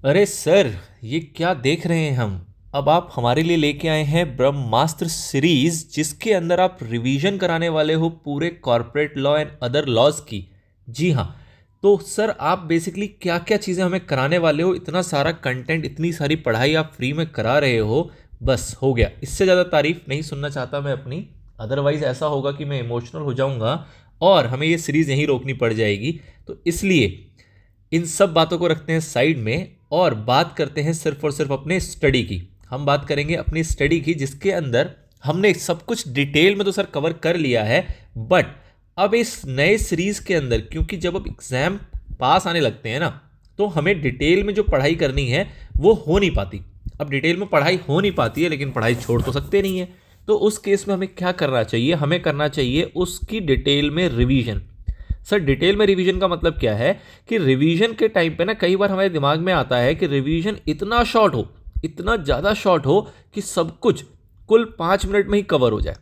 अरे सर, ये क्या देख रहे हैं हम। अब आप हमारे लिए लेके आए हैं ब्रह्मास्त्र सीरीज, जिसके अंदर आप रिवीजन कराने वाले हो पूरे corporate law and other laws की। जी हाँ। तो सर, आप बेसिकली क्या क्या चीज़ें हमें कराने वाले हो? इतना सारा कंटेंट, इतनी सारी पढ़ाई आप फ्री में करा रहे हो। बस हो गया, इससे ज़्यादा तारीफ नहीं सुनना चाहता मैं अपनी। अदरवाइज ऐसा होगा कि मैं इमोशनल हो जाऊंगा और हमें ये सीरीज़ यहीं रोकनी पड़ जाएगी। तो इसलिए इन सब बातों को रखते हैं साइड में और बात करते हैं सिर्फ और सिर्फ अपने स्टडी की। हम बात करेंगे अपनी स्टडी की, जिसके अंदर हमने सब कुछ डिटेल में तो सर कवर कर लिया है। बट अब इस नए सीरीज के अंदर, क्योंकि जब अब एग्जाम पास आने लगते हैं ना, तो हमें डिटेल में जो पढ़ाई करनी है वो हो नहीं पाती। अब डिटेल में पढ़ाई हो नहीं पाती है, लेकिन पढ़ाई छोड़ तो सकते नहीं है। तो उस केस में हमें क्या करना चाहिए? हमें करना चाहिए उसकी डिटेल में रिवीजन। सर, डिटेल में रिवीजन का मतलब क्या है कि रिवीजन के टाइम पे ना कई बार हमारे दिमाग में आता है कि रिवीजन इतना शॉर्ट हो, इतना ज़्यादा शॉर्ट हो कि सब कुछ कुल 5 मिनट में ही कवर हो जाए।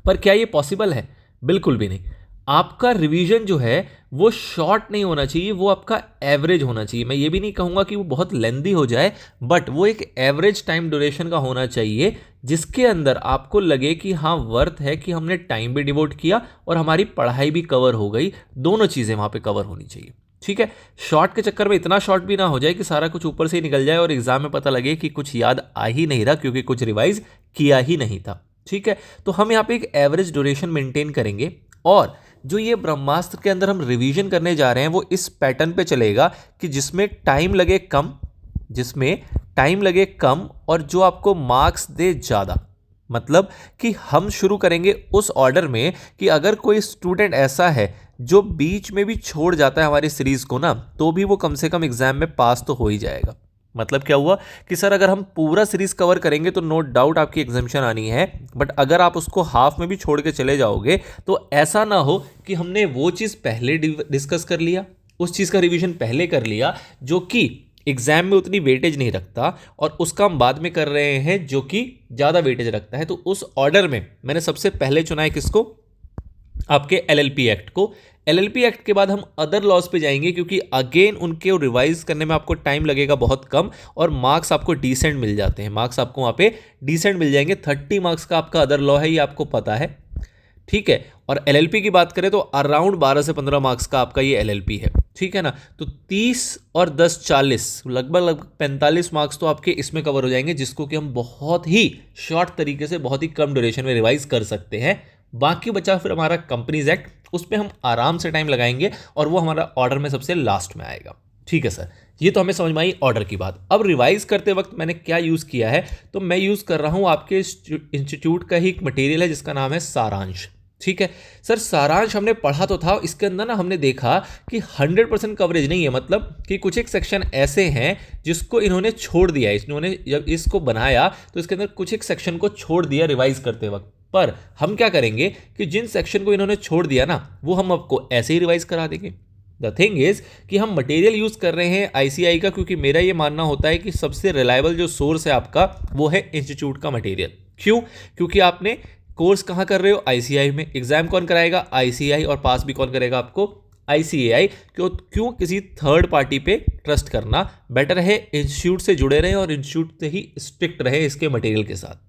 पर क्या ये पॉसिबल है? बिल्कुल भी नहीं। आपका रिवीजन जो है वो शॉर्ट नहीं होना चाहिए, वो आपका एवरेज होना चाहिए। मैं ये भी नहीं कहूँगा कि वो बहुत लेंदी हो जाए, बट वो एक एवरेज टाइम ड्यूरेशन का होना चाहिए, जिसके अंदर आपको लगे कि हाँ, वर्थ है कि हमने टाइम भी डिवोट किया और हमारी पढ़ाई भी कवर हो गई। दोनों चीज़ें वहाँ पे कवर होनी चाहिए। ठीक है। शॉर्ट के चक्कर में इतना शॉर्ट भी ना हो जाए कि सारा कुछ ऊपर से ही निकल जाए और एग्जाम में पता लगे कि कुछ याद आ ही नहीं रहा, क्योंकि कुछ रिवाइज किया ही नहीं था। ठीक है। तो हम यहाँ पे एक एवरेज ड्यूरेशन मेंटेन करेंगे। और जो ये ब्रह्मास्त्र के अंदर हम रिवीजन करने जा रहे हैं वो इस पैटर्न पे चलेगा कि जिसमें टाइम लगे कम और जो आपको मार्क्स दे ज़्यादा। मतलब कि हम शुरू करेंगे उस ऑर्डर में कि अगर कोई स्टूडेंट ऐसा है जो बीच में भी छोड़ जाता है हमारी सीरीज को ना, तो भी वो कम से कम एग्जाम में पास तो हो ही जाएगा। मतलब क्या हुआ कि सर, अगर हम पूरा सीरीज कवर करेंगे तो नो डाउट आपकी एग्जामिशन आनी है। बट अगर आप उसको हाफ में भी छोड़ के चले जाओगे तो ऐसा ना हो कि हमने वो चीज़ पहले डिस्कस कर लिया, उस चीज़ का रिवीजन पहले कर लिया जो कि एग्जाम में उतनी वेटेज नहीं रखता, और उसका हम बाद में कर रहे हैं जो कि ज़्यादा वेटेज रखता है। तो उस ऑर्डर में मैंने सबसे पहले चुना है किसको? आपके एलएलपी एक्ट को। एलएलपी एक्ट के बाद हम अदर लॉज पे जाएंगे, क्योंकि अगेन उनके रिवाइज करने में आपको टाइम लगेगा बहुत कम और मार्क्स आपको डिसेंट मिल जाते हैं। मार्क्स आपको वहाँ पे डिसेंट मिल जाएंगे। 30 मार्क्स का आपका अदर लॉ है, ये आपको पता है। ठीक है। और एलएलपी की बात करें तो अराउंड 12 से 15 मार्क्स का आपका ये एलएलपी है। ठीक है ना। तो 30 और 10 40, लगभग 45 मार्क्स तो आपके इसमें कवर हो जाएंगे, जिसको कि हम बहुत ही शॉर्ट तरीके से बहुत ही कम ड्यूरेशन में रिवाइज कर सकते हैं। बाकी बचा फिर हमारा कंपनीज एक्ट, उस पर हम आराम से टाइम लगाएंगे और वो हमारा ऑर्डर में सबसे लास्ट में आएगा। ठीक है सर, ये तो हमें समझ में आई ऑर्डर की बात। अब रिवाइज करते वक्त मैंने क्या यूज़ किया है, तो मैं यूज़ कर रहा हूँ आपके इंस्टीट्यूट का ही एक मटेरियल है जिसका नाम है सारांश। ठीक है सर, सारांश हमने पढ़ा तो था, इसके अंदर ना हमने देखा कि 100% कवरेज नहीं है। मतलब कि कुछ एक सेक्शन ऐसे हैं जिसको इन्होंने छोड़ दिया है। इन्होंने जब इसको बनाया तो इसके अंदर कुछ एक सेक्शन को छोड़ दिया रिवाइज करते वक्त। पर हम क्या करेंगे कि जिन सेक्शन को इन्होंने छोड़ दिया ना, वो हम आपको ऐसे ही रिवाइज करा देंगे। द थिंग इज कि हम मटेरियल यूज़ कर रहे हैं आईसीआई का, क्योंकि मेरा ये मानना होता है कि सबसे रिलायबल जो सोर्स है आपका वो है इंस्टीट्यूट का मटेरियल। क्यों? क्योंकि आपने कोर्स कहाँ कर रहे हो? आईसीआई में। एग्जाम कौन कराएगा? आईसीआई। और पास भी कौन करेगा आपको? आईसीएआई। क्यों किसी थर्ड पार्टी पे ट्रस्ट करना? बेटर है इंस्टीट्यूट से जुड़े रहे और इंस्टीट्यूट से ही स्ट्रिक्ट रहे इसके मटेरियल के साथ।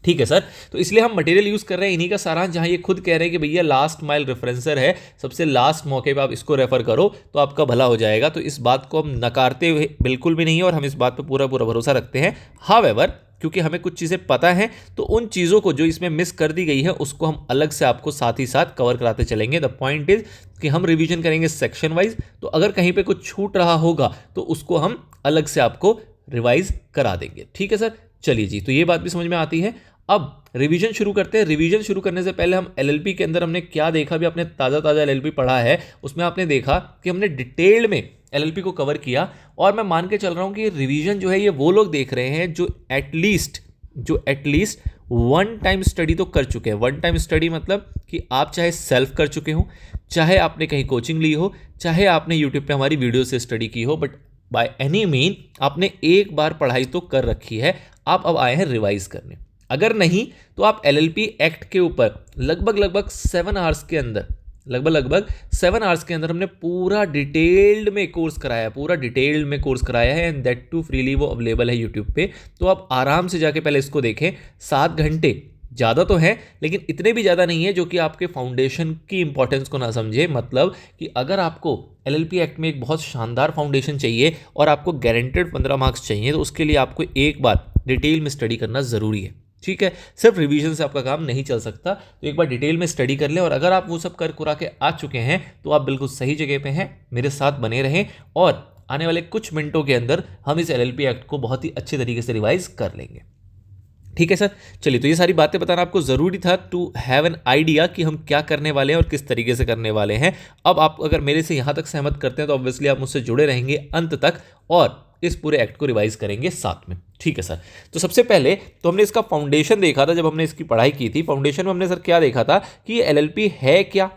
ठीक है सर। तो इसलिए हम मटेरियल यूज़ कर रहे हैं इन्हीं का सारांश, जहां ये खुद कह रहे हैं कि भैया लास्ट माइल रेफरेंसर है, सबसे लास्ट मौके पे आप इसको रेफर करो तो आपका भला हो जाएगा। तो इस बात को हम नकारते हुए बिल्कुल भी नहीं है और हम इस बात पे पूरा पूरा भरोसा रखते हैं। हावेवर, क्योंकि हमें कुछ चीज़ें पता हैं, तो उन चीज़ों को जो इसमें मिस कर दी गई है उसको हम अलग से आपको साथ ही साथ कवर कराते चलेंगे। द पॉइंट इज कि हम रिवीजन करेंगे सेक्शन वाइज, तो अगर कहीं पे कुछ छूट रहा होगा तो उसको हम अलग से आपको रिवाइज करा देंगे। ठीक है सर, चलिए जी, तो ये बात भी समझ में आती है। अब रिवीजन शुरू करते हैं। रिवीजन शुरू करने से पहले हम एलएलपी के अंदर हमने क्या देखा, भी आपने ताज़ा ताज़ा एलएलपी पढ़ा है, उसमें आपने देखा कि हमने डिटेल्ड में एलएलपी को कवर किया। और मैं मान के चल रहा हूँ कि रिवीजन जो है ये वो लोग देख रहे हैं जो एटलीस्ट वन टाइम स्टडी तो कर चुके हैं। वन टाइम स्टडी मतलब कि आप चाहे सेल्फ कर चुके हो, चाहे आपने कहीं कोचिंग ली हो, चाहे आपने यूट्यूब पे हमारी वीडियो से स्टडी की हो, बट बाय एनी मीन आपने एक बार पढ़ाई तो कर रखी है। आप अब आए हैं रिवाइज करने। अगर नहीं तो आप एलएलपी एक्ट के ऊपर लगभग 7 आवर्स के अंदर लगभग 7 आवर्स के अंदर हमने पूरा डिटेल्ड में कोर्स कराया है एंड दैट टू फ्रीली वो अवेलेबल है यूट्यूब पे। तो आप आराम से जाके पहले इसको देखें। 7 घंटे ज़्यादा तो है लेकिन इतने भी ज़्यादा नहीं है जो कि आपके फाउंडेशन की इंपॉर्टेंस को ना समझे। मतलब कि अगर आपको एलएलपी एक्ट में एक बहुत शानदार फाउंडेशन चाहिए और आपको गारंटेड 15 मार्क्स चाहिए तो उसके लिए आपको एक बार डिटेल में स्टडी करना ज़रूरी है। ठीक है, सिर्फ रिवीजन से आपका काम नहीं चल सकता, तो एक बार डिटेल में स्टडी कर लें। और अगर आप वो सब कर कुरा के आ चुके हैं तो आप बिल्कुल सही जगह पे हैं, मेरे साथ बने रहें और आने वाले कुछ मिनटों के अंदर हम इस एलएलपी एक्ट को बहुत ही अच्छे तरीके से रिवाइज कर लेंगे। ठीक है सर, चलिए तो ये सारी बातें बताना आपको ज़रूरी था टू हैव एन आइडिया कि हम क्या करने वाले हैं और किस तरीके से करने वाले हैं। अब आप अगर मेरे से यहाँ तक सहमत करते हैं तो ऑब्वियसली आप मुझसे जुड़े रहेंगे अंत तक और इस पूरे एक्ट को रिवाइज करेंगे साथ में। ठीक है सर, तो सबसे पहले तो हमने इसका फाउंडेशन देखा था। जब हमने इसकी पढ़ाई की थी फाउंडेशन में हमने सर क्या देखा था कि ये एलएलपी है क्या,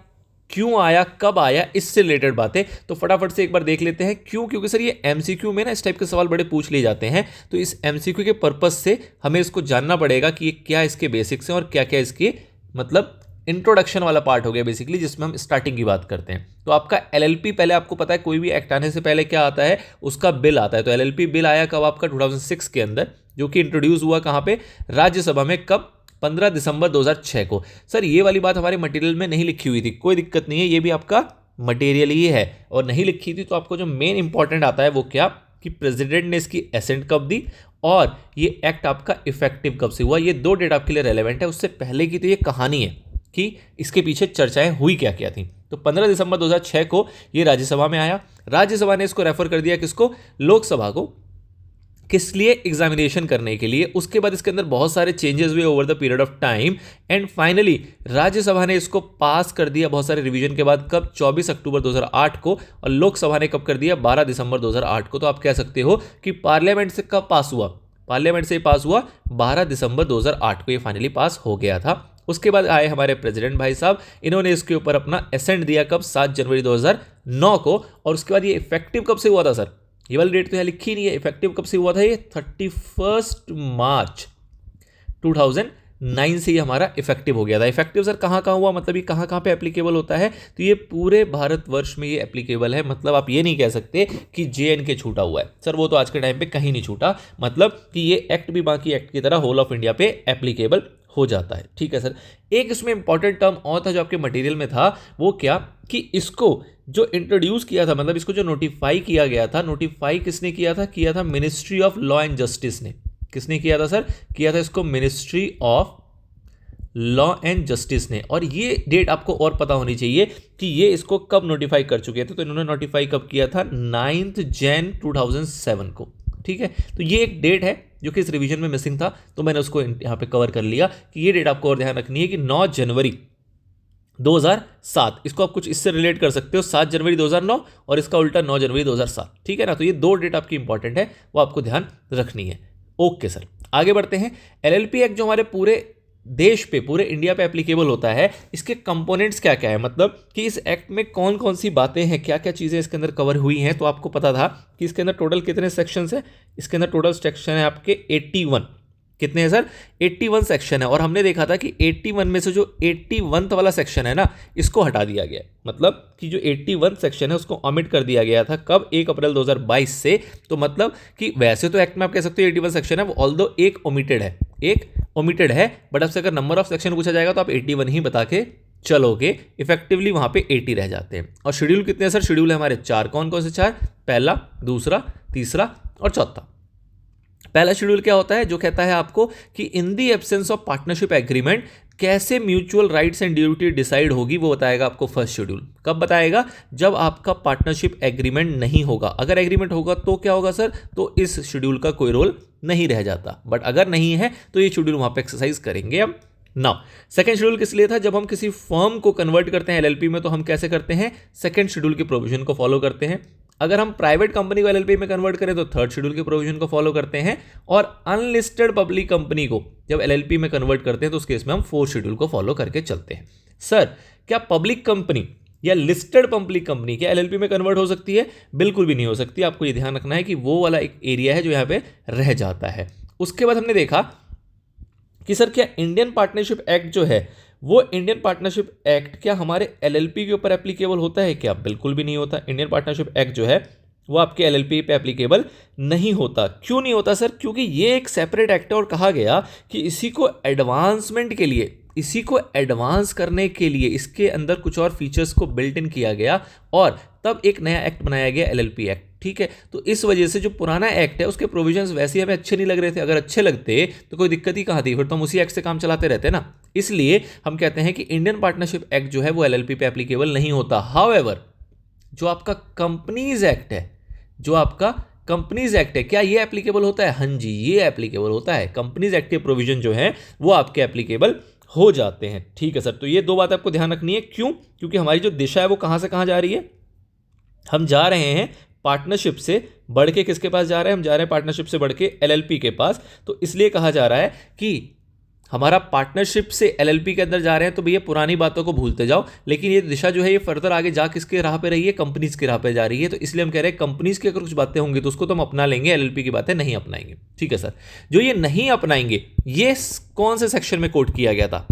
क्यों आया, कब आया, इससे रिलेटेड बातें। तो फटाफट से एक बार देख लेते हैं क्यों, क्योंकि सर ये एमसीक्यू में ना इस टाइप के सवाल बड़े पूछ लिए जाते हैं। तो इस एमसीक्यू के पर्पस से हमें इसको जानना पड़ेगा कि ये क्या इसके बेसिक्स हैं और क्या क्या इसके मतलब इंट्रोडक्शन वाला पार्ट हो गया बेसिकली, जिसमें हम स्टार्टिंग की बात करते हैं। तो आपका एलएलपी पहले आपको पता है कोई भी एक्ट आने से पहले क्या आता है, उसका बिल आता है। तो एलएलपी बिल आया कब आपका 2006 के अंदर, जो कि इंट्रोड्यूस हुआ कहाँ पे, राज्यसभा में, कब, 15 दिसंबर 2006 को। सर ये वाली बात हमारे मटेरियल में नहीं लिखी हुई थी, कोई दिक्कत नहीं है, ये भी आपका मटेरियल ही है और नहीं लिखी थी। तो आपको जो मेन इंपॉर्टेंट आता है वो क्या कि प्रेसिडेंट ने इसकी एसेंट कब दी और ये एक्ट आपका इफेक्टिव कब से हुआ। ये दो डेट आपके लिए रेलेवेंट है। उससे पहले की तो ये कहानी है कि इसके पीछे चर्चाएं हुई क्या क्या थी। तो 15 दिसंबर 2006 को ये राज्यसभा में आया। राज्यसभा ने इसको रेफर कर दिया किसको, लोकसभा को, किस लिए, एग्जामिनेशन करने के लिए। उसके बाद इसके अंदर बहुत सारे चेंजेस हुए over the period of time and finally Rajya Sabha ने इसको पास कर दिया बहुत सारे रिवीजन के बाद, कब, 24 अक्टूबर 2008 को। और लोकसभा ने कब कर दिया, 12 दिसंबर 2008 को। तो आप कह सकते हो कि पार्लियामेंट से कब पास हुआ, पार्लियामेंट से पास हुआ 12 दिसंबर 2008 को, ये फाइनली पास हो गया था। उसके बाद आए हमारे प्रेसिडेंट भाई साहब, इन्होंने इसके ऊपर अपना एसेंट दिया कब, 7 जनवरी 2009 को। और उसके बाद ये इफेक्टिव कब से हुआ था सर, ये वाली डेट तो यहाँ लिखी नहीं है, इफेक्टिव कब से हुआ था ये, 31 मार्च 2009 से ये हमारा इफेक्टिव हो गया था। इफेक्टिव सर कहाँ कहाँ हुआ, मतलब ये कहाँ कहाँ पे एप्लीकेबल होता है, तो ये पूरे भारतवर्ष में ये एप्लीकेबल है। मतलब आप ये नहीं कह सकते कि JNK छूटा हुआ है सर, वो तो आज के टाइम पे कहीं नहीं छूटा। मतलब कि ये एक्ट भी बाकी एक्ट की तरह होल ऑफ इंडिया पे एप्लीकेबल हो जाता है। ठीक है सर, एक इसमें इंपॉर्टेंट टर्म और था जो आपके मटेरियल में था, वो क्या कि इसको जो इंट्रोड्यूस किया था, मतलब इसको जो नोटिफाई किया गया था, नोटिफाई किसने किया था ministry of law and justice ने। किसने किया था सर, किया था इसको ministry of law and justice ने। और ये डेट आपको और पता होनी चाहिए कि ये इसको कब नोटिफाई कर चुके थे। तो इन्होंने नोटिफाई कब किया था, 9 जनवरी 2007 को। ठीक है, तो ये एक डेट है जो कि इस रिवीजन में मिसिंग था, तो मैंने उसको यहाँ पे कवर कर लिया कि ये डेट आपको और ध्यान रखनी है कि 9 जनवरी 2007, इसको आप कुछ इससे रिलेट कर सकते हो, 7 जनवरी 2009 और इसका उल्टा 9 जनवरी 2007। ठीक है ना, तो ये दो डेट आपकी इंपॉर्टेंट है, वो आपको ध्यान रखनी है। ओके सर, आगे बढ़ते हैं। एलएलपी एक्ट जो हमारे पूरे देश पे, पूरे इंडिया पे एप्लीकेबल होता है, इसके कंपोनेंट्स क्या क्या है, मतलब कि इस एक्ट में कौन कौन सी बातें हैं, क्या क्या चीज़ें इसके अंदर कवर हुई हैं। तो आपको पता था कि इसके अंदर टोटल कितने सेक्शंस हैं, इसके अंदर टोटल सेक्शन है आपके 81। कितने हैं सर, 81 सेक्शन है। और हमने देखा था कि 81 में से जो 81th वाला सेक्शन है ना, इसको हटा दिया गया। मतलब कि जो 81 सेक्शन है उसको ऑमिट कर दिया गया था, कब, 1 अप्रैल 2022 से। तो मतलब कि वैसे तो एक्ट में आप कह सकते हो 81 सेक्शन है, वो ऑल्दो एक ओमिटेड है, बट आपसे अगर नंबर ऑफ सेक्शन पूछा जाएगा तो आप 81 ही बता के चलोगे, इफेक्टिवली वहां पे 80 रह जाते हैं। और शेड्यूल कितने हैं सर, शेड्यूल है हमारे 4। कौन कौन से 4, पहला, दूसरा, तीसरा और चौथा। पहला शेड्यूल क्या होता है, जो कहता है आपको कि in the absence of partnership agreement कैसे mutual rights and duty decide होगी, वो बताएगा आपको फर्स्ट शेड्यूल। कब बताएगा, जब आपका पार्टनरशिप एग्रीमेंट नहीं होगा। अगर एग्रीमेंट होगा तो क्या होगा सर, तो इस शेड्यूल का कोई रोल नहीं रह जाता, बट अगर नहीं है तो ये शेड्यूल वहां पे एक्सरसाइज करेंगे हम। नाउ सेकंड शेड्यूल किस लिए था, जब हम किसी फर्म को कन्वर्ट करते हैं एलएलपी में तो हम कैसे करते हैं, सेकंड शेड्यूल के प्रोविजन को फॉलो करते हैं। अगर हम प्राइवेट कंपनी को एलएलपी में कन्वर्ट करें तो थर्ड शेड्यूल के प्रोविजन को फॉलो करते हैं। और अनलिस्टेड पब्लिक कंपनी को जब एलएलपी में कन्वर्ट करते हैं तो उस केस में हम फोर्थ शेड्यूल को फॉलो करके चलते हैं। सर क्या पब्लिक कंपनी या लिस्टेड पब्लिक कंपनी क्या एलएलपी में कन्वर्ट हो सकती है, बिल्कुल भी नहीं हो सकती। आपको ये ध्यान रखना है कि वो वाला एक एरिया है जो यहाँ पे रह जाता है। उसके बाद हमने देखा कि सर क्या इंडियन पार्टनरशिप एक्ट जो है वो इंडियन पार्टनरशिप एक्ट क्या हमारे एलएलपी के ऊपर एप्लीकेबल होता है क्या? बिल्कुल भी नहीं होता। इंडियन पार्टनरशिप एक्ट जो है वो आपके एलएलपी पे एप्लीकेबल नहीं होता। क्यों नहीं होता सर? क्योंकि ये एक सेपरेट एक्ट है और कहा गया कि इसी को एडवांसमेंट के लिए, इसी को एडवांस करने के लिए इसके अंदर कुछ और फीचर्स को बिल्ट इन किया गया और तब एक नया एक्ट बनाया गया एलएलपी एक्ट। ठीक है, तो इस वजह से जो पुराना एक्ट है उसके प्रोविजंस वैसे ही हमें अच्छे नहीं लग रहे थे। अगर अच्छे लगते तो कोई दिक्कत ही कहाँ थी, फिर तो हम उसी एक्ट से काम चलाते रहते ना। इसलिए हम कहते हैं कि इंडियन पार्टनरशिप एक्ट जो है वो एलएलपी पे एप्लीकेबल नहीं होता। हाउएवर जो आपका कंपनीज एक्ट है, जो आपका कंपनीज एक्ट है, क्या ये एप्लीकेबल होता है? हाँ जी, ये एप्लीकेबल होता है। कंपनीज एक्ट के प्रोविजन जो है वो आपके एप्लीकेबल हो जाते हैं। ठीक है सर, तो ये दो बात आपको ध्यान रखनी है। क्यों? क्योंकि हमारी जो दिशा है वो कहां से कहां जा रही है? हम जा रहे हैं पार्टनरशिप से बढ़ के किसके पास जा रहे हैं? हम जा रहे हैं पार्टनरशिप से बढ़ के एलएलपी के पास। तो इसलिए कहा जा रहा है कि हमारा पार्टनरशिप से एलएलपी के अंदर जा रहे हैं, तो भैया पुरानी बातों को भूलते जाओ। लेकिन ये दिशा जो है ये फर्दर आगे जा किसके राह पे रही है? कंपनीज की राह पे जा रही है। तो इसलिए हम कह रहे हैं कंपनीज की अगर कुछ बातें होंगी तो उसको तो हम अपना लेंगे, एलएलपी की बातें नहीं अपनाएंगे। ठीक है सर, जो ये नहीं अपनाएंगे ये कौन से सेक्शन में कोट किया गया था?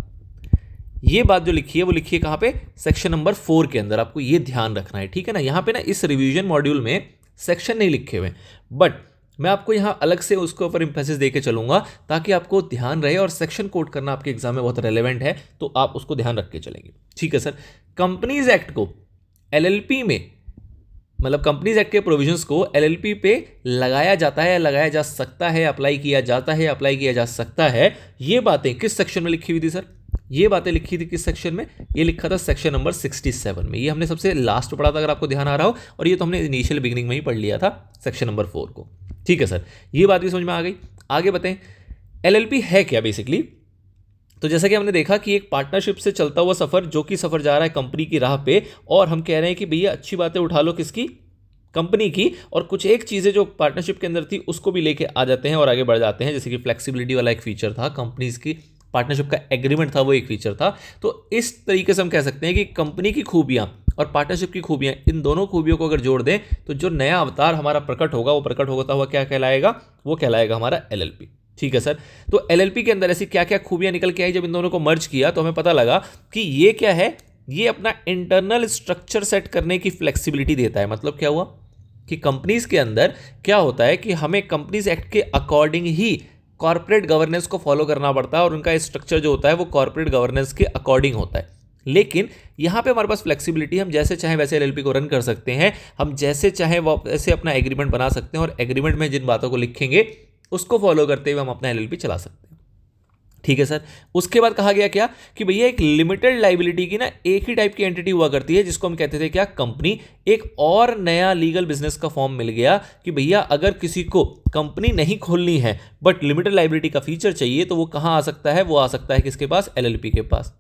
ये बात जो लिखी है वो लिखी है कहां पे? सेक्शन नंबर 4 के अंदर। आपको ये ध्यान रखना है। ठीक है ना, यहां पे ना इस रिवीजन मॉड्यूल में सेक्शन नहीं लिखे हुए, बट मैं आपको यहां अलग से उसके ऊपर इंफेसिस देके चलूंगा ताकि आपको ध्यान रहे। और सेक्शन कोट करना आपके एग्जाम में बहुत रेलेवेंट है, तो आप उसको ध्यान रख के चलेंगे। ठीक है सर, कंपनीज एक्ट को एलएलपी में, मतलब कंपनीज एक्ट के प्रोविजंस को एलएलपी पे लगाया जाता है, लगाया जा सकता है, अप्लाई किया जाता है, अप्लाई किया जा सकता है। ये बातें किस सेक्शन में लिखी हुई थी सर? ये बातें लिखी थी किस सेक्शन में? ये लिखा था सेक्शन नंबर 67 में। ये हमने सबसे लास्ट पढ़ा था अगर आपको ध्यान आ रहा हो, और ये तो हमने इनिशियल बिगिनिंग में ही पढ़ लिया था सेक्शन नंबर 4 को। ठीक है सर, ये बात भी समझ में आ गई। आगे बताएं, एलएलपी है क्या बेसिकली? तो जैसा कि हमने देखा कि एक पार्टनरशिप से चलता हुआ सफर, जो कि सफर जा रहा है कंपनी की राह पे, और हम कह रहे हैं कि भैया अच्छी बातें उठा लो किसकी? कंपनी की, और कुछ एक चीज़ें जो पार्टनरशिप के अंदर थी उसको भी लेके आ जाते हैं और आगे बढ़ जाते हैं। जैसे कि फ्लेक्सिबिलिटी वाला एक फीचर था कंपनीज की, पार्टनरशिप का एग्रीमेंट था, वो एक फीचर था। तो इस तरीके से हम कह सकते हैं कि कंपनी की खूबियां और पार्टनरशिप की खूबियां, इन दोनों खूबियों को अगर जोड़ दें तो जो नया अवतार हमारा प्रकट होगा, वो प्रकट होता हुआ क्या कहलाएगा? वो कहलाएगा हमारा एलएलपी। ठीक है सर, तो एलएलपी के अंदर ऐसी क्या क्या खूबियां निकल के आई जब इन दोनों को मर्ज किया, तो हमें पता लगा कि ये क्या है? ये अपना इंटरनल स्ट्रक्चर सेट करने की फ्लेक्सिबिलिटी देता है। मतलब क्या हुआ कि कंपनीज के अंदर क्या होता है कि हमें कंपनीज एक्ट के अकॉर्डिंग ही कॉर्पोरेट गवर्नेंस को फॉलो करना पड़ता है, और उनका स्ट्रक्चर जो होता है वो कॉर्पोरेट गवर्नेंस के अकॉर्डिंग होता है। लेकिन यहां पे हमारे पास फ्लेक्सिबिलिटी, हम जैसे चाहे वैसे एलएलपी को रन कर सकते हैं, हम जैसे चाहे वैसे अपना एग्रीमेंट बना सकते हैं, और एग्रीमेंट में जिन बातों को लिखेंगे उसको फॉलो करते हुए हम अपना एलएलपी चला सकते हैं। ठीक है सर, उसके बाद कहा गया क्या कि भैया एक लिमिटेड लाइबिलिटी की ना एक ही टाइप की एंटिटी हुआ करती है, जिसको हम कहते थे क्या? कंपनी। एक और नया लीगल बिजनेस का फॉर्म मिल गया कि भैया अगर किसी को कंपनी नहीं खोलनी है बट लिमिटेड लाइबिलिटी का फीचर चाहिए, तो वो कहां आ सकता है? वो आ सकता है किसके पास? एलएलपी के पास।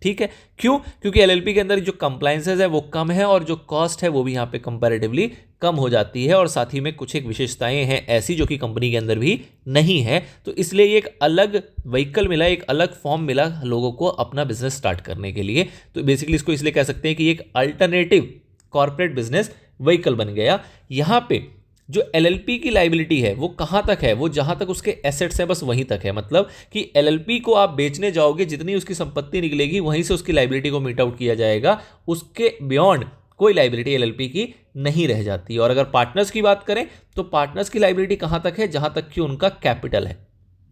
ठीक है, क्यों? क्योंकि एलएलपी के अंदर जो कंप्लायंसेस है वो कम है, और जो कॉस्ट है वो भी यहाँ पे कंपैरेटिवली कम हो जाती है, और साथ ही में कुछ एक विशेषताएं हैं ऐसी जो कि कंपनी के अंदर भी नहीं है। तो इसलिए ये एक अलग व्हीकल मिला, एक अलग फॉर्म मिला लोगों को अपना बिजनेस स्टार्ट करने के लिए। तो बेसिकली इसको इसलिए कह सकते हैं कि एक अल्टरनेटिव कॉर्पोरेट बिजनेस व्हीकल बन गया। यहाँ पे जो एलएलपी की लाइबिलिटी है वो कहां तक है? वो जहां तक उसके एसेट्स हैं बस वहीं तक है। मतलब कि एलएलपी को आप बेचने जाओगे, जितनी उसकी संपत्ति निकलेगी वहीं से उसकी लाइबिलिटी को मीट आउट किया जाएगा, उसके बियॉन्ड कोई लाइबिलिटी एलएलपी की नहीं रह जाती। और अगर पार्टनर्स की बात करें तो पार्टनर्स की लाइबिलिटी कहां तक है? जहां तक कि उनका कैपिटल है।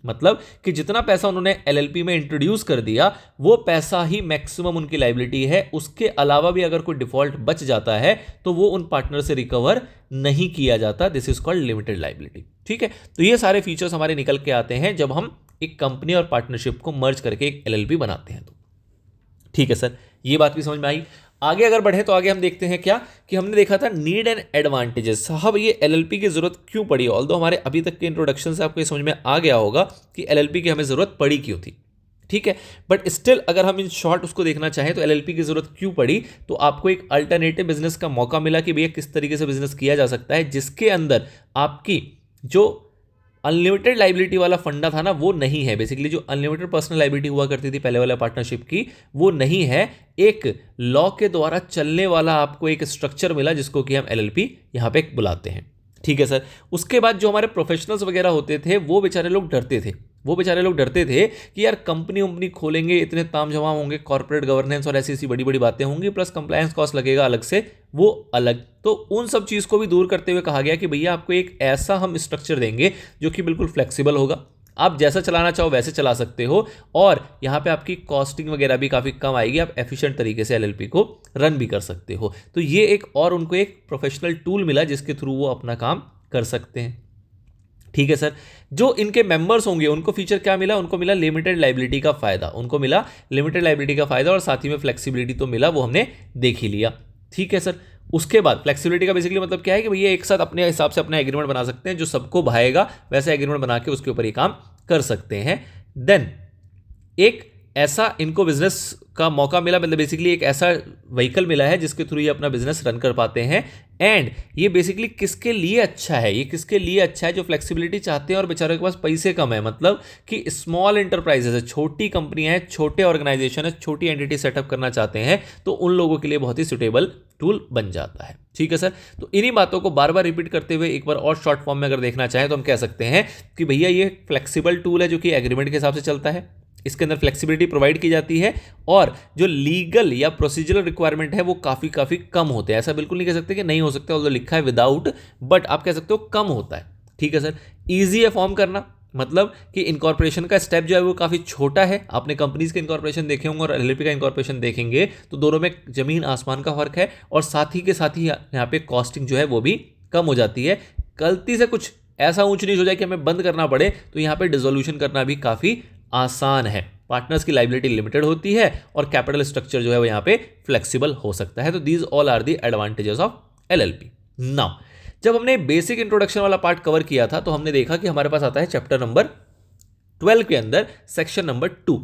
मतलब कि जितना पैसा उन्होंने एलएलपी में इंट्रोड्यूस कर दिया वो पैसा ही मैक्सिमम उनकी लाइबिलिटी है। उसके अलावा भी अगर कोई डिफॉल्ट बच जाता है तो वो उन पार्टनर से रिकवर नहीं किया जाता। This is called limited liability. ठीक है, तो ये सारे फीचर्स हमारे निकल के आते हैं जब हम एक कंपनी और पार्टनरशिप को मर्ज करके एक एलएलपी बनाते हैं। तो ठीक है सर, ये बात भी समझ में आई। आगे अगर बढ़े तो आगे हम देखते हैं क्या कि हमने देखा था नीड एंड एडवांटेजेस। साहब ये एलएलपी की जरूरत क्यों पड़ी? ऑल्दो हमारे अभी तक के इंट्रोडक्शन से आपको ये समझ में आ गया होगा कि एलएलपी की हमें जरूरत पड़ी क्यों थी। ठीक है, बट स्टिल अगर हम इन शॉर्ट उसको देखना चाहें तो एलएलपी की जरूरत क्यों पड़ी, तो आपको एक अल्टरनेटिव बिजनेस का मौका मिला कि भैया किस तरीके से बिजनेस किया जा सकता है जिसके अंदर आपकी जो अनलिमिटेड लाइबिलिटी वाला फंडा था ना वो नहीं है। बेसिकली जो अनलिमिटेड पर्सनल लाइबिलिटी हुआ करती थी पहले वाला पार्टनरशिप की, वो नहीं है। एक लॉ के द्वारा चलने वाला आपको एक स्ट्रक्चर मिला जिसको कि हम एलएलपी यहाँ पे बुलाते हैं। ठीक है सर, उसके बाद जो हमारे प्रोफेशनल्स वगैरह होते थे वो बेचारे लोग डरते थे। वो बेचारे लोग डरते थे कि यार कंपनी खोलेंगे, इतने ताम झाम होंगे, कॉर्पोरेट गवर्नेंस और ऐसी ऐसी बड़ी बड़ी बातें होंगी, प्लस कंप्लायंस कॉस्ट लगेगा अलग से, वो अलग। तो उन सब चीज़ को भी दूर करते हुए कहा गया कि भैया आपको एक ऐसा हम स्ट्रक्चर देंगे जो कि बिल्कुल फ्लेक्सिबल होगा, आप जैसा चलाना चाहो वैसे चला सकते हो, और यहाँ पे आपकी कॉस्टिंग वगैरह भी काफ़ी कम आएगी, आप एफिशिएंट तरीके से एलएलपी को रन भी कर सकते हो। तो ये एक और उनको एक प्रोफेशनल टूल मिला जिसके थ्रू वो अपना काम कर सकते हैं। ठीक है सर, जो इनके मेंबर्स होंगे उनको फीचर क्या मिला, उनको मिला लिमिटेड लाइबिलिटी का फायदा, उनको मिला लिमिटेड लाइबिलिटी का फायदा, और साथ ही में फ्लेक्सिबिलिटी तो मिला, वो हमने देख ही लिया। ठीक है सर, उसके बाद फ्लेक्सिबिलिटी का बेसिकली मतलब क्या है कि भैया एक साथ अपने हिसाब से अपना एग्रीमेंट बना सकते हैं, जो सबको भाएगा वैसा एग्रीमेंट बना के उसके ऊपर ये काम कर सकते हैं। देन एक ऐसा इनको बिजनेस का मौका मिला, मतलब बेसिकली एक ऐसा व्हीकल मिला है जिसके थ्रू ये अपना बिजनेस रन कर पाते हैं। एंड ये बेसिकली किसके लिए अच्छा है, ये किसके लिए अच्छा है, जो फ्लेक्सिबिलिटी चाहते हैं और बेचारों के पास पैसे कम है, मतलब कि स्मॉल एंटरप्राइजेस है, छोटी कंपनियां हैं, छोटे ऑर्गेनाइजेशन है, छोटी एंटिटी सेटअप करना चाहते हैं, तो उन लोगों के लिए बहुत ही सुटेबल टूल बन जाता है। ठीक है सर, तो इन्हीं बातों को बार बार रिपीट करते हुए एक बार और शॉर्ट फॉर्म में अगर देखना चाहें तो हम कह सकते हैं कि भैया ये फ्लेक्सिबल टूल है जो कि एग्रीमेंट के हिसाब से चलता है, इसके अंदर फ्लेक्सिबिलिटी प्रोवाइड की जाती है, और जो लीगल या प्रोसीजरल रिक्वायरमेंट है वो काफ़ी कम होते हैं। ऐसा बिल्कुल नहीं कह सकते कि नहीं हो सकते, ऑल्दो लिखा है विदाउट, बट आप कह सकते हो कम होता है। ठीक है सर, ईजी है फॉर्म करना, मतलब कि इनकॉर्पोरेशन का स्टेप जो है वो काफ़ी छोटा है। आपने कंपनीज के इनकॉर्पोरेशन देखे होंगे और एलएलपी का इनकॉर्पोरेशन देखेंगे तो दोनों में जमीन आसमान का फर्क है, और साथ ही यहाँ पे कॉस्टिंग जो है वो भी कम हो जाती है। गलती से कुछ ऐसा ऊंच नीच हो जाए कि हमें बंद करना पड़े तो यहाँ पे डिसोल्यूशन करना भी काफ़ी आसान है। पार्टनर्स की लाइबिलिटी लिमिटेड होती है और कैपिटल स्ट्रक्चर जो है वो यहाँ पे फ्लेक्सिबल हो सकता है। तो these all are the advantages of LLP. Now जब हमने बेसिक इंट्रोडक्शन वाला पार्ट कवर किया था तो हमने देखा कि हमारे पास आता है चैप्टर नंबर 12 के अंदर सेक्शन नंबर 2,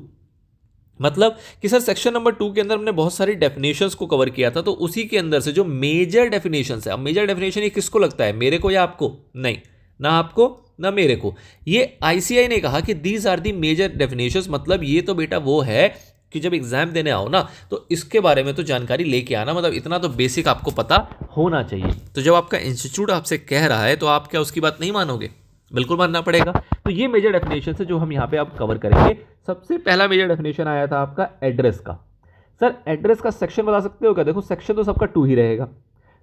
मतलब कि सर सेक्शन नंबर 2 के अंदर हमने बहुत सारी डेफिनेशंस को कवर किया था, तो उसी के अंदर से जो मेजर डेफिनेशंस है, अब मेजर डेफिनेशन ये किसको लगता है, मेरे को या आपको? नहीं, ना आपको ना मेरे को। ये आईसीआई ने कहा कि these are the major definitions, मतलब ये तो बेटा वो है कि जब एग्जाम देने आओ ना तो इसके बारे में तो जानकारी लेके आना, मतलब इतना तो बेसिक आपको पता होना चाहिए। तो जब आपका इंस्टीट्यूट आपसे कह रहा है तो आप क्या उसकी बात नहीं मानोगे? बिल्कुल मानना पड़ेगा। तो ये मेजर डेफिनेशन है जो हम यहाँ पे आप कवर करेंगे। सबसे पहला मेजर डेफिनेशन आया था आपका एड्रेस का। सर एड्रेस का सेक्शन बता सकते हो क्या? देखो सेक्शन तो सबका 2 ही रहेगा।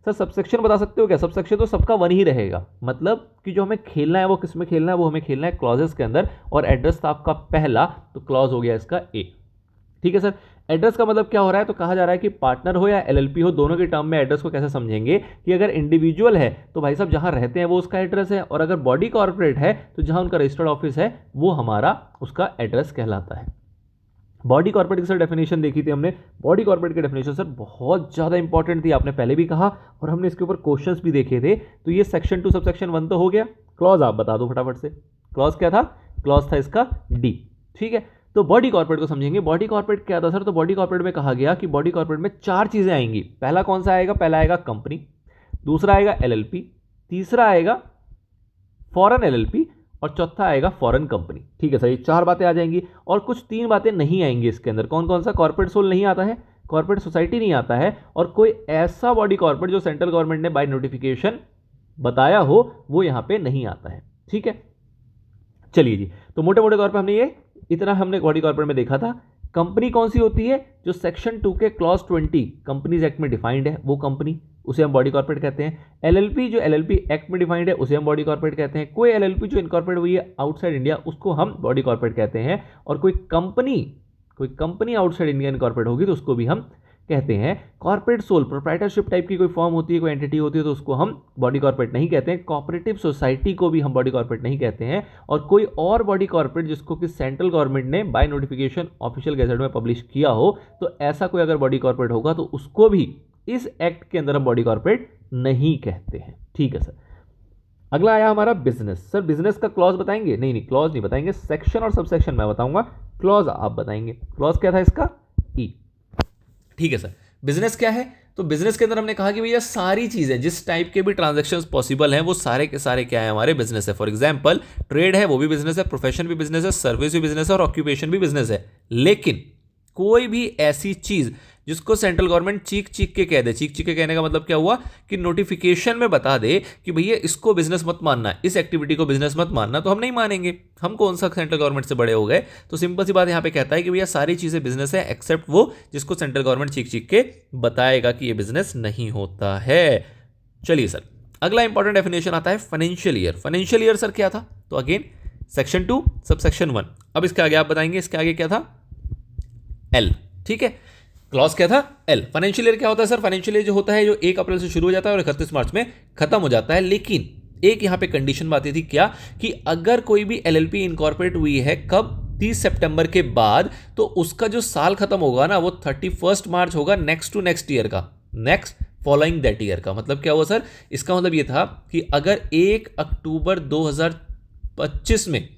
सर सब सेक्शन बता सकते हो क्या? सब सेक्शन तो सबका 1 ही रहेगा, मतलब कि जो हमें खेलना है वो किस में खेलना है, वो हमें खेलना है क्लॉजेस के अंदर, और एड्रेस था आपका पहला, तो क्लॉज हो गया इसका ए। ठीक है सर, एड्रेस का मतलब क्या हो रहा है, तो कहा जा रहा है कि पार्टनर हो या एलएलपी हो, दोनों के टर्म में एड्रेस को कैसे समझेंगे कि अगर इंडिविजुअल है तो भाई साहब जहां रहते हैं वो उसका एड्रेस है, और अगर बॉडी कॉर्पोरेट है तो जहां उनका रजिस्टर्ड ऑफिस है वो हमारा उसका एड्रेस कहलाता है। बॉडी कॉर्पोरेट की सर डेफिनेशन देखी थी हमने। बॉडी कॉर्पोरेट की डेफिनेशन सर बहुत ज़्यादा इंपॉर्टेंट थी, आपने पहले भी कहा और हमने इसके ऊपर क्वेश्चंस भी देखे थे। तो ये सेक्शन 2 सब सेक्शन 1 तो हो गया। क्लॉज आप बता दो फटाफट से, क्लॉज क्या था? क्लॉज था इसका डी। ठीक है, तो बॉडी कॉर्पोरेट को समझेंगे। बॉडी कॉर्पोरेट क्या था सर? तो बॉडी कॉर्पोरेट में कहा गया कि बॉडी कॉर्पोरेट में 4 चीज़ें आएंगी। पहला कौन सा आएगा? पहला आएगा कंपनी, दूसरा आएगा एलएलपी, तीसरा आएगा फॉरेन एलएलपी, और चौथा आएगा फॉरेन कंपनी। ठीक है सर, ये 4 बातें आ जाएंगी, और कुछ 3 बातें नहीं आएंगी इसके अंदर। कौन कौन सा? कॉर्पोरेट सोल नहीं आता है, कॉर्पोरेट सोसाइटी नहीं आता है, और कोई ऐसा बॉडी कॉर्पोरेट जो सेंट्रल गवर्नमेंट ने बाय नोटिफिकेशन बताया हो वो यहाँ पे नहीं आता है। ठीक है, चलिए जी, तो मोटे मोटे तौर पर हमने ये इतना हमने बॉडी कॉर्पोरेट में देखा था। कंपनी कौन सी होती है? जो सेक्शन 2 के क्लॉज 20 कंपनीज एक्ट में डिफाइंड है वो कंपनी, उसे हम बॉडी कॉर्पोरेट कहते हैं। एलएलपी जो एलएलपी एक्ट में डिफाइंड है उसे हम बॉडी कॉर्पोरेट कहते हैं। कोई एलएलपी जो इनकॉर्पोरेट हुई है आउटसाइड इंडिया उसको हम बॉडी कॉर्पोरेट कहते हैं। और कोई कंपनी आउटसाइड इंडिया इनकॉर्पोरेट होगी तो उसको भी हम कहते हैं कॉर्पोरेट सोल। प्रोप्राइटरशिप टाइप की कोई फॉर्म होती है, कोई एंटिटी होती है तो उसको हम बॉडी कॉर्पोरेट नहीं कहते हैं। कोऑपरेटिव सोसाइटी को भी हम बॉडी कॉर्पोरेट नहीं कहते हैं। और कोई और बॉडी कॉर्पोरेट जिसको कि सेंट्रल गवर्नमेंट ने बाय नोटिफिकेशन ऑफिशियल गैजेट में पब्लिश किया हो, तो ऐसा कोई अगर बॉडी कॉर्पोरेट होगा तो उसको भी इस एक्ट के अंदर हम बॉडी कॉर्पोरेट नहीं कहते हैं। ठीक है सर, अगला आया हमारा बिजनेस। सर बिजनेस का क्लॉज बताएंगे? नहीं, क्लॉज नहीं बताएंगे, सेक्शन और सब सेक्शन मैं बताऊंगा, क्लॉज आप बताएंगे। क्लॉज क्या था इसका? ई। ठीक है सर, बिजनेस क्या है? तो बिजनेस के अंदर हमने कहा कि भैया सारी चीजें जिस टाइप के भी ट्रांजैक्शंस पॉसिबल हैं वो सारे के सारे क्या है? हमारे बिजनेस है। फॉर एग्जांपल ट्रेड है वो भी बिजनेस है, प्रोफेशन भी बिजनेस है, सर्विस भी बिजनेस है और ऑक्यूपेशन भी बिजनेस है। लेकिन कोई भी ऐसी चीज जिसको सेंट्रल गवर्नमेंट चीख चीख के कह दे। चीख चीख के कहने का मतलब क्या हुआ कि नोटिफिकेशन में बता दे कि भैया इसको बिजनेस मत मानना, इस एक्टिविटी को बिजनेस मत मानना, तो हम नहीं मानेंगे। हम कौन सा सेंट्रल गवर्नमेंट से बड़े हो गए। तो सिंपल सी बात यहाँ पे कहता है कि भैया सारी चीजें बिजनेस है एक्सेप्ट वो जिसको सेंट्रल गवर्नमेंट चीख चीख के बताएगा कि ये बिजनेस नहीं होता है। चलिए सर, अगला इंपॉर्टेंट डेफिनेशन आता है financial year. Financial year sir क्या था? तो अगेन सेक्शन 2 सबसेक्शन 1। अब इसके आगे आप बताएंगे, इसके आगे क्या था? एल। ठीक है, क्लॉज क्या था? एल। फाइनेंशियल ईयर क्या होता है सर? फाइनेंशियल ईयर जो होता है जो 1 अप्रैल से शुरू हो जाता है और 31 मार्च में खत्म हो जाता है। लेकिन एक यहां पे कंडीशन बात थी क्या कि अगर कोई भी एलएलपी इनकॉर्पोरेट हुई है कब? 30 सितंबर के बाद, तो उसका जो साल खत्म होगा ना वो 31 मार्च होगा नेक्स्ट टू नेक्स्ट ईयर का, नेक्स्ट फॉलोइंग दैट ईयर का। मतलब क्या हुआ सर? इसका मतलब ये था कि अगर 1 अक्टूबर 2025 में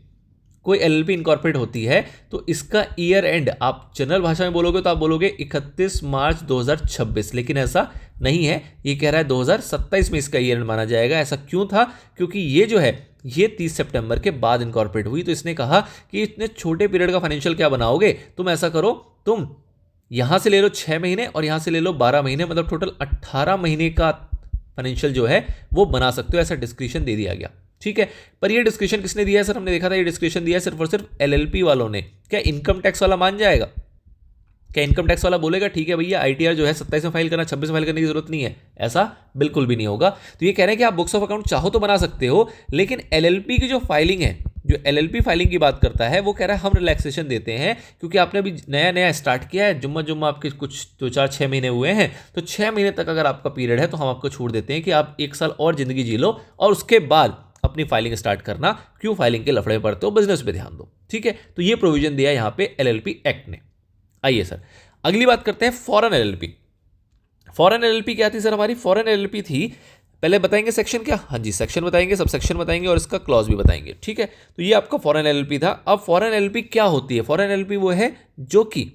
कोई एलएलपी इनकॉर्पोरेट होती है तो इसका ईयर एंड, आप जनरल भाषा में बोलोगे तो आप बोलोगे 31 मार्च 2026, लेकिन ऐसा नहीं है। ये कह रहा है 2027 में इसका ईयर एंड माना जाएगा। ऐसा क्यों था? क्योंकि ये जो है ये 30 सितंबर के बाद इनकॉर्पोरेट हुई। तो इसने कहा कि इतने छोटे पीरियड का फाइनेंशियल क्या बनाओगे, तुम ऐसा करो, तुम यहां से ले लो 6 महीने और यहां से ले लो 12 महीने, मतलब टोटल 18 महीने का फाइनेंशियल जो है वो बना सकते हो। ऐसा डिस्क्रिप्शन दे दिया गया। ठीक है, पर ये डिस्क्रिप्शन किसने दिया है सर? हमने देखा था ये डिस्क्रिप्शन दिया है सिर्फ और सिर्फ एलएलपी वालों ने। क्या इनकम टैक्स वाला मान जाएगा? क्या इनकम टैक्स वाला बोलेगा ठीक है भैया आईटीआर जो है 27 में फाइल करना, 26 में फाइल करने की जरूरत नहीं है? ऐसा बिल्कुल भी नहीं होगा। तो ये कह रहे हैं कि आप बुक्स ऑफ अकाउंट चाहो तो बना सकते हो, लेकिन एलएलपी की जो फाइलिंग है, जो एलएलपी फाइलिंग की बात करता है, वो कह रहा है हम रिलैक्सेशन देते हैं क्योंकि आपने अभी नया नया स्टार्ट किया है, जुम्मा आपके कुछ 2-4-6 महीने हुए हैं, तो 6 महीने तक अगर आपका पीरियड है तो हम आपको छूट देते हैं कि आप 1 साल और जिंदगी जी लो और उसके बाद अपनी फाइलिंग स्टार्ट करना। क्यों फाइलिंग के लफड़े पड़ते हो, बिजनेस पे ध्यान दो। ठीक है, तो ये प्रोविजन दिया यहां पे एलएलपी एक्ट ने। आइए सर अगली बात करते हैं फॉरेन एलएलपी। फॉरेन एलएलपी क्या थी सर हमारी? फॉरेन एलएलपी थी, पहले बताएंगे सेक्शन क्या? हाँ जी, सेक्शन बताएंगे, सब सेक्शन बताएंगे और इसका क्लॉज भी बताएंगे। ठीक है, तो ये आपका फॉरेन एलएलपी था। अब फॉरेन एलएलपी क्या होती है? फॉरेन एलएलपी वो है जो कि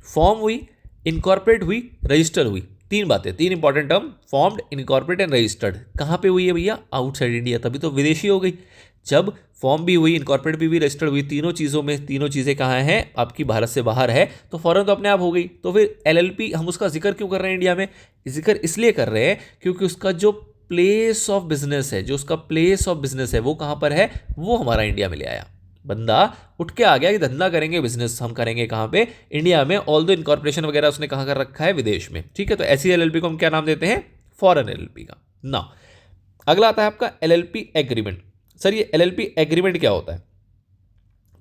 फॉर्म हुई, इनकॉर्पोरेट हुई, रजिस्टर हुई। 3 बातें, 3 important term, formed, incorporate and registered. कहां पे हुई है भैया? आउटसाइड इंडिया, तभी तो विदेशी हो गई। जब फॉर्म भी हुई, इनकॉर्पोरेट भी हुई, रजिस्टर्ड हुई, तीनों चीज़ों में, तीनों चीज़ें कहाँ हैं? आपकी भारत से बाहर है, तो फॉरेन तो अपने आप हो गई। तो फिर एलएलपी हम उसका जिक्र क्यों कर रहे हैं इंडिया में? जिक्र इसलिए कर रहे हैं क्योंकि उसका जो प्लेस ऑफ बिजनेस है, जो उसका प्लेस ऑफ बिजनेस है वो कहाँ पर है? वो हमारा इंडिया में ले आया। बंदा उठ के आ गया कि धंधा करेंगे, बिजनेस हम करेंगे कहाँ पे? इंडिया में। ऑल दो इनकॉर्पोरेशन वगैरह उसने कहाँ कर रखा है? विदेश में। ठीक है, तो ऐसी एलएलपी को हम क्या नाम देते हैं? फॉरेन एलएलपी का। ना अगला आता है आपका एलएलपी एग्रीमेंट। सर ये एलएलपी एग्रीमेंट क्या होता है?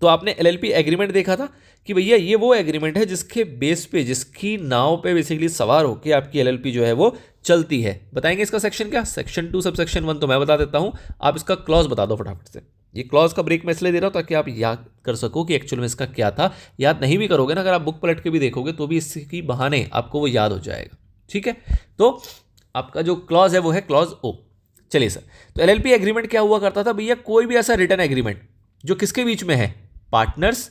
तो आपने एलएलपी एग्रीमेंट देखा था कि भैया ये वो एग्रीमेंट है जिसके बेस पे, जिसकी नाव पे बेसिकली सवार होकर आपकी एलएलपी जो है वो चलती है। बताएंगे इसका सेक्शन क्या? सेक्शन 2 सबसेक्शन 1 तो मैं बता देता हूं, आप इसका क्लॉज बता दो फटाफट से। ये क्लॉज का ब्रेक मैं इसलिए दे रहा हूं ताकि आप याद कर सको कि एक्चुअल में इसका क्या था। याद नहीं भी करोगे ना, अगर आप बुक पलट के भी देखोगे तो भी इसकी बहाने आपको वो याद हो जाएगा। ठीक है, तो आपका जो क्लॉज है वो है क्लॉज ओ। चलिए सर, तो एलएलपी एग्रीमेंट क्या हुआ करता था भैया? कोई भी ऐसा रिटर्न एग्रीमेंट जो किसके बीच में है? Partners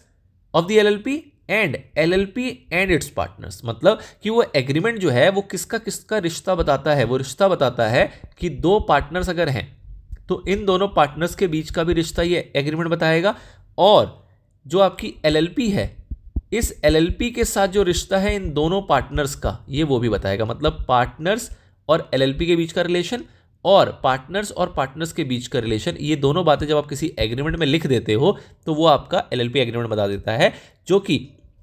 of the LLP and LLP and it's partners. मतलब कि वो एग्रीमेंट जो है वो किसका किसका रिश्ता बताता है? वो रिश्ता बताता है कि 2 पार्टनर्स अगर हैं तो इन दोनों पार्टनर्स के बीच का भी रिश्ता ये एग्रीमेंट बताएगा, और जो आपकी एलएलपी है, इस एलएलपी के साथ जो रिश्ता है इन दोनों पार्टनर्स का, ये वो भी बताएगा। मतलब पार्टनर्स और एलएलपी के बीच का रिलेशन और पार्टनर्स और पार्टनर्स के बीच का रिलेशन, ये दोनों बातें जब आप किसी एग्रीमेंट में लिख देते हो तो वो आपका एलएलपी एग्रीमेंट बता देता है, जो कि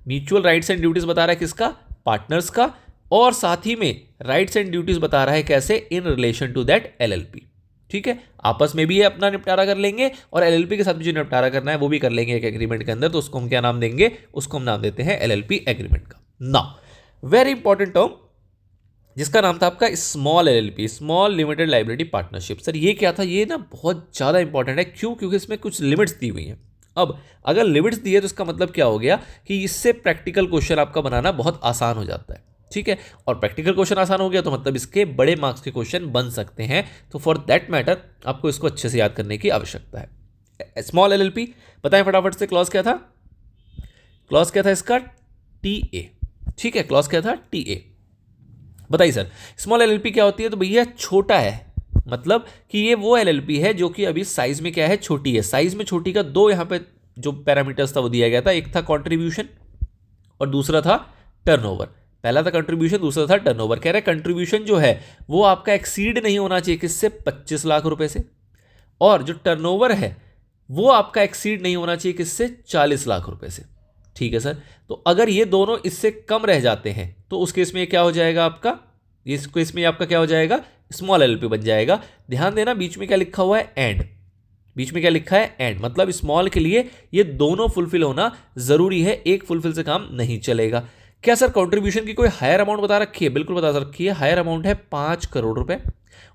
म्यूचुअल राइट्स एंड ड्यूटीज बता रहा है किसका? पार्टनर्स का, और साथ ही में राइट्स एंड ड्यूटीज बता रहा है कैसे? In relation to that LLP. ठीक है, आपस में भी ये अपना निपटारा कर लेंगे और एलएलपी के साथ भी जो निपटारा करना है वो भी कर लेंगे एक एग्रीमेंट के अंदर। तो उसको हम क्या नाम देंगे? उसको हम नाम देते हैं एलएलपी एग्रीमेंट का। नाउ वेरी इंपॉर्टेंट टर्म जिसका नाम था आपका small LLP, small limited liability partnership. Sir ये क्या था? ये ना बहुत ज़्यादा इंपॉर्टेंट है। क्यों? क्योंकि इसमें कुछ लिमिट्स दी हुई हैं। अब अगर लिमिट्स दी है तो इसका मतलब क्या हो गया कि इससे प्रैक्टिकल क्वेश्चन आपका बनाना बहुत आसान हो जाता है। ठीक है, और प्रैक्टिकल क्वेश्चन आसान हो गया तो मतलब इसके बड़े मार्क्स के क्वेश्चन बन सकते हैं। तो फॉर दैट मैटर आपको इसको अच्छे से याद करने की आवश्यकता है। स्मॉल एलएलपी बताएं फटाफट से। क्लॉज क्या था? क्लॉज क्या था इसका? टीए। ठीक है, क्लॉज क्या था? टीए। बताइए सर स्मॉल एलएलपी क्या होती है? तो भैया छोटा है, मतलब कि ये वो एलएलपी है जो कि अभी साइज में क्या है? छोटी है। साइज में छोटी का 2 यहाँ पे जो पैरामीटर्स था वो दिया गया था, एक था कंट्रीब्यूशन और दूसरा था टर्नओवर। पहला था कंट्रीब्यूशन, दूसरा था टर्नओवर। कह रहे कंट्रीब्यूशन जो है वो आपका एक्सीड नहीं होना चाहिए किससे, 25 लाख रुपए से, और जो टर्नओवर है वो आपका एक्सीड नहीं होना चाहिए किससे, 40 लाख रुपए से। ठीक है सर, तो अगर ये दोनों इससे कम रह जाते हैं तो उस केस में क्या हो जाएगा आपका, इसको इसमें आपका क्या हो जाएगा, स्मॉल एलएलपी बन जाएगा। ध्यान देना बीच में क्या लिखा हुआ है, एंड, बीच में क्या लिखा है, एंड, मतलब स्मॉल के लिए ये दोनों फुलफिल होना जरूरी है, एक फुलफिल से काम नहीं चलेगा। क्या सर कंट्रीब्यूशन की कोई हायर अमाउंट बता रखी है, बिल्कुल बता रखी है, हायर अमाउंट है 5 करोड़ रुपए,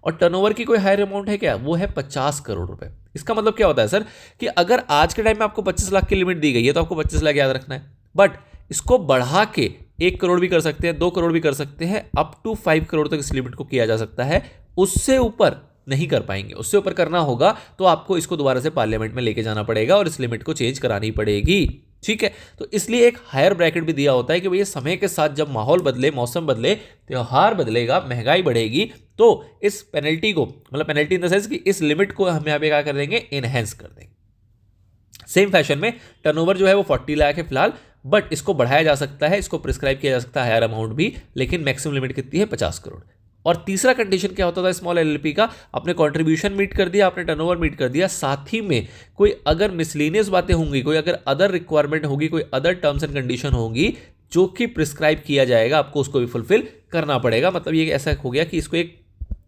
और टर्नओवर की कोई हायर अमाउंट है क्या, वो है 50 करोड़ रुपए। इसका मतलब क्या होता है सर कि अगर आज के टाइम में आपको 25 लाख की लिमिट दी गई है तो आपको 25 लाख याद रखना है, बट इसको बढ़ा के 1 करोड़ भी कर सकते हैं, 2 करोड़ भी कर सकते हैं, अप टू 5 करोड़ तक इस लिमिट को किया जा सकता है। उससे ऊपर नहीं कर पाएंगे, उससे ऊपर करना होगा तो आपको इसको दोबारा से पार्लियामेंट में लेके जाना पड़ेगा और इस लिमिट को चेंज करानी पड़ेगी। ठीक है, तो इसलिए एक हायर ब्रैकेट भी दिया होता है कि भैया समय के साथ जब माहौल बदले, मौसम बदले, त्योहार बदलेगा, महंगाई बढ़ेगी, तो इस पेनल्टी को, मतलब पेनल्टी इन द सेंस कि इस लिमिट को हम यहाँ पे क्या कर देंगे, इनहेंस कर देंगे। सेम फैशन में टर्नओवर जो है वो 40 लाख है फिलहाल, बट इसको बढ़ाया जा सकता है, इसको प्रिस्क्राइब किया जा सकता है हायर अमाउंट भी, लेकिन मैक्सिमम लिमिट कितनी है, 50 करोड़। और तीसरा कंडीशन क्या होता था स्मॉल एलएलपी का, आपने कंट्रीब्यूशन मीट कर दिया, आपने टर्नओवर मीट कर दिया, साथ ही में कोई अगर मिसलेनियस बातें होंगी, कोई अगर अदर रिक्वायरमेंट होगी, कोई अदर टर्म्स एंड कंडीशन होंगी जो कि प्रिस्क्राइब किया जाएगा, आपको उसको भी फुलफिल करना पड़ेगा। मतलब ये ऐसा हो गया कि इसको एक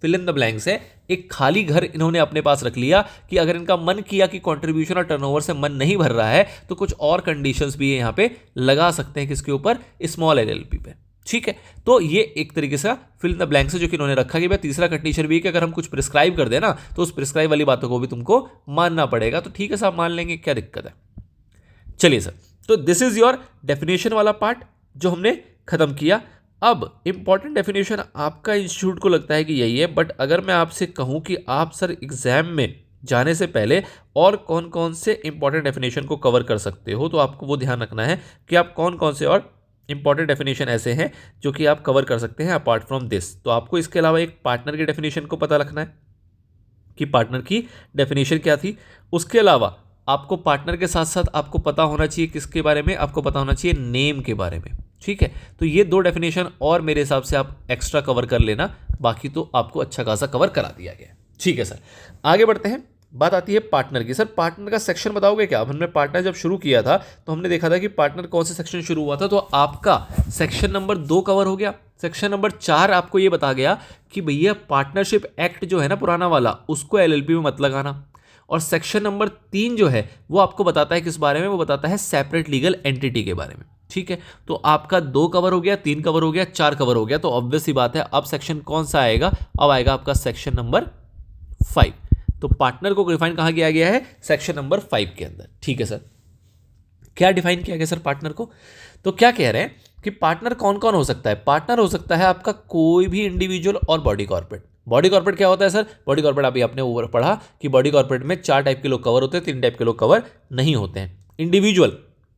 फिल इन द ब्लैंक्स है, एक खाली घर इन्होंने अपने पास रख लिया कि अगर इनका मन किया कि कंट्रीब्यूशन और टर्नओवर से मन नहीं भर रहा है तो कुछ और कंडीशंस भी यहाँ पे लगा सकते हैं, किसके ऊपर, स्मॉल एलएलपी पे। ठीक है, तो ये एक तरीके से फिल इन द ब्लैंक्स है जो कि इन्होंने रखा कि भाई तीसरा कंडीशन भी है कि अगर हम कुछ प्रिस्क्राइब कर देना तो उस प्रिस्क्राइब वाली बातों को भी तुमको मानना पड़ेगा। तो ठीक है साहब, मान लेंगे, क्या दिक्कत है। चलिए सर, तो दिस इज योर डेफिनेशन वाला पार्ट जो हमने खत्म किया। अब इंपॉर्टेंट डेफिनेशन आपका इंस्टीट्यूट को लगता है कि यही है, बट अगर मैं आपसे कहूं कि आप सर एग्जाम में जाने से पहले और कौन कौन से इंपॉर्टेंट डेफिनेशन को कवर कर सकते हो, तो आपको वो ध्यान रखना है कि आप कौन कौन से और इंपॉर्टेंट डेफिनेशन ऐसे हैं जो कि आप कवर कर सकते हैं अपार्ट फ्रॉम दिस। तो आपको इसके अलावा एक पार्टनर की डेफिनेशन को पता रखना है कि पार्टनर की डेफिनेशन क्या थी। उसके अलावा आपको पार्टनर के साथ साथ आपको पता होना चाहिए किसके बारे में, आपको पता होना चाहिए नेम के बारे में। ठीक है, तो ये 2 डेफिनेशन और मेरे हिसाब से आप एक्स्ट्रा कवर कर लेना, बाकी तो आपको अच्छा खासा कवर करा दिया गया। ठीक है सर, आगे बढ़ते हैं। बात आती है पार्टनर की। सर पार्टनर का सेक्शन बताओगे क्या? अब हमने पार्टनर जब शुरू किया था तो हमने देखा था कि पार्टनर कौन से सेक्शन शुरू हुआ था, तो आपका सेक्शन नंबर 2 कवर हो गया। सेक्शन नंबर 4 आपको ये बता गया कि भैया पार्टनरशिप एक्ट जो है ना पुराना वाला, उसको एलएलपी में मत लगाना। और सेक्शन नंबर 3 जो है वो आपको बताता है किस बारे में, वो बताता है सेपरेट लीगल एंटिटी के बारे में। ठीक है, तो आपका 2 कवर हो गया, 3 कवर हो गया, 4 कवर हो गया। तो ऑब्वियस सी बात है अब सेक्शन कौन सा आएगा, अब आएगा आपका सेक्शन नंबर 5। तो पार्टनर को डिफाइन कहाँ किया गया है, सेक्शन नंबर 5 के अंदर। ठीक है सर, क्या डिफाइन किया गया सर पार्टनर को? तो क्या कह रहे हैं कि पार्टनर कौन कौन हो सकता है? पार्टनर हो सकता है आपका कोई भी इंडिविजुअल और बॉडी कॉर्पोरेट। बॉडी कॉर्पोरेट क्या होता है सर? बॉडी कॉर्पोरेट अभी आपने ऊपर पढ़ा कि बॉडी कॉर्पोरेट में 4 टाइप के लोग कवर होते हैं, 3 टाइप के लोग कवर नहीं होते हैं। इंडिविजुअल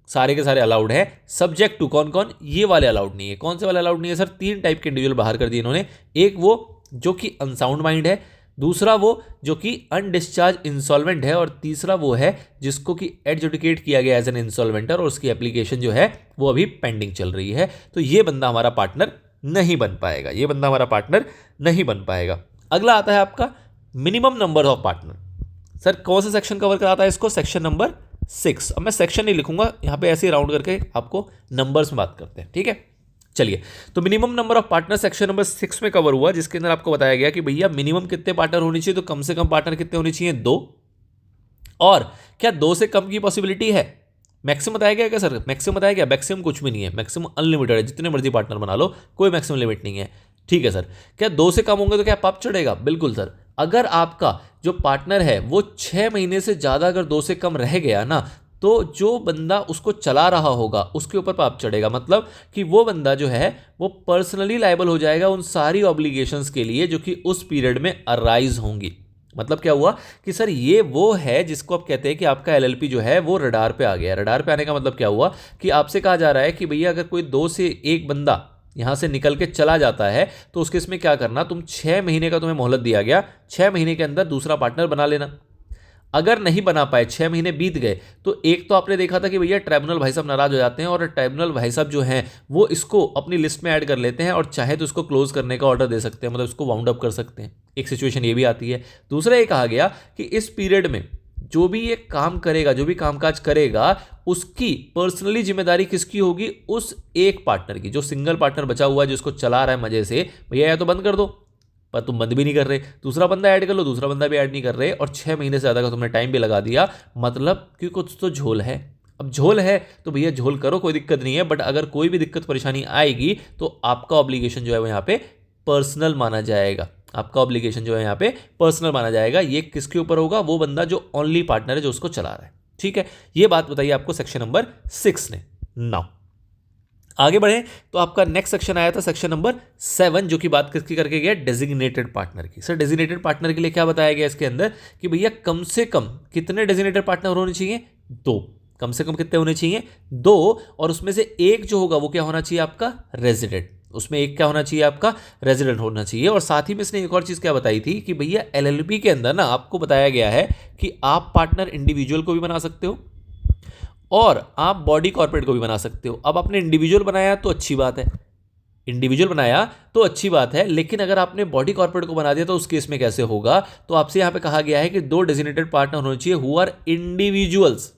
सारे के सारे अलाउड है, सब्जेक्ट टू कौन कौन, ये वाले अलाउड नहीं है। कौन से वाले अलाउड नहीं है सर? 3 टाइप के इंडिविजुअल बाहर कर दिए इन्होंने। एक वो जो कि अनसाउंड माइंड है, दूसरा वो जो कि अनडिस्चार्ज इंसॉल्वेंट है, और तीसरा वो है जिसको कि एडजुडिकेट किया गया एज एन इंसॉल्वेंटर और उसकी एप्लीकेशन जो है वो अभी पेंडिंग चल रही है। तो ये बंदा हमारा पार्टनर नहीं बन पाएगा, ये बंदा हमारा पार्टनर नहीं बन पाएगा। अगला आता है आपका minimum number of partner. Sir कौन सा सेक्शन कवर कराता है इसको? Section number 6। अब मैं सेक्शन नहीं लिखूंगा यहाँ पे, ऐसे ही राउंड करके आपको नंबर्स में बात करते हैं। ठीक है, चलिए, तो minimum number of partner section number 6 में कवर हुआ, जिसके अंदर आपको बताया गया कि भैया मिनिमम कितने पार्टनर होने चाहिए, तो कम से कम पार्टनर कितने होने चाहिए? 2। और क्या 2 से कम की पॉसिबिलिटी है? मैक्सिमम बताया गया क्या सर? मैक्सिमम बताया गया? मैक्सिमम कुछ भी नहीं है, मैक्सिमम अनलिमिटेड है, जितने मर्जी पार्टनर बना लो, कोई मैक्सिमम लिमिट नहीं है। ठीक है सर, क्या 2 से कम होंगे तो क्या पाप चढ़ेगा? बिल्कुल सर, अगर आपका जो पार्टनर है वो 6 महीने से ज़्यादा अगर 2 से कम रह गया ना, तो जो बंदा उसको चला रहा होगा उसके ऊपर पाप चढ़ेगा। मतलब कि वो बंदा जो है वो पर्सनली लायबल हो जाएगा उन सारी ऑब्लिगेशंस के लिए जो कि उस पीरियड में अराइज होंगी। मतलब क्या हुआ कि सर ये वो है जिसको आप कहते हैं कि आपका एलएलपी जो है वो रडार पे आ गया। रडार पे आने का मतलब क्या हुआ कि आपसे कहा जा रहा है कि भैया अगर कोई 2 से 1 बंदा यहाँ से निकल के चला जाता है तो उसके इसमें क्या करना, तुम 6 महीने का तुम्हें मोहलत दिया गया, 6 महीने के अंदर दूसरा पार्टनर बना लेना। अगर नहीं बना पाए, 6 महीने बीत गए, तो एक तो आपने देखा था कि भैया ट्राइब्यूनल भाई साहब नाराज हो जाते हैं और ट्राइब्यूनल भाई साहब जो हैं वो इसको अपनी लिस्ट में ऐड कर लेते हैं और चाहे तो इसको क्लोज करने का ऑर्डर दे सकते हैं, मतलब इसको वाउंड अप कर सकते हैं। एक सिचुएशन ये भी आती है। दूसरा ये कहा गया कि इस पीरियड में जो भी ये काम करेगा, जो भी कामकाज करेगा, उसकी पर्सनली जिम्मेदारी किसकी होगी? उस एक पार्टनर की, जो सिंगल पार्टनर बचा हुआ है जिसको चला रहा है मजे से। भैया या तो बंद कर दो, पर तुम बंद भी नहीं कर रहे, दूसरा बंदा ऐड कर लो, दूसरा बंदा भी ऐड नहीं कर रहे, और 6 महीने से ज़्यादा का तुमने टाइम भी लगा दिया, मतलब कि कुछ तो झोल है। अब झोल है तो भैया झोल करो, कोई दिक्कत नहीं है, बट अगर कोई भी दिक्कत परेशानी आएगी तो आपका ऑब्लिगेशन जो है वो यहाँ पे पर्सनल माना जाएगा। आपका ऑब्लिगेशन जो है यहाँ पे पर्सनल माना जाएगा। ये किसके ऊपर होगा? वो बंदा जो ओनली पार्टनर है, जो उसको चला रहा है। ठीक है, ये बात बताइए आपको सेक्शन नंबर 6 ने। नाउ आगे बढ़े तो आपका नेक्स्ट सेक्शन आया था सेक्शन नंबर 7, जो कि बात किसकी करके गया? डेजिग्नेटेड पार्टनर की। सर डेजिग्नेटेड पार्टनर के लिए क्या बताया गया इसके अंदर कि भैया कम से कम कितने डेजिग्नेटेड पार्टनर होने चाहिए? 2। कम से कम कितने होने चाहिए? 2। और उसमें से एक जो होगा वो क्या होना चाहिए? आपका रेजिडेंट। उसमें एक क्या होना चाहिए? आपका रेजिडेंट होना चाहिए। और साथ ही में इसने एक और चीज़ क्या बताई थी कि भैया एलएलपी के अंदर ना आपको बताया गया है कि आप पार्टनर इंडिविजुअल को भी बना सकते हो और आप बॉडी कॉर्पोरेट को भी बना सकते हो। अब आपने इंडिविजुअल बनाया तो अच्छी बात है, इंडिविजुअल बनाया तो अच्छी बात है, लेकिन अगर आपने बॉडी कॉर्पोरेट को बना दिया तो उस केस में कैसे होगा? तो आपसे यहाँ पे कहा गया है कि 2 डेजिग्नेटेड पार्टनर होने चाहिए who are individuals.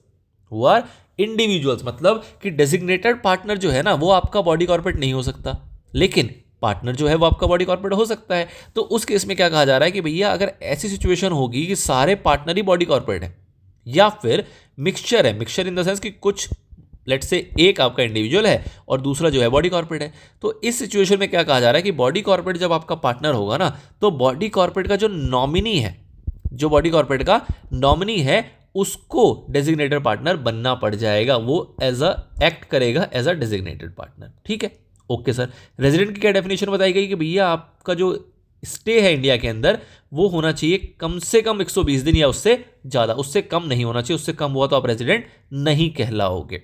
Who are individuals मतलब कि डेजिग्नेटेड पार्टनर जो है ना वो आपका बॉडी कॉर्पोरेट नहीं हो सकता, लेकिन पार्टनर जो है वो आपका बॉडी कॉर्पोरेट हो सकता है। तो उस केस में क्या कहा जा रहा है कि भैया अगर ऐसी सिचुएशन होगी कि सारे पार्टनर ही बॉडी कॉर्पोरेट है या फिर मिक्सचर है, मिक्सचर इन द सेंस कि कुछ लेट से एक आपका इंडिविजुअल है और दूसरा जो है बॉडी कॉर्पोरेट है, तो इस सिचुएशन में क्या कहा जा रहा है कि बॉडी कॉर्पोरेट जब आपका पार्टनर होगा ना, तो बॉडी कॉर्पोरेट का जो नॉमिनी है, जो बॉडी कॉर्पोरेट का नॉमिनी है, उसको डेजिग्नेटेड पार्टनर बनना पड़ जाएगा। वो एज अ एक्ट करेगा एज अ डेजिग्नेटेड पार्टनर। ठीक है, ओके सर। रेजिडेंट की क्या डेफिनेशन बताई गई कि भैया आपका जो स्टे है इंडिया के अंदर वो होना चाहिए कम से कम 120 दिन या उससे ज़्यादा, उससे कम नहीं होना चाहिए। उससे कम हुआ तो आप रेजिडेंट नहीं कहलाओगे।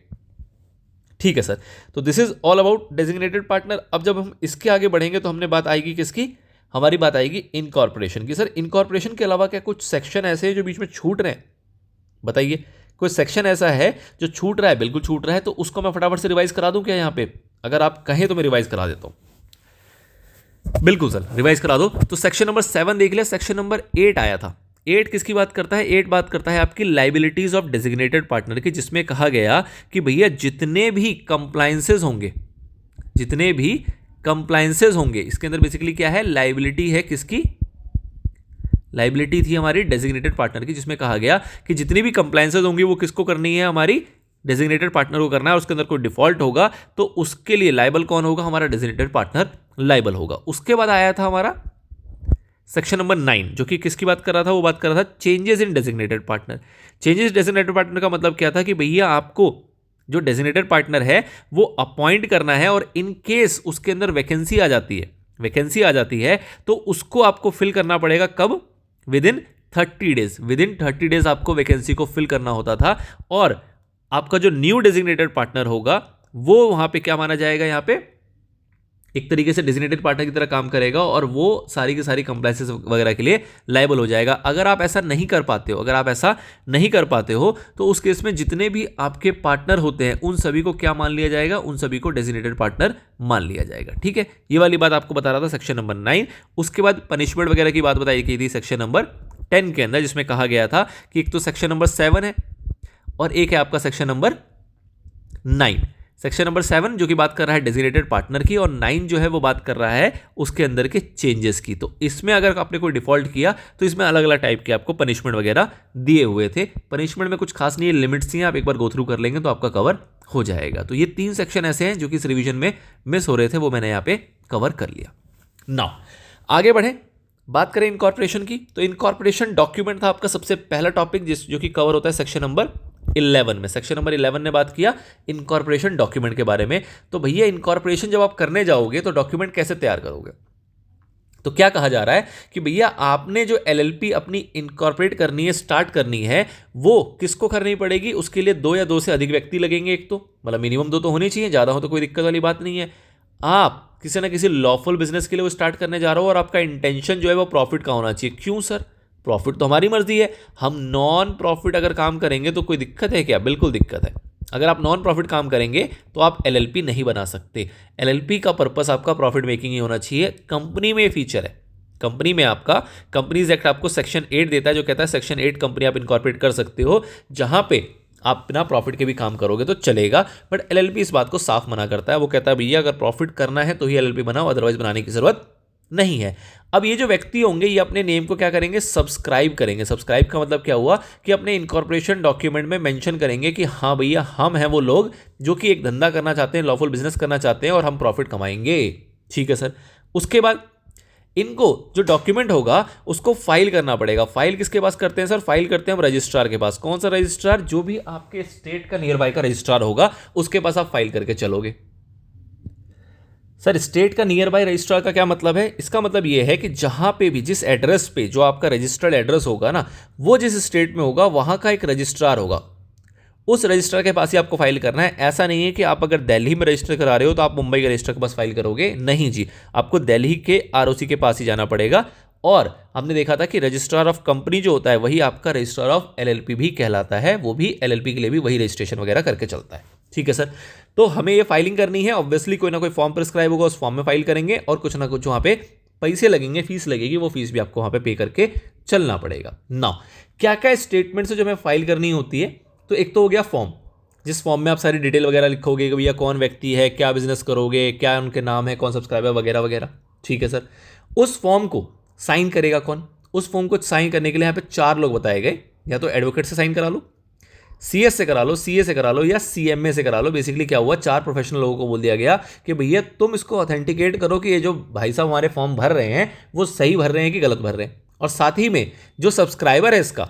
ठीक है सर, तो this is all about designated partner. अब जब हम इसके आगे बढ़ेंगे तो हमने बात आएगी किसकी? हमारी बात आएगी इनकॉर्पोरेशन की। सर इनकॉर्पोरेशन के अलावा क्या कुछ सेक्शन ऐसे हैं जो बीच में छूट रहे हैं? बताइए, कोई सेक्शन ऐसा है जो छूट रहा है? बिल्कुल छूट रहा है, तो उसको मैं फटाफट से रिवाइज करा दूं क्या यहाँ पे? अगर आप कहें तो मैं रिवाइज करा देता हूँ। बिल्कुल सर, रिवाइज करा दो। तो सेक्शन नंबर 7 देख लिया, सेक्शन नंबर 8 आया था। 8 किसकी बात करता है? 8 बात करता है आपकी लाइबिलिटीज ऑफ डेजिग्नेटेड पार्टनर की, जिसमें कहा गया कि भैया जितने भी कंप्लायंसेस होंगे, जितने भी कंप्लायंसेस होंगे, इसके अंदर बेसिकली क्या है? लाइबिलिटी है किसकी? लाइबिलिटी थी हमारी डेजिग्नेटेड पार्टनर की, जिसमें कहा गया कि जितनी भी कंप्लायंसेस होंगी वो किसको करनी है? हमारी डेजिग्नेटेड पार्टनर को करना है। और उसके अंदर कोई डिफॉल्ट होगा तो उसके लिए लाइबल कौन होगा? हमारा डेजिग्नेटेड पार्टनर लाइबल होगा। उसके बाद आया था हमारा सेक्शन नंबर 9, जो कि किसकी बात कर रहा था? वो बात कर रहा था changes in designated partner. Changes designated partner का मतलब क्या था कि भैया आपको जो डेजिग्नेटेड पार्टनर है वो अपॉइंट करना है, और इन केस उसके अंदर वैकेंसी आ जाती है, वैकेंसी आ जाती है तो उसको आपको फिल करना पड़ेगा। कब? With in 30 days. With in 30 days आपको वैकेंसी को फिल करना होता था। और आपका जो न्यू डेजिग्नेटेड पार्टनर होगा वो वहां पे क्या माना जाएगा? यहाँ पे एक तरीके से डेजिग्नेटेड पार्टनर की तरह काम करेगा और वो सारी की सारी कंप्लायंसेस वगैरह के लिए लायबल हो जाएगा। अगर आप ऐसा नहीं कर पाते हो, अगर आप ऐसा नहीं कर पाते हो तो उस केस में जितने भी आपके पार्टनर होते हैं उन सभी को क्या मान लिया जाएगा? उन सभी को डेजिग्नेटेड पार्टनर मान लिया जाएगा। ठीक है, ये वाली बात आपको बता रहा था सेक्शन नंबर 9। उसके बाद पनिशमेंट वगैरह की बात बताई गई थी सेक्शन नंबर 10 के अंदर, जिसमें कहा गया था कि एक तो सेक्शन नंबर 7 है और एक है आपका सेक्शन नंबर 9। सेक्शन नंबर 7 जो कि बात कर रहा है डेजिग्नेटेड पार्टनर की, और 9 जो है वो बात कर रहा है उसके अंदर के चेंजेस की। तो इसमें अगर आपने कोई डिफॉल्ट किया तो इसमें अलग अलग टाइप के आपको पनिशमेंट वगैरह दिए हुए थे। पनिशमेंट में कुछ खास नहीं है, लिमिट्स नहीं है, आप एक बार गो थ्रू कर लेंगे तो आपका कवर हो जाएगा। तो ये 3 सेक्शन ऐसे हैं जो कि इस रिवीजन में मिस हो रहे थे, वो मैंने यहाँ पे कवर कर लिया। नाउ आगे बढ़े, बात करें इनकॉर्पोरेशन की। तो इनकॉर्पोरेशन डॉक्यूमेंट था आपका सबसे पहला टॉपिक जो कि कवर होता है सेक्शन नंबर 11 में। सेक्शन नंबर 11 ने बात किया इनकॉर्पोरेशन डॉक्यूमेंट के बारे में। तो भैया इनकॉर्पोरेशन जब आप करने जाओगे तो डॉक्यूमेंट कैसे तैयार करोगे? तो क्या कहा जा रहा है कि भैया आपने जो एलएलपी अपनी इनकॉर्पोरेट करनी है, स्टार्ट करनी है, वो किसको करनी पड़ेगी? उसके लिए 2 या 2 से अधिक व्यक्ति लगेंगे। एक तो मतलब मिनिमम 2 तो होने चाहिए, ज़्यादा हो तो कोई दिक्कत वाली बात नहीं है। आप किसी ना किसी लॉफुल बिजनेस के लिए वो स्टार्ट करने जा रहे हो और आपका इंटेंशन जो है वो प्रॉफिट का होना चाहिए। क्यों सर? प्रॉफिट तो हमारी मर्जी है, हम नॉन प्रॉफिट अगर काम करेंगे तो कोई दिक्कत है क्या? बिल्कुल दिक्कत है। अगर आप नॉन प्रॉफिट काम करेंगे तो आप एलएलपी नहीं बना सकते। एलएलपी का पर्पस आपका प्रॉफिट मेकिंग ही होना चाहिए। कंपनी में फीचर है, कंपनी में आपका कंपनीज एक्ट आपको सेक्शन 8 देता है, जो कहता है सेक्शन 8 कंपनी आप इनकॉर्पोरेट कर सकते हो, जहां पे आप बिना प्रॉफिट के भी काम करोगे तो चलेगा। बट एलएलपी इस बात को साफ मना करता है, वो कहता है भैया अगर प्रॉफिट करना है तो ही एलएलपी बनाओ, अदरवाइज बनाने की जरूरत नहीं है। अब ये जो व्यक्ति होंगे ये अपने नेम को क्या करेंगे? सब्सक्राइब करेंगे। सब्सक्राइब का मतलब क्या हुआ कि अपने इनकॉर्पोरेशन डॉक्यूमेंट में मेंशन करेंगे कि हाँ भैया हम हैं वो लोग जो कि एक धंधा करना चाहते हैं, लॉफुल बिजनेस करना चाहते हैं और हम प्रॉफिट कमाएंगे। ठीक है सर। उसके बाद इनको जो डॉक्यूमेंट होगा उसको फाइल करना पड़ेगा। फाइल किसके पास करते हैं सर? फाइल करते हैं हम रजिस्ट्रार के पास। कौन सा रजिस्ट्रार? जो भी आपके स्टेट का नियर बाय का रजिस्ट्रार होगा उसके पास आप फाइल करके चलोगे। सर स्टेट का नियर बाय रजिस्ट्रार का क्या मतलब है? इसका मतलब यह है कि जहां पे भी जिस एड्रेस पे जो आपका रजिस्टर्ड एड्रेस होगा ना, वो जिस स्टेट में होगा वहां का एक रजिस्ट्रार होगा, उस रजिस्ट्रार के पास ही आपको फाइल करना है। ऐसा नहीं है कि आप अगर दिल्ली में रजिस्टर करा रहे हो तो आप मुंबई के रजिस्टर के पास फाइल करोगे, नहीं जी, आपको दिल्ली के आरओसी के पास ही जाना पड़ेगा। और हमने देखा था कि रजिस्ट्रार ऑफ कंपनी जो होता है वही आपका रजिस्ट्रार ऑफ एलएलपी भी कहलाता है, वो भी एलएलपी के लिए भी वही रजिस्ट्रेशन वगैरह करके चलता है। ठीक है सर। तो हमें ये फाइलिंग करनी है, ऑब्वियसली कोई ना कोई फॉर्म प्रिस्क्राइब होगा, उस फॉर्म में फाइल करेंगे और कुछ ना कुछ वहां पे पैसे लगेंगे, फीस लगेगी, वो फीस भी आपको वहां पे पे करके चलना पड़ेगा। नाउ क्या क्या स्टेटमेंट से जो हमें फाइल करनी होती है? तो एक तो हो गया फॉर्म, जिस फॉर्म में आप सारी डिटेल वगैरह लिखोगे कि भैया कौन व्यक्ति है, क्या बिजनेस करोगे, क्या उनके नाम है, कौन सब्सक्राइबर वगैरह वगैरह। ठीक है सर। उस फॉर्म को साइन करेगा कौन? उस फॉर्म को साइन करने के लिए यहाँ पे 4 लोग बताए गए, या तो एडवोकेट से साइन करा लो, सीएस से करा लो, सीए से करा लो या सीएमए से करा लो। बेसिकली क्या हुआ, 4 प्रोफेशनल लोगों को बोल दिया गया कि भैया तुम इसको ऑथेंटिकेट करो कि ये जो भाई साहब हमारे फॉर्म भर रहे हैं वो सही भर रहे हैं कि गलत भर रहे हैं। और साथ ही में जो सब्सक्राइबर है इसका,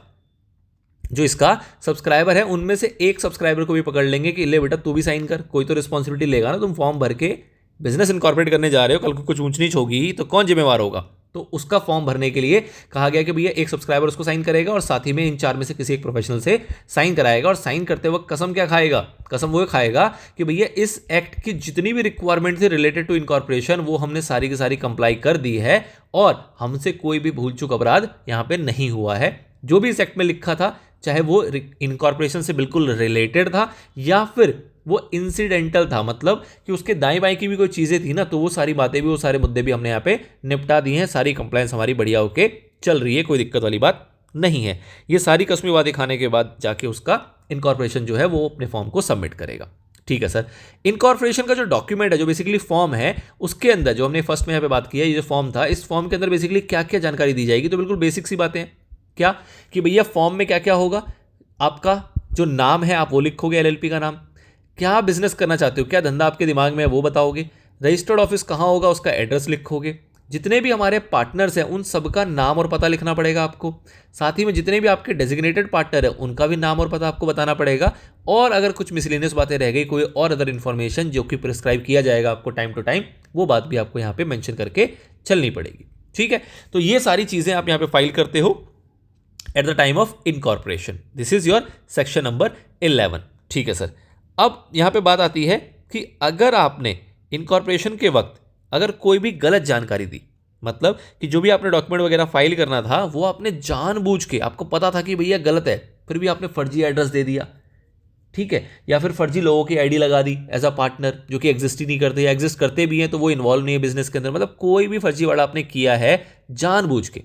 जो इसका सब्सक्राइबर है, उनमें से एक सब्सक्राइबर को भी पकड़ लेंगे कि ले बेटा तू भी साइन कर, कोई तो रिस्पॉन्सिबिलिटी लेगा ना, तुम फॉर्म भर के बिजनेस इनकॉर्पोरेट करने जा रहे हो, कल को कुछ ऊंच नीच होगी तो कौन जिम्मेवार होगा? तो उसका फॉर्म भरने के लिए कहा गया कि भैया एक सब्सक्राइबर उसको साइन करेगा और साथ ही में इन 4 में से किसी एक प्रोफेशनल से साइन कराएगा। और साइन करते वक्त कसम क्या खाएगा? कसम वो खाएगा कि भैया इस एक्ट की जितनी भी रिक्वायरमेंट थी रिलेटेड टू इनकॉर्पोरेशन वो हमने सारी की सारी कंप्लाई कर दी है और हमसे कोई भी भूल चूक अपराध यहाँ पे नहीं हुआ है। जो भी इस एक्ट में लिखा था, चाहे वो इनकॉर्पोरेशन से बिल्कुल रिलेटेड था या फिर वो इंसिडेंटल था, मतलब कि उसके दाएं बाएं की भी कोई चीज़ें थी ना, तो वो सारी बातें भी, वो सारे मुद्दे भी हमने यहाँ पे निपटा दिए हैं। सारी कंप्लायंस हमारी बढ़िया होके चल रही है, कोई दिक्कत वाली बात नहीं है। ये सारी कसमी बातें खाने के बाद जाके उसका इनकॉर्पोरेशन जो है वो अपने फॉर्म को सबमिट करेगा। ठीक है सर। इनकॉर्पोरेशन का जो डॉक्यूमेंट है, जो बेसिकली फॉर्म है, उसके अंदर जो हमने फर्स्ट में यहाँ पे बात की है, ये जो फॉर्म था, इस फॉर्म के अंदर बेसिकली क्या क्या जानकारी दी जाएगी? तो बिल्कुल बेसिक सी बातें हैं। क्या कि भैया फॉर्म में क्या क्या होगा? आपका जो नाम है आप वो लिखोगे, एलएलपी का नाम, क्या बिजनेस करना चाहते हो, क्या धंधा आपके दिमाग में है वो बताओगे, रजिस्टर्ड ऑफिस कहाँ होगा उसका एड्रेस लिखोगे, जितने भी हमारे पार्टनर्स हैं उन सबका नाम और पता लिखना पड़ेगा आपको, साथ ही में जितने भी आपके डेजिग्नेटेड पार्टनर है उनका भी नाम और पता आपको बताना पड़ेगा। और अगर कुछ मिसलेनियस बातें रह गई, कोई और अदर इन्फॉर्मेशन जो कि प्रिस्क्राइब किया जाएगा आपको टाइम टू टाइम, वो बात भी आपको यहाँ पे मेंशन करके चलनी पड़ेगी। ठीक है। तो ये सारी चीज़ें आप यहाँ पे फाइल करते हो eight the time of incorporation. This is your section number 11। ठीक है सर। अब यहाँ पे बात आती है कि अगर आपने इनकॉर्पोरेशन के वक्त अगर कोई भी गलत जानकारी दी, मतलब कि जो भी आपने डॉक्यूमेंट वगैरह फाइल करना था वो आपने जानबूझ के, आपको पता था कि भैया गलत है, फिर भी आपने फर्जी एड्रेस दे दिया, ठीक है, या फिर फर्जी लोगों की आईडी लगा दी एज अ पार्टनर, जो कि एग्जिस्ट ही नहीं करते या एग्जिस्ट करते भी हैं तो वो इन्वॉल्व नहीं है बिजनेस के अंदर, मतलब कोई भी फर्जी वाला आपने किया है जानबूझ के,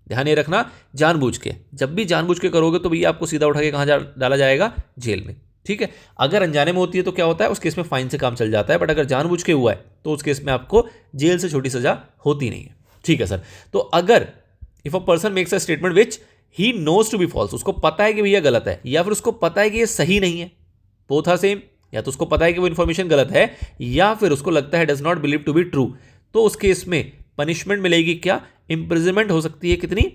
ध्यान ये रखना, जानबूझ के। जब भी जानबूझ के करोगे तो भैया आपको सीधा उठा के कहाँ डाला जाएगा? जेल में। ठीक है। अगर अनजाने में होती है तो क्या होता है, उस केस में फाइन से काम चल जाता है, बट अगर जानबूझ के हुआ है तो उस केस में आपको जेल से छोटी सजा होती नहीं है। ठीक है सर। तो अगर if a person makes a statement which he knows to be false, उसको पता है कि भैया गलत है या फिर उसको पता है कि ये सही नहीं है, बोथ आर सेम, या तो उसको पता है कि वो इन्फॉर्मेशन गलत है या फिर उसको लगता है does not believe to be true, तो उस केस में पनिशमेंट मिलेगी क्या? इंप्रिजनमेंट हो सकती है कितनी?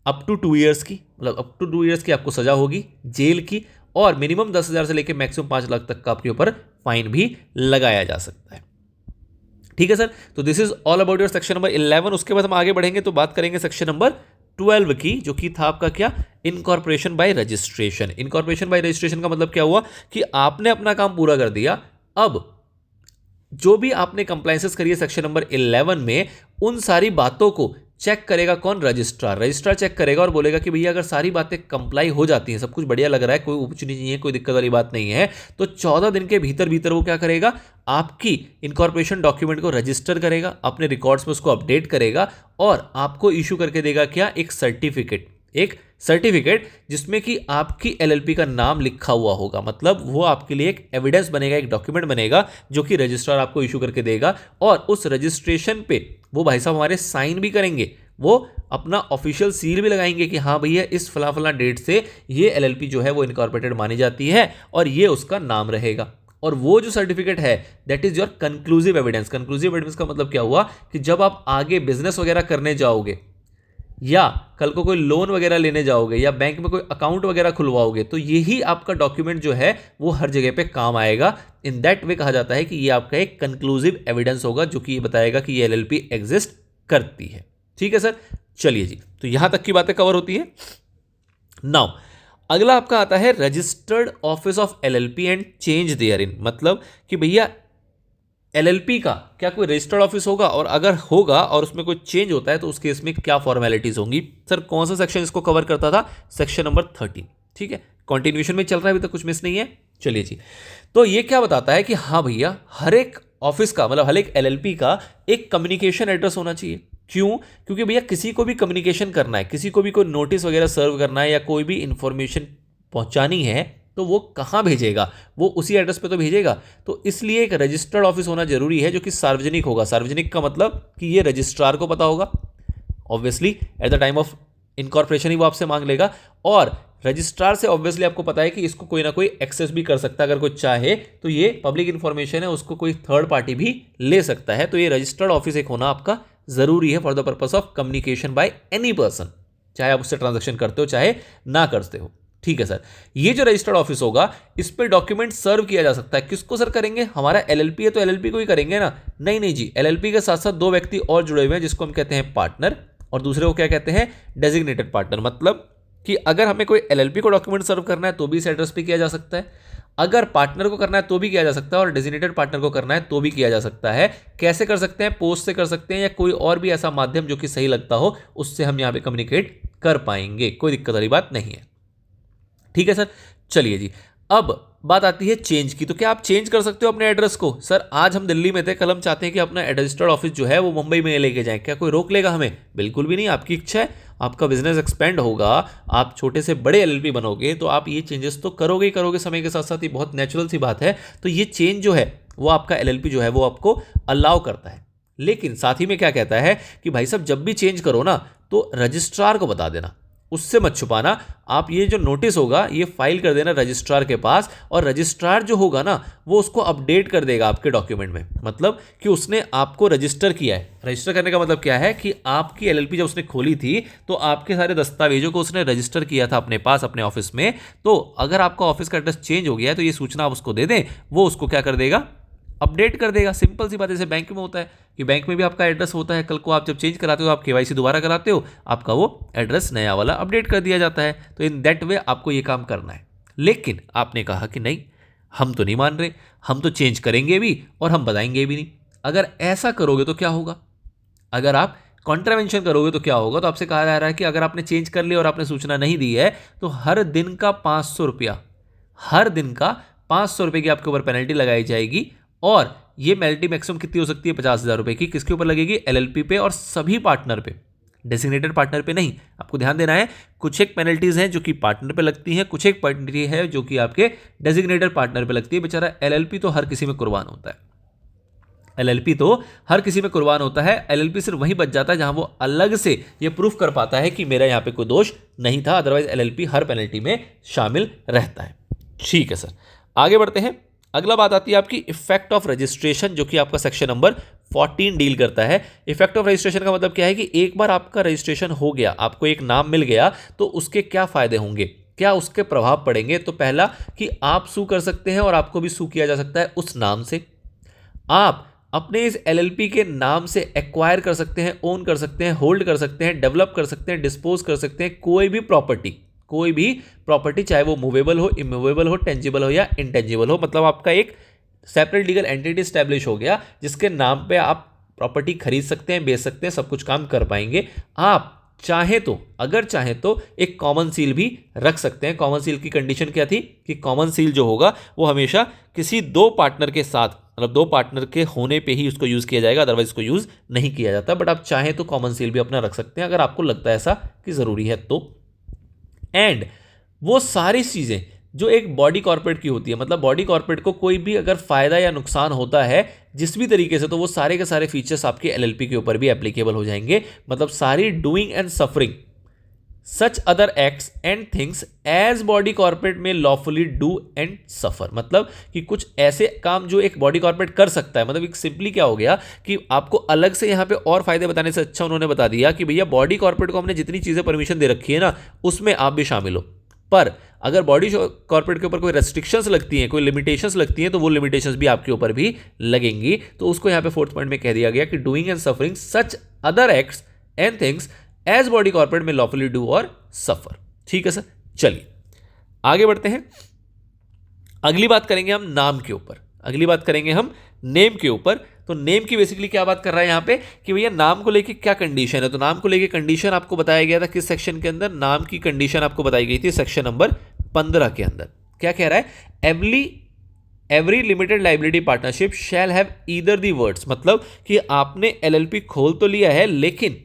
अप टू 2 ईयर्स की, मतलब अप टू 2 ईयर्स की आपको सजा होगी जेल की, और मिनिमम 10,000 से लेकर मैक्सिमम 5 लाख तक का आपके ऊपर फाइन भी लगाया जा सकता है। ठीक है सर। तो this is all about your section number 11। उसके बाद हम आगे बढ़ेंगे तो बात करेंगे सेक्शन नंबर 12 की, जो कि था आपका क्या? Incorporation bye registration. Incorporation bye registration का मतलब क्या हुआ कि आपने अपना काम पूरा कर दिया, अब जो भी आपने कंप्लायंसेस करी है सेक्शन नंबर 11 में, उन सारी बातों को चेक करेगा कौन? रजिस्ट्रार। रजिस्ट्रार चेक करेगा और बोलेगा कि भैया अगर सारी बातें कंप्लाई हो जाती हैं, सब कुछ बढ़िया लग रहा है, कोई उपचुनी नहीं है, कोई दिक्कत वाली बात नहीं है, तो 14 दिन के भीतर भीतर वो क्या करेगा? आपकी इनकॉर्पोरेशन डॉक्यूमेंट को रजिस्टर करेगा, अपने रिकॉर्ड्स में उसको अपडेट करेगा और आपको इशू करके देगा क्या? एक सर्टिफिकेट जिसमें कि आपकी एलएलपी का नाम लिखा हुआ होगा। मतलब वो आपके लिए एक एविडेंस बनेगा, एक डॉक्यूमेंट बनेगा जो कि रजिस्ट्रार आपको इशू करके देगा और उस रजिस्ट्रेशन पे वो भाई साहब हमारे साइन भी करेंगे, वो अपना ऑफिशियल सील भी लगाएंगे कि हाँ भैया इस फला फला डेट से ये एलएलपी जो है वो इनकॉर्पोरेटेड मानी जाती है और ये उसका नाम रहेगा। और वो जो सर्टिफिकेट है that is your conclusive evidence. Conclusive evidence का मतलब क्या हुआ कि जब आप आगे बिजनेस वगैरह करने जाओगे या कल को कोई लोन वगैरह लेने जाओगे या बैंक में कोई अकाउंट वगैरह खुलवाओगे तो यही आपका डॉक्यूमेंट जो है वो हर जगह पे काम आएगा। इन दैट वे कहा जाता है कि ये आपका एक कंक्लूसिव एविडेंस होगा जो कि ये बताएगा कि ये एलएलपी एग्जिस्ट करती है। ठीक है सर, चलिए जी, तो यहां तक की बातें कवर होती है। नाउ अगला आपका आता है registered office of LLP and change therein. मतलब कि भैया एलएलपी का क्या कोई रजिस्टर्ड ऑफिस होगा और अगर होगा और उसमें कोई चेंज होता है तो उस केस में क्या फॉर्मेलिटीज होंगी? सर कौन सा सेक्शन इसको कवर करता था? Section number 13। ठीक है, कंटिन्यूएशन में चल रहा है, अभी तक कुछ मिस नहीं है। चलिए जी, तो ये क्या बताता है कि हाँ भैया हर एक ऑफिस का मतलब हर एक एलएलपी का एक कम्युनिकेशन एड्रेस होना चाहिए। क्यों? क्योंकि भैया किसी को भी कम्युनिकेशन करना है, किसी को भी कोई नोटिस वगैरह सर्व करना है या कोई भी इंफॉर्मेशन पहुंचानी है तो वो कहाँ भेजेगा? वो उसी एड्रेस पे तो भेजेगा। तो इसलिए एक रजिस्टर्ड ऑफिस होना जरूरी है जो कि सार्वजनिक होगा। सार्वजनिक का मतलब कि ये रजिस्ट्रार को पता होगा, obviously at the time of incorporation ही वो आपसे मांग लेगा और रजिस्ट्रार से ऑब्वियसली आपको पता है कि इसको कोई ना कोई एक्सेस भी कर सकता है अगर कोई चाहे तो। ये पब्लिक इंफॉर्मेशन है, उसको कोई थर्ड पार्टी भी ले सकता है। तो ये रजिस्टर्ड ऑफिस एक होना आपका जरूरी है for the purpose of communication by any person, चाहे आप उससे ट्रांजेक्शन करते हो चाहे ना करते हो। ठीक है सर, ये जो रजिस्टर्ड ऑफिस होगा इस पे डॉक्यूमेंट सर्व किया जा सकता है। किसको सर करेंगे? हमारा एलएलपी है तो एलएलपी को ही करेंगे ना? नहीं नहीं जी, एलएलपी के साथ साथ दो व्यक्ति और जुड़े हुए हैं जिसको हम कहते हैं पार्टनर और दूसरे को क्या कहते हैं? Designated partner. मतलब कि अगर हमें कोई एलएलपी को डॉक्यूमेंट सर्व करना है तो भी इस एड्रेस पे किया जा सकता है, अगर पार्टनर को करना है तो भी किया जा सकता है और डेजिग्नेटेड पार्टनर को करना है तो भी किया जा सकता है। कैसे कर सकते हैं? पोस्ट से कर सकते हैं या कोई और भी ऐसा माध्यम जो कि सही लगता हो उससे हम यहाँ पे कम्युनिकेट कर पाएंगे, कोई दिक्कत वाली बात नहीं है। ठीक है सर, चलिए जी, अब बात आती है चेंज की। तो क्या आप चेंज कर सकते हो अपने एड्रेस को? सर आज हम दिल्ली में थे, कल हम चाहते हैं कि अपना रजिस्टर्ड ऑफिस जो है वो मुंबई में लेके जाएं, क्या कोई रोक लेगा हमें? बिल्कुल भी नहीं। आपकी इच्छा है, आपका बिजनेस एक्सपेंड होगा, आप छोटे से बड़े एलएलपी बनोगे तो आप ये चेंजेस तो करोगे ही करोगे समय के साथ साथ, ये बहुत नेचुरल सी बात है। तो ये चेंज जो है वो आपका एलएलपी जो है वो आपको अलाउ करता है। लेकिन साथ ही में क्या कहता है कि भाई साहब जब भी चेंज करो ना तो रजिस्ट्रार को बता देना, उससे मत छुपाना। आप ये जो नोटिस होगा ये फाइल कर देना रजिस्ट्रार के पास और रजिस्ट्रार जो होगा ना वो उसको अपडेट कर देगा आपके डॉक्यूमेंट में। मतलब कि उसने आपको रजिस्टर किया है। रजिस्टर करने का मतलब क्या है कि आपकी एलएलपी जब उसने खोली थी तो आपके सारे दस्तावेजों को उसने रजिस्टर किया था अपने पास अपने ऑफिस में। तो अगर आपका ऑफिस का एड्रेस चेंज हो गया है तो ये सूचना आप उसको दे दें, वो उसको क्या कर देगा? अपडेट कर देगा। सिंपल सी बात है, जैसे बैंक में होता है कि बैंक में भी आपका एड्रेस होता है, कल को आप जब चेंज कराते हो आप केवाईसी दोबारा कराते हो, आपका वो एड्रेस नया वाला अपडेट कर दिया जाता है। तो इन दैट वे आपको ये काम करना है। लेकिन आपने कहा कि नहीं, हम तो नहीं मान रहे, हम तो चेंज करेंगे भी और हम बताएंगे भी नहीं। अगर ऐसा करोगे तो क्या होगा? अगर आप कॉन्ट्रावेंशन करोगे तो क्या होगा? तो आपसे कहा जा रहा है कि अगर आपने चेंज कर लिया और आपने सूचना नहीं दी है तो हर दिन का 500 रुपया, हर दिन का 500 रुपये की आपके ऊपर पेनल्टी लगाई जाएगी। और ये पेनल्टी मैक्सिमम कितनी हो सकती है? 50,000 रुपये की। किसके ऊपर लगेगी? एलएलपी पे और सभी पार्टनर पे, डेजिग्नेटेड पार्टनर पे नहीं। आपको ध्यान देना है, कुछ एक पेनल्टीज हैं जो कि पार्टनर पे लगती हैं, कुछ एक पेनल्टी है जो कि आपके डेजिग्नेटेड पार्टनर पे लगती है। बेचारा एलएलपी तो हर किसी में कुर्बान होता है, एलएलपी तो हर किसी में कुर्बान होता है। एलएलपी सिर्फ वहीं बच जाता है जहां वो अलग से ये प्रूफ कर पाता है कि मेरा यहाँ पे कोई दोष नहीं था, अदरवाइज एलएलपी हर पेनल्टी में शामिल रहता है। ठीक है सर, आगे बढ़ते हैं। अगला बात आती है आपकी इफेक्ट ऑफ रजिस्ट्रेशन, जो कि आपका सेक्शन नंबर 14 डील करता है। इफेक्ट ऑफ रजिस्ट्रेशन का मतलब क्या है कि एक बार आपका रजिस्ट्रेशन हो गया, आपको एक नाम मिल गया, तो उसके क्या फायदे होंगे, क्या उसके प्रभाव पड़ेंगे? तो पहला कि आप सू कर सकते हैं और आपको भी सू किया जा सकता है उस नाम से। आप अपने इस एलएलपी के नाम से एक्वायर कर सकते हैं, ओन कर सकते हैं, होल्ड कर सकते हैं, डेवलप कर सकते हैं, डिस्पोज कर सकते हैं कोई भी प्रॉपर्टी, चाहे वो मूवेबल हो, इमूवेबल हो, टेंजिबल हो या इंटेंजिबल हो। मतलब आपका एक सेपरेट लीगल एंटिटी स्टैब्लिश हो गया जिसके नाम पे आप प्रॉपर्टी खरीद सकते हैं, बेच सकते हैं, सब कुछ काम कर पाएंगे। आप चाहे तो, अगर चाहे तो एक कॉमन सील भी रख सकते हैं। कॉमन सील की कंडीशन क्या थी कि कॉमन सील जो होगा वो हमेशा किसी दो पार्टनर के साथ, मतलब दो पार्टनर के होने पे ही उसको यूज किया जाएगा, अदरवाइज इसको यूज नहीं किया जाता। बट आप चाहें तो कॉमन सील भी अपना रख सकते हैं अगर आपको लगता है ऐसा कि जरूरी है तो। एंड वो सारी चीजें जो एक बॉडी कॉर्पोरेट की होती है, मतलब बॉडी कॉर्पोरेट को कोई भी अगर फायदा या नुकसान होता है जिस भी तरीके से, तो वो सारे के सारे फीचर्स आपके एलएलपी के ऊपर भी एप्लीकेबल हो जाएंगे। मतलब सारी doing and suffering such other acts and things as body corporate में लॉफुली डू एंड सफर, मतलब कि कुछ ऐसे काम जो एक बॉडी कॉर्पोरेट कर सकता है। मतलब एक सिंपली क्या हो गया कि आपको अलग से यहां पे और फायदे बताने से अच्छा उन्होंने बता दिया कि भैया बॉडी कॉर्पोरेट को हमने जितनी चीजें परमिशन दे रखी है ना, उसमें आप भी शामिल हो। पर अगर बॉडी कॉर्पोरेट के ऊपर कोई रेस्ट्रिक्शंस लगती हैं, कोई लिमिटेशंस लगती हैं, तो वो लिमिटेशंस भी आपके ऊपर भी लगेंगी। तो उसको यहाँ पे फोर्थ पॉइंट में कह दिया गया कि doing and suffering such other acts and things as body corporate में लॉफुली डू और सफर। ठीक है सर, चलिए आगे बढ़ते हैं। अगली बात करेंगे हम नाम के ऊपर, अगली बात करेंगे हम नेम के ऊपर। तो नेम की बेसिकली क्या बात कर रहा है यहाँ पे कि भैया नाम को लेके क्या कंडीशन है। तो नाम को लेके कंडीशन आपको बताया गया था किस सेक्शन के अंदर, नाम की कंडीशन आपको बताई गई थी सेक्शन नंबर 15 के अंदर। क्या कह रहा है, every limited liability partnership shall have either the words, मतलब कि आपने एलएलपी खोल तो लिया है, लेकिन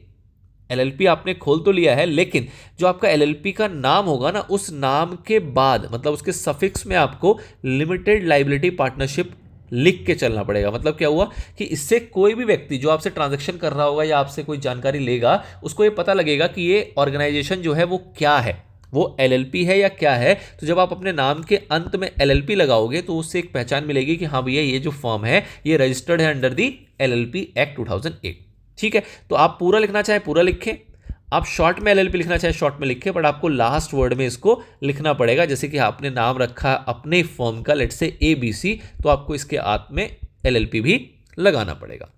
एलएलपी आपने खोल तो लिया है, लेकिन जो आपका एलएलपी का नाम होगा ना, उस नाम के बाद मतलब उसके सफिक्स में आपको लिमिटेड लाइबिलिटी पार्टनरशिप लिख के चलना पड़ेगा। मतलब क्या हुआ कि इससे कोई भी व्यक्ति जो आपसे ट्रांजैक्शन कर रहा होगा या आपसे कोई जानकारी लेगा, उसको ये पता लगेगा कि ये ऑर्गेनाइजेशन जो है वो क्या है, वो एलएलपी है या क्या है। तो जब आप अपने नाम के अंत में एलएलपी लगाओगे तो उससे एक पहचान मिलेगी कि हाँ भैया ये जो फर्म है ये रजिस्टर्ड है अंडर दी एलएलपी एक्ट 2008। ठीक है, तो आप पूरा लिखना चाहे पूरा लिखें, आप शॉर्ट में एलएलपी लिखना चाहे शॉर्ट में लिखें, बट आपको लास्ट वर्ड में इसको लिखना पड़ेगा। जैसे कि आपने नाम रखा अपने फर्म का लेट्स से एबीसी, तो आपको इसके आत में एलएलपी भी लगाना पड़ेगा।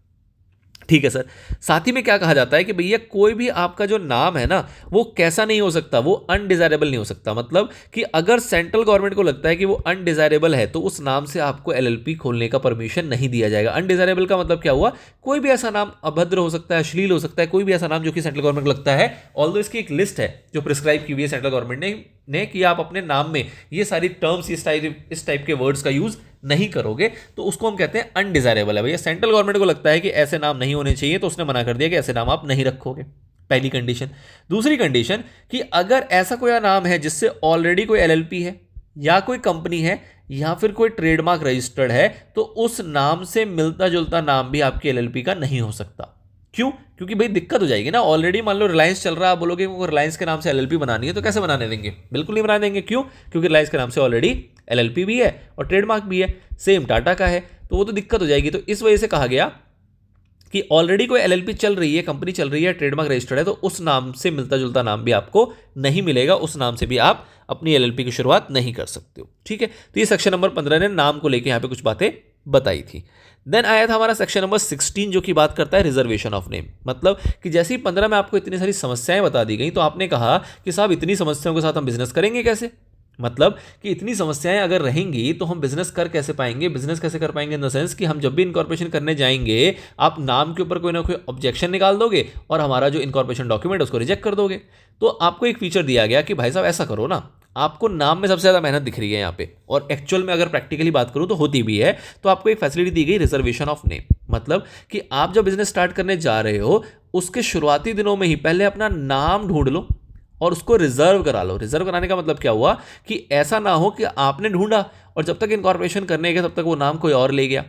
ठीक है सर, साथ ही में क्या कहा जाता है कि भैया कोई भी आपका जो नाम है ना वो कैसा नहीं हो सकता, वो अनडिजायरेबल नहीं हो सकता। मतलब कि अगर सेंट्रल गवर्नमेंट को लगता है कि वो अनडिजायरेबल है तो उस नाम से आपको एलएलपी खोलने का परमिशन नहीं दिया जाएगा। अनडिजायरेबल का मतलब क्या हुआ, कोई भी ऐसा नाम अभद्र हो सकता है, अश्लील हो सकता है, कोई भी ऐसा नाम जो कि सेंट्रल गवर्नमेंट को लगता है। ऑल्दो इसकी एक लिस्ट है जो प्रिस्क्राइब की हुई है सेंट्रल गवर्नमेंट ने कि आप अपने नाम में ये सारी टर्म्स इस टाइप के वर्ड्स का यूज नहीं करोगे, तो उसको हम कहते हैं अनडिजायरेबल है। भैया सेंट्रल गवर्नमेंट को लगता है कि ऐसे नाम नहीं होने चाहिए, तो उसने मना कर दिया कि ऐसे नाम आप नहीं रखोगे, पहली कंडीशन। दूसरी कंडीशन कि अगर ऐसा कोई नाम है जिससे ऑलरेडी कोई एलएलपी है या कोई कंपनी है या फिर कोई ट्रेडमार्क रजिस्टर्ड है, तो उस नाम से मिलता जुलता नाम भी आपकी एलएलपी का नहीं हो सकता। क्यों? क्योंकि भाई दिक्कत हो जाएगी ना। ऑलरेडी मान लो रिलायंस चल रहा है, आप बोलोगे कि रिलायंस के नाम से एलएलपी बनानी है, तो कैसे बनाने देंगे? बिल्कुल नहीं बनाने देंगे। क्यों? क्योंकि रिलायंस के नाम से ऑलरेडी एलएलपी भी है और ट्रेडमार्क भी है, सेम टाटा का है, तो वो तो दिक्कत हो जाएगी। तो इस वजह से कहा गया कि ऑलरेडी कोई एलएलपी चल रही है, कंपनी चल रही है, ट्रेडमार्क रजिस्टर्ड है, तो उस नाम से मिलता जुलता नाम भी आपको नहीं मिलेगा, उस नाम से भी आप अपनी एलएलपी की शुरुआत नहीं कर सकते हो। ठीक है, तो ये सेक्शन नंबर 15 ने नाम को लेकर यहां पे कुछ बातें बताई थी। देन आया था हमारा सेक्शन नंबर 16 जो कि बात करता है रिजर्वेशन ऑफ नेम। मतलब कि जैसे ही 15 में आपको इतनी सारी समस्याएं बता दी गई, तो आपने कहा कि साहब इतनी समस्याओं के साथ हम बिजनेस करेंगे कैसे? मतलब कि इतनी समस्याएं अगर रहेंगी तो हम बिजनेस कर कैसे पाएंगे? बिजनेस कैसे कर पाएंगे इन द सेंस कि हम जब भी इनकॉर्पोरेशन करने जाएंगे, आप नाम के ऊपर कोई ना कोई ऑब्जेक्शन निकाल दोगे और हमारा जो इनकॉर्पोरेशन डॉक्यूमेंट है उसको रिजेक्ट कर दोगे। तो आपको एक फीचर दिया गया कि भाई साहब ऐसा करो ना, आपको नाम में सबसे ज़्यादा मेहनत दिख रही है यहाँ पे, और एक्चुअल में अगर प्रैक्टिकली बात करूँ तो होती भी है, तो आपको एक फैसिलिटी दी गई रिजर्वेशन ऑफ नेम। मतलब कि आप जब बिजनेस स्टार्ट करने जा रहे हो उसके शुरुआती दिनों में ही पहले अपना नाम ढूंढ लो और उसको रिजर्व करा लो। रिजर्व कराने का मतलब क्या हुआ कि ऐसा ना हो कि आपने ढूंढा और जब तक इनकॉर्पोरेशन करने गए तब तक वो नाम कोई और ले गया।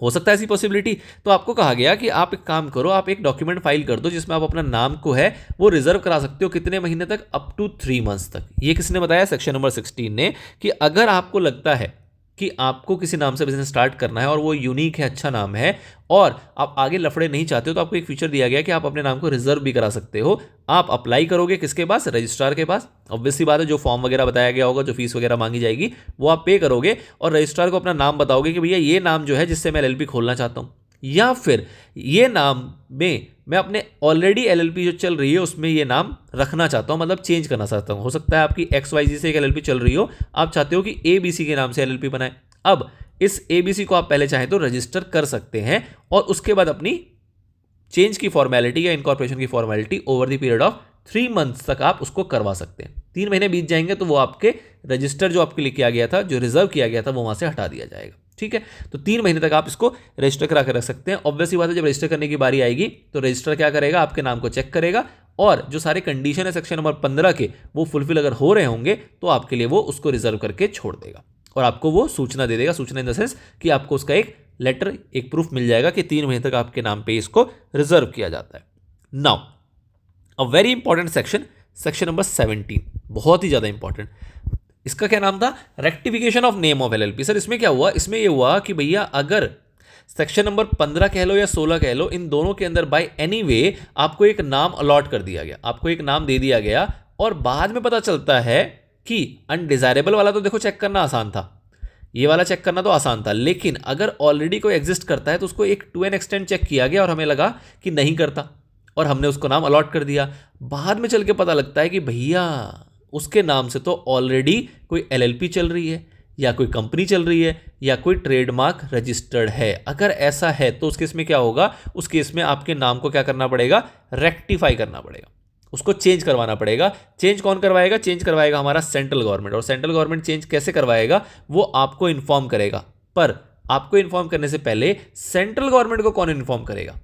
हो सकता है ऐसी पॉसिबिलिटी। तो आपको कहा गया कि आप एक काम करो, आप एक डॉक्यूमेंट फाइल कर दो जिसमें आप अपना नाम को है वो रिजर्व करा सकते हो। कितने महीने तक? अप टू 3 मंथ्स तक। ये किसने बताया? सेक्शन नंबर 16 ने, कि अगर आपको लगता है कि आपको किसी नाम से बिजनेस स्टार्ट करना है और वो यूनिक है, अच्छा नाम है, और आप आगे लफड़े नहीं चाहते हो, तो आपको एक फीचर दिया गया कि आप अपने नाम को रिजर्व भी करा सकते हो। आप अप्लाई करोगे किसके पास? रजिस्ट्रार के पास। ऑब्वियसली बात है, जो फॉर्म वगैरह बताया गया होगा, जो फीस वगैरह मांगी जाएगी, वो आप पे करोगे और रजिस्ट्रार को अपना नाम बताओगे कि भैया ये नाम जो है जिससे मैं एलएलपी खोलना चाहता हूँ, या फिर ये नाम में मैं अपने ऑलरेडी एलएलपी जो चल रही है उसमें ये नाम रखना चाहता हूं, मतलब चेंज करना चाहता हूं। हो सकता है आपकी XYZ से एक एलएलपी चल रही हो, आप चाहते हो कि ABC के नाम से एलएलपी बनाए। अब इस ABC को आप पहले चाहें तो रजिस्टर कर सकते हैं और उसके बाद अपनी चेंज की फॉर्मेलिटी या इनकॉर्पोरेशन की formality over the period of 3 months तक आप उसको करवा सकते हैं। 3 महीने बीत जाएंगे तो वो आपके रजिस्टर जो आपके लिए किया गया था, जो रिजर्व किया गया था, वो वहां से हटा दिया जाएगा। ठीक है, तो 3 महीने तक आप इसको रजिस्टर करा कर रख सकते हैं। ऑब्वियसली बात है, जब रजिस्टर करने की बारी आएगी तो रजिस्टर क्या करेगा, आपके नाम को चेक करेगा और जो सारे कंडीशन है सेक्शन नंबर 15 के वो फुलफिल अगर हो रहे होंगे तो आपके लिए वो उसको रिजर्व करके छोड़ देगा और आपको वो सूचना दे देगा। सूचना इन द सेंस कि आपको उसका एक लेटर, एक प्रूफ मिल जाएगा कि 3 महीने तक आपके नाम पे इसको रिजर्व किया जाता है। Now a very important section, section number 17, बहुत ही ज्यादा इंपॉर्टेंट। इसका क्या नाम था, rectification of name of LLP। Sir इसमें क्या हुआ, इसमें ये हुआ कि भैया अगर सेक्शन नंबर 15 कह लो या 16 कह लो, इन दोनों के अंदर बाय एनी वे आपको एक नाम अलॉट कर दिया गया, आपको एक नाम दे दिया गया और बाद में पता चलता है कि अनडिजायरेबल वाला तो देखो चेक करना आसान था, ये वाला चेक करना तो आसान था, लेकिन अगर ऑलरेडी कोई एग्जिस्ट करता है तो उसको एक टू एन एक्सटेंट चेक किया गया और हमें लगा कि नहीं करता और हमने उसको नाम अलॉट कर दिया। बाद में चल के पता लगता है कि भैया उसके नाम से तो ऑलरेडी कोई LLP चल रही है या कोई कंपनी चल रही है या कोई ट्रेडमार्क रजिस्टर्ड है। अगर ऐसा है तो उस केस में क्या होगा, उस केस में आपके नाम को क्या करना पड़ेगा, रेक्टिफाई करना पड़ेगा, उसको चेंज करवाना पड़ेगा। चेंज कौन करवाएगा, चेंज करवाएगा हमारा सेंट्रल गवर्नमेंट। और सेंट्रल गवर्नमेंट चेंज कैसे करवाएगा, वो आपको इन्फॉर्म करेगा। पर आपको इन्फॉर्म करने से पहले सेंट्रल गवर्नमेंट को कौन इन्फॉर्म करेगा,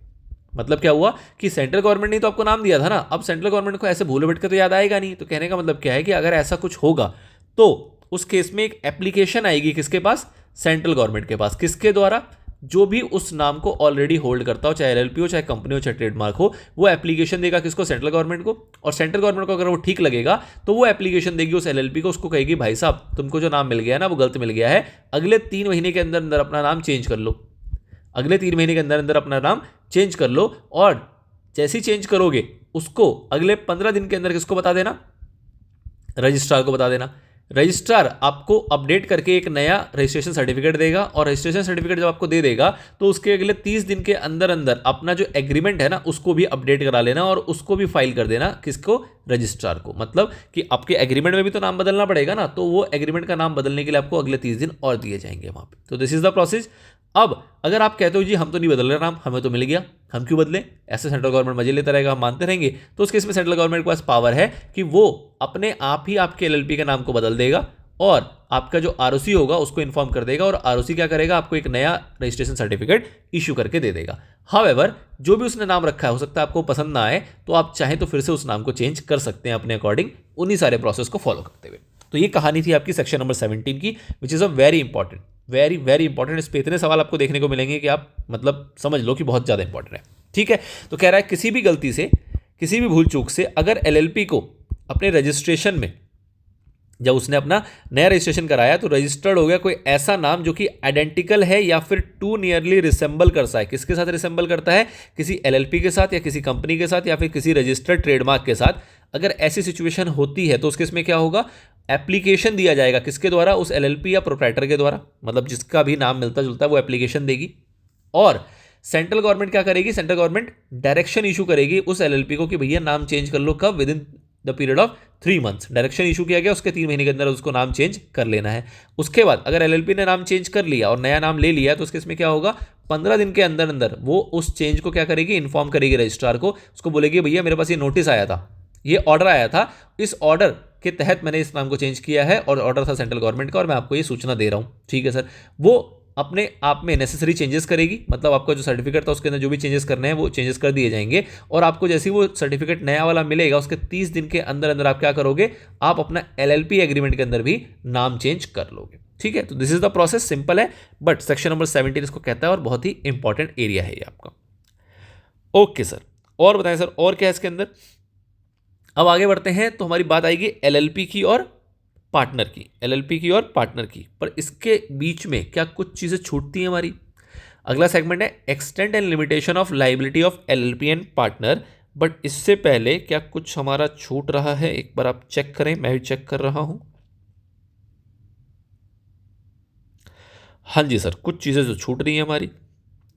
मतलब क्या हुआ कि सेंट्रल गवर्नमेंट ने तो आपको नाम दिया था ना, अब सेंट्रल गवर्नमेंट को ऐसे भूले भटके तो याद आएगा नहीं। तो कहने का मतलब क्या है कि अगर ऐसा कुछ होगा तो उस केस में एक एप्लीकेशन आएगी किसके पास, सेंट्रल गवर्नमेंट के पास। किसके द्वारा, जो भी उस नाम को ऑलरेडी होल्ड करता हो, चाहे LLP हो, चाहे कंपनी हो, चाहे ट्रेडमार्क हो, वो एप्लीकेशन देगा किसको, सेंट्रल गवर्नमेंट को। और सेंट्रल गवर्नमेंट को अगर वो ठीक लगेगा तो वो एप्लीकेशन देगी उस LLP को, उसको कहेगी भाई साहब तुमको जो नाम मिल गया है ना वो गलत मिल गया है, अगले 3 महीने के अंदर अंदर अपना नाम चेंज कर लो, अगले 3 महीने के अंदर अंदर अपना नाम चेंज कर लो। और जैसे ही चेंज करोगे उसको अगले 15 दिन के अंदर किसको बता देना, रजिस्ट्रार को बता देना। रजिस्ट्रार आपको अपडेट करके एक नया रजिस्ट्रेशन सर्टिफिकेट देगा और रजिस्ट्रेशन सर्टिफिकेट जब आपको दे देगा तो उसके अगले 30 दिन के अंदर अंदर अपना जो एग्रीमेंट है ना उसको भी अपडेट करा लेना और उसको भी फाइल कर देना, किसको, रजिस्ट्रार को। मतलब कि आपके एग्रीमेंट में भी तो नाम बदलना पड़ेगा ना, तो वो एग्रीमेंट का नाम बदलने के लिए आपको अगले 30 दिन और दिए जाएंगे वहां पे। तो दिस इज द प्रोसेस। अब अगर आप कहते हो जी हम तो नहीं बदल रहे नाम, हमें तो मिल गया, हम क्यों बदले, ऐसे सेंट्रल गवर्नमेंट मजे लेता रहेगा, हम मानते रहेंगे, तो उस केस में सेंट्रल गवर्नमेंट के पास पावर है कि वो अपने आप ही आपके LLP के नाम को बदल देगा और आपका जो ROC होगा उसको इन्फॉर्म कर देगा और ROC क्या करेगा, आपको एक नया रजिस्ट्रेशन सर्टिफिकेट इशू करके दे देगा। हाउएवर जो भी उसने नाम रखा है, हो सकता है आपको पसंद ना आए तो आप चाहें तो फिर से उस नाम को चेंज कर सकते हैं अपने अकॉर्डिंग, उन्हीं सारे प्रोसेस को फॉलो करते हुए। तो ये कहानी थी आपकी सेक्शन नंबर 17 की, which is a very important, very very important. इस पे इतने सवाल आपको देखने को मिलेंगे कि आप मतलब समझ लो कि बहुत ज़्यादा इंपॉर्टेंट है। ठीक है, तो कह रहा है किसी भी गलती से, किसी भी भूल चूक से अगर LLP को अपने रजिस्ट्रेशन में, जब उसने अपना नया रजिस्ट्रेशन कराया तो रजिस्टर्ड हो गया कोई ऐसा नाम जो कि आइडेंटिकल है या फिर टू नियरली रिसेंबल करता है, किसके साथ रिसेंबल करता है, किसी LLP के साथ या किसी कंपनी के साथ या फिर किसी रजिस्टर्ड ट्रेडमार्क के साथ। अगर ऐसी सिचुएशन होती है तो उसके इसमें क्या होगा, एप्लीकेशन दिया जाएगा किसके द्वारा, उस LLP या प्रोप्राइटर के द्वारा, मतलब जिसका भी नाम मिलता जुलता है वो एप्लीकेशन देगी। और सेंट्रल गवर्नमेंट क्या करेगी, सेंट्रल गवर्नमेंट डायरेक्शन इशू करेगी उस LLP को कि भैया नाम चेंज कर लो, कब, with in the period of 3 months. Direction issue किया गया, उसके 3 महीने के अंदर उसको नाम चेंज कर लेना है। उसके बाद अगर LLP ने नाम चेंज कर लिया और नया नाम ले लिया तो उसके इसमें क्या होगा, 15 दिन के अंदर अंदर वो उस चेंज को क्या करेगी, इन्फॉर्म करेगी रजिस्ट्रार को, उसको बोलेगी भैया मेरे पास ये नोटिस आया था, ये ऑर्डर आया था, इस ऑर्डर के तहत मैंने इस नाम को चेंज किया है और ऑर्डर था सेंट्रल गवर्नमेंट का और मैं आपको ये सूचना दे रहा हूँ। ठीक है सर, वो अपने आप में नेसेसरी चेंजेस करेगी, मतलब आपका जो सर्टिफिकेट था उसके अंदर जो भी चेंजेस करने हैं वो चेंजेस कर दिए जाएंगे और आपको जैसे ही वो सर्टिफिकेट नया वाला मिलेगा उसके 30 दिन के अंदर अंदर आप क्या करोगे, आप अपना LLP एग्रीमेंट के अंदर भी नाम चेंज कर लोगे। ठीक है, तो this is the process, simple है, बट सेक्शन नंबर 17 इसको कहता है और बहुत ही इंपॉर्टेंट एरिया है ये आपका। ओके सर, और बताएं सर और क्या है इसके अंदर। अब आगे बढ़ते हैं तो हमारी बात आएगी LLP की और पार्टनर की, LLP की और पार्टनर की, पर इसके बीच में क्या कुछ चीज़ें छूटती हैं हमारी। अगला सेगमेंट है extent and limitation of liability of LLP and partner, but इससे पहले क्या कुछ हमारा छूट रहा है, एक बार आप चेक करें, मैं भी चेक कर रहा हूं। हाँ जी सर, कुछ चीज़ें जो छूट रही हैं हमारी,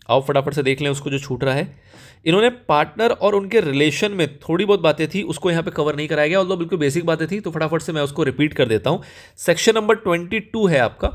आओ फटाफट से देख लें उसको जो छूट रहा है। इन्होंने पार्टनर और उनके रिलेशन में थोड़ी बहुत बातें थी उसको यहाँ पे कवर नहीं कराया गया, ऑल्दो बिल्कुल बेसिक बातें थी, तो फटाफट से मैं उसको रिपीट कर देता हूँ। सेक्शन नंबर 22 है आपका,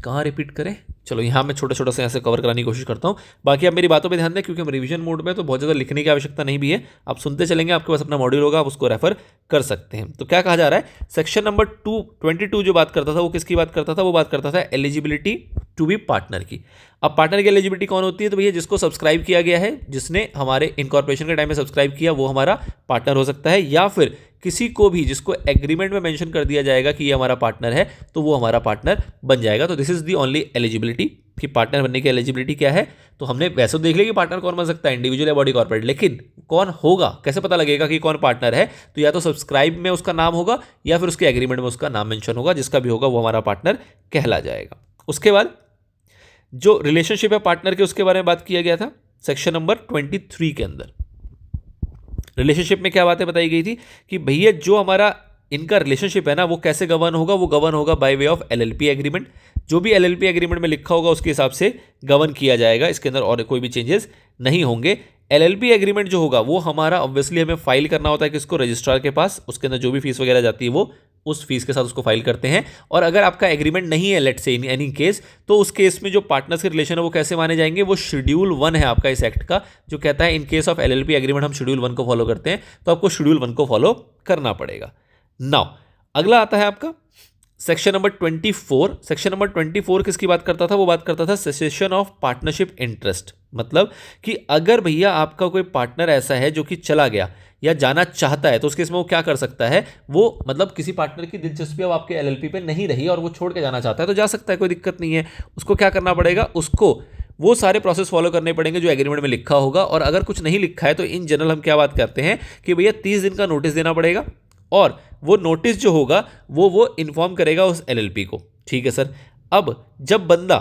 कहाँ रिपीट करें, चलो यहाँ मैं छोटा छोटा से ऐसे कवर कराने की कोशिश करता हूँ। बाकी आप मेरी बातों पे ध्यान दें, क्योंकि हम रिवीजन मोड में तो बहुत ज़्यादा लिखने की आवश्यकता नहीं भी है, आप सुनते चलेंगे, आपके पास अपना मॉड्यूल होगा, आप उसको रेफर कर सकते हैं। तो क्या कहा जा रहा है, सेक्शन नंबर 22 जो बात करता था वो किसकी बात करता था, वो बात करता था एलिजिबिलिटी टू बी पार्टनर की। अब पार्टनर की एलिजिबिलिटी कौन होती है, तो भैया जिसको सब्सक्राइब किया गया है, जिसने हमारे इनकॉर्पोरेशन के टाइम में सब्सक्राइब किया, वो हमारा पार्टनर हो सकता है, या फिर किसी को भी जिसको एग्रीमेंट में मेंशन कर दिया जाएगा कि ये हमारा पार्टनर है, तो वो हमारा पार्टनर बन जाएगा। तो this is the only eligibility कि पार्टनर बनने की एलिजिबिलिटी क्या है। तो हमने वैसे तो देख लिया कि पार्टनर कौन बन सकता है, इंडिविजुअल या बॉडी कॉर्पोरेट, लेकिन कौन होगा, कैसे पता लगेगा कि कौन पार्टनर है, तो या तो सब्सक्राइब में उसका नाम होगा या फिर उसके एग्रीमेंट में उसका नाम मेंशन होगा, जिसका भी होगा वो हमारा पार्टनर कहला जाएगा। उसके बाद जो रिलेशनशिप है पार्टनर के, उसके बारे में बात किया गया था सेक्शन नंबर 23 के अंदर। रिलेशनशिप में क्या बातें बताई गई थी कि भैया जो हमारा इनका रिलेशनशिप है ना, वो कैसे गवर्न होगा, वो गवर्न होगा by way of LLP agreement. जो भी एलएलपी एग्रीमेंट में लिखा होगा उसके हिसाब से गवर्न किया जाएगा, इसके अंदर और कोई भी चेंजेस नहीं होंगे। एलएलपी एग्रीमेंट जो होगा वो हमारा ऑब्वियसली हमें फाइल करना होता है किसको, रजिस्ट्रार के पास, उसके अंदर जो भी फीस वगैरह जाती है वो उस फीस के साथ उसको फाइल करते हैं। और अगर आपका एग्रीमेंट नहीं है, लेट से इन एनी केस, तो उस केस में जो पार्टनर्स के रिलेशन है वो कैसे माने जाएंगे, वो शेड्यूल 1 है आपका इस एक्ट का, जो कहता है इन केस ऑफ एलएलपी एग्रीमेंट हम शेड्यूल 1 को फॉलो करते हैं, तो आपको शेड्यूल 1 को फॉलो करना पड़ेगा। नाउ अगला आता है आपका सेक्शन नंबर 24। सेक्शन नंबर 24 किसकी बात करता था, वो बात करता था सेसेशन ऑफ पार्टनरशिप इंटरेस्ट। मतलब कि अगर भैया आपका कोई पार्टनर ऐसा है जो कि चला गया या जाना चाहता है, तो उस केस में वो क्या कर सकता है, वो मतलब किसी पार्टनर की दिलचस्पी अब आपके एलएलपी पे नहीं रही और वो छोड़ के जाना चाहता है, तो जा सकता है, कोई दिक्कत नहीं है। उसको क्या करना पड़ेगा, उसको वो सारे प्रोसेस फॉलो करने पड़ेंगे जो एग्रीमेंट में लिखा होगा। और अगर कुछ नहीं लिखा है तो इन जनरल हम क्या बात करते हैं कि भैया 30 दिन का नोटिस देना पड़ेगा, और वो नोटिस जो होगा वो इन्फॉर्म करेगा उस एलएलपी को। ठीक है सर। अब जब बंदा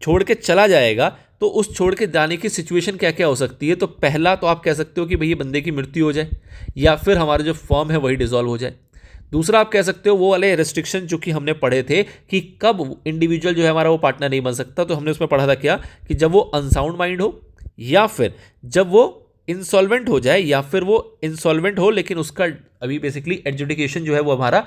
छोड़ के चला जाएगा तो उस छोड़ के जाने की सिचुएशन क्या क्या हो सकती है, तो पहला तो आप कह सकते हो कि भैया बंदे की मृत्यु हो जाए, या फिर हमारा जो फॉर्म है वही डिसॉल्व हो जाए। दूसरा आप कह सकते हो वो वाले रेस्ट्रिक्शन जो कि हमने पढ़े थे कि कब इंडिविजुअल जो है हमारा वो पार्टनर नहीं बन सकता, तो हमने उसमें पढ़ा था क्या कि जब वो अनसाउंड माइंड हो, या फिर जब वो इंसॉल्वेंट हो जाए, या फिर वो इंसॉल्वेंट हो लेकिन उसका अभी बेसिकली एडजुडिकेशन जो है वो हमारा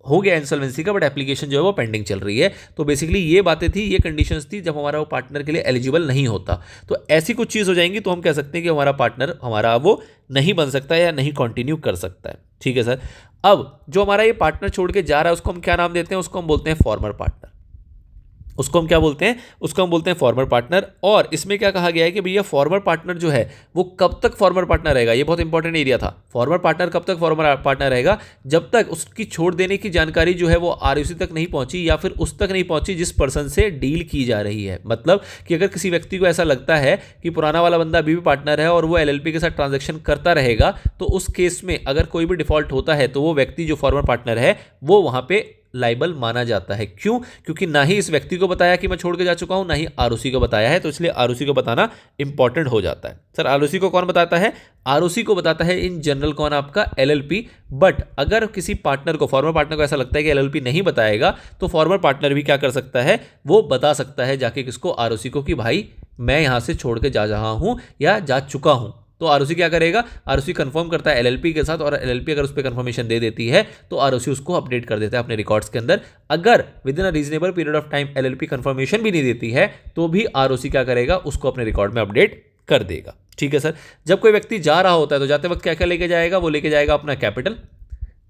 हो गया इंसॉल्वेंसी का, बट एप्लीकेशन जो है वो पेंडिंग चल रही है। तो बेसिकली ये बातें थी, ये कंडीशंस थी जब हमारा वो पार्टनर के लिए एलिजिबल नहीं होता। तो ऐसी कुछ चीज़ हो जाएंगी तो हम कह सकते हैं कि हमारा पार्टनर हमारा वो नहीं बन सकता है या नहीं कंटिन्यू कर सकता है। ठीक है सर। अब जो हमारा ये पार्टनर छोड़ के जा रहा है उसको हम क्या नाम देते हैं, उसको हम बोलते हैं फॉर्मर पार्टनर। उसको हम क्या बोलते हैं, उसको हम बोलते हैं फॉर्मर पार्टनर। और इसमें क्या कहा गया है कि भैया फॉर्मर पार्टनर जो है वो कब तक फॉर्मर पार्टनर रहेगा, ये बहुत इंपॉर्टेंट एरिया था। फॉर्मर पार्टनर कब तक फॉर्मर पार्टनर रहेगा, जब तक उसकी छोड़ देने की जानकारी जो है वो आरओसी तक नहीं पहुंची, या फिर उस तक नहीं पहुंची जिस पर्सन से डील की जा रही है। मतलब कि अगर किसी व्यक्ति को ऐसा लगता है कि पुराना वाला बंदा अभी भी पार्टनर है और वो एलएलपी के साथ ट्रांजेक्शन करता रहेगा, तो उस केस में अगर कोई भी डिफॉल्ट होता है तो वो व्यक्ति जो फॉर्मर पार्टनर है वो वहां पे लाइबल माना जाता है। क्यों? क्योंकि ना ही इस व्यक्ति को बताया कि मैं छोड़ के जा चुका हूं, ना ही आरओसी को बताया है, तो इसलिए आरओसी को बताना इंपॉर्टेंट हो जाता है। सर आरओसी को कौन बताता है, आरओसी को बताता है इन जनरल कौन, आपका एलएलपी। बट अगर किसी पार्टनर को, फॉर्मर पार्टनर को ऐसा लगता है कि एलएलपी नहीं बताएगा, तो फॉर्मर पार्टनर भी क्या कर सकता है, वो बता सकता है जाके किसको, आरओसी को, कि भाई मैं यहां से छोड़ के जा रहा हूं या जा चुका हूं। तो आरओसी क्या करेगा, आरओसी कंफर्म करता है एलएलपी के साथ, और एलएलपी अगर उस पर कंफर्मेशन दे देती है तो आरओसी उसको अपडेट कर देता है अपने रिकॉर्ड्स के अंदर। अगर with in a reasonable period of time LLP confirmation भी नहीं देती है तो भी आरओसी क्या करेगा, उसको अपने रिकॉर्ड में अपडेट कर देगा। ठीक है सर। जब कोई व्यक्ति जा रहा होता है तो जाते वक्त क्या क्या लेके जाएगा, वो लेके जाएगा अपना कैपिटल,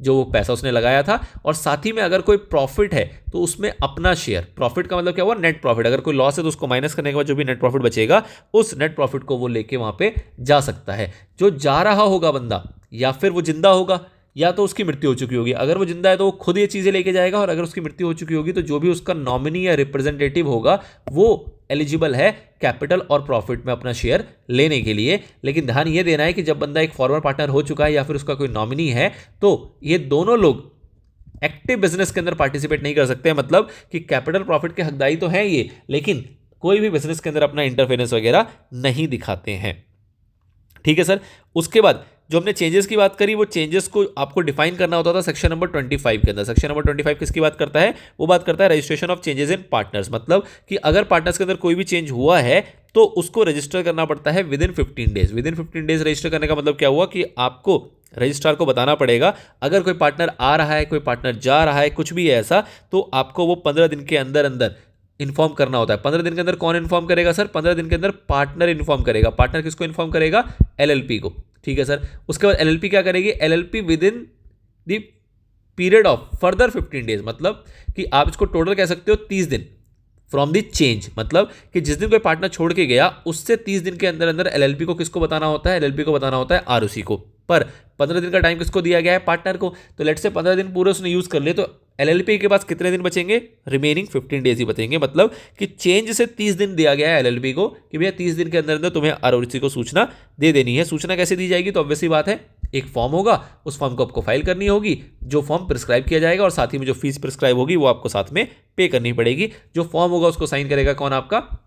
जो पैसा उसने लगाया था, और साथ ही में अगर कोई प्रॉफिट है तो उसमें अपना शेयर। प्रॉफिट का मतलब क्या हुआ, नेट प्रॉफिट। अगर कोई लॉस है तो उसको माइनस करने के बाद जो भी नेट प्रॉफिट बचेगा उस नेट प्रॉफिट को वो लेके वहां पे जा सकता है। जो जा रहा होगा बंदा, या फिर वो जिंदा होगा या तो उसकी मृत्यु हो चुकी होगी। अगर वो जिंदा है तो वो खुद ये चीज़ें लेके जाएगा, और अगर उसकी मृत्यु हो चुकी होगी तो जो भी उसका नॉमिनी या रिप्रेजेंटेटिव होगा वो एलिजिबल है कैपिटल और प्रॉफिट में अपना शेयर लेने के लिए। लेकिन ध्यान ये देना है कि जब बंदा एक फॉर्मर पार्टनर हो चुका है या फिर उसका कोई नॉमिनी है, तो ये दोनों लोग एक्टिव बिजनेस के अंदर पार्टिसिपेट नहीं कर सकते। मतलब कि कैपिटल प्रॉफिट के हकदारी तो हैं ये, लेकिन कोई भी बिजनेस के अंदर अपना इंटरफेरेंस वगैरह नहीं दिखाते हैं। ठीक है सर। उसके बाद जो हमने चेंजेस की बात करी, वो चेंजेस को आपको डिफाइन करना होता था सेक्शन नंबर 25 के अंदर। सेक्शन नंबर 25 किसकी बात करता है, वो बात करता है registration of changes in partners. मतलब कि अगर पार्टनर्स के अंदर कोई भी चेंज हुआ है तो उसको रजिस्टर करना पड़ता है with in 15 days. With in 15 days register करने का मतलब क्या हुआ कि आपको रजिस्ट्रार को बताना पड़ेगा अगर कोई पार्टनर आ रहा है, कोई पार्टनर जा रहा है, कुछ भी है ऐसा, तो आपको वो 15 दिन के अंदर अंदर इन्फॉर्म करना होता है। 15 दिन के अंदर कौन इन्फॉर्म करेगा सर? 15 दिन के अंदर पार्टनर इन्फॉर्म करेगा। पार्टनर किसको इन्फॉर्म करेगा? एलएलपी को। ठीक है सर। उसके बाद एलएलपी क्या करेगी? LLP with in the period of further 15 days, मतलब कि आप इसको टोटल कह सकते हो 30 दिन फ्रॉम द चेंज, मतलब कि जिस दिन कोई पार्टनर छोड़ के गया उससे 30 दिन के अंदर अंदर एलएलपी को किसको बताना होता है? एलएलपी को बताना होता है आरओसी को। पर 15 दिन का टाइम किसको दिया गया है? पार्टनर को। तो लेट से 15 दिन पूरे उसने यूज कर लिए, तो एलएलपी के पास कितने दिन बचेंगे? रिमेनिंग 15 डेज ही बचेंगे। मतलब कि चेंज से 30 दिन दिया गया है एलएलपी को कि भैया 30 दिन के अंदर अंदर तुम्हें आरओसी को सूचना दे देनी है। सूचना कैसे दी जाएगी? तो ऑब्वियसली बात है, एक फॉर्म होगा, उस फॉर्म को आपको फाइल करनी होगी, जो फॉर्म प्रिस्क्राइब किया जाएगा और साथ ही में जो फीस प्रिस्क्राइब होगी वो आपको साथ में पे करनी पड़ेगी। जो फॉर्म होगा उसको साइन करेगा कौन? आपका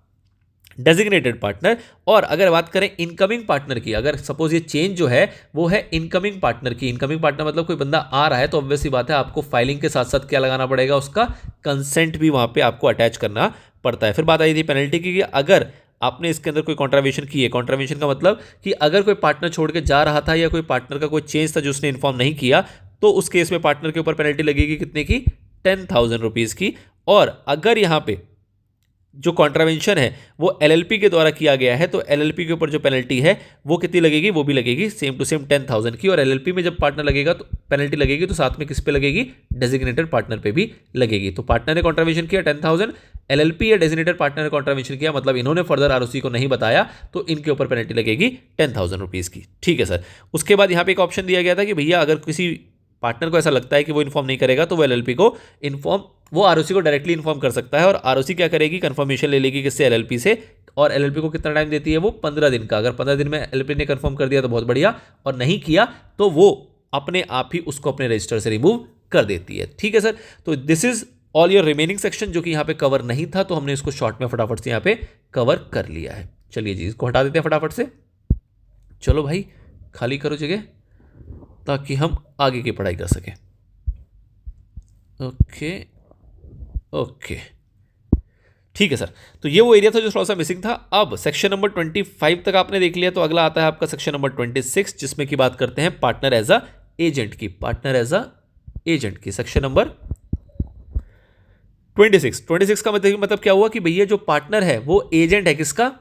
डेजिग्नेटेड पार्टनर। और अगर बात करें इनकमिंग पार्टनर की, अगर सपोज ये चेंज जो है वो है इनकमिंग पार्टनर की, इनकमिंग पार्टनर मतलब कोई बंदा आ रहा है, तो ऑब्वियसली बात है आपको फाइलिंग के साथ साथ क्या लगाना पड़ेगा? उसका कंसेंट भी वहां पे आपको अटैच करना पड़ता है। फिर बात आई थी पेनल्टी की, कि अगर आपने इसके अंदर कोई कॉन्ट्रावेशन की है, कॉन्ट्रावेशन का मतलब कि अगर कोई पार्टनर छोड़ के जा रहा था या कोई पार्टनर का कोई चेंज था जो उसने इन्फॉर्म नहीं किया, तो उस केस में पार्टनर के ऊपर पेनल्टी लगेगी कितने की? 10,000 रुपीज की। और अगर यहां पे जो कॉन्ट्रावेंशन है वो एलएलपी के द्वारा किया गया है, तो एलएलपी के ऊपर जो पेनल्टी है वो कितनी लगेगी? वो भी लगेगी सेम टू सेम 10,000 की। और एलएलपी में जब पार्टनर लगेगा तो पेनल्टी लगेगी, तो साथ में किस पे लगेगी? डेजिग्नेटेड पार्टनर पे भी लगेगी। तो पार्टनर ने कॉन्ट्रावेंशन किया 10,000, एलएलपी या डेजिग्नेटेड पार्टनर ने कॉन्ट्रावेंशन किया, मतलब इन्होंने फर्दर आरओसी को नहीं बताया, तो इनके ऊपर पेनल्टी लगेगी 10,000 रुपीज की। ठीक है सर। उसके बाद यहाँ पे एक ऑप्शन दिया गया था कि भैया अगर किसी पार्टनर को ऐसा लगता है कि वो इन्फॉर्म नहीं करेगा, तो वो एलएलपी को वो आरओसी को डायरेक्टली इन्फॉर्म कर सकता है। और आरओसी क्या करेगी? कंफर्मेशन ले लेगी किससे? एलएलपी से। और एलएलपी को कितना टाइम देती है? वो 15 दिन का। अगर 15 दिन में एलएलपी ने कंफर्म कर दिया तो बहुत बढ़िया, और नहीं किया तो वो अपने आप ही उसको अपने रजिस्टर से रिमूव कर देती है। ठीक है सर। तो this is all your remaining section, जो कि यहाँ पे कवर नहीं था, तो हमने इसको शॉर्ट में फटाफट से यहाँ पे कवर कर लिया है। चलिए जी, इसको हटा देते हैं फटाफट से। चलो भाई, खाली करो जगह ताकि हम आगे की पढ़ाई कर सकें। ओके, ठीक है सर। तो ये वो एरिया था जो थोड़ा सा मिसिंग था। अब सेक्शन नंबर 25 तक आपने देख लिया, तो अगला आता है आपका सेक्शन नंबर 26, जिसमें की बात करते हैं पार्टनर एज अ एजेंट की। पार्टनर एज अ एजेंट की सेक्शन नंबर 26 का मतलब क्या हुआ? कि भैया जो पार्टनर है वो एजेंट है किसका?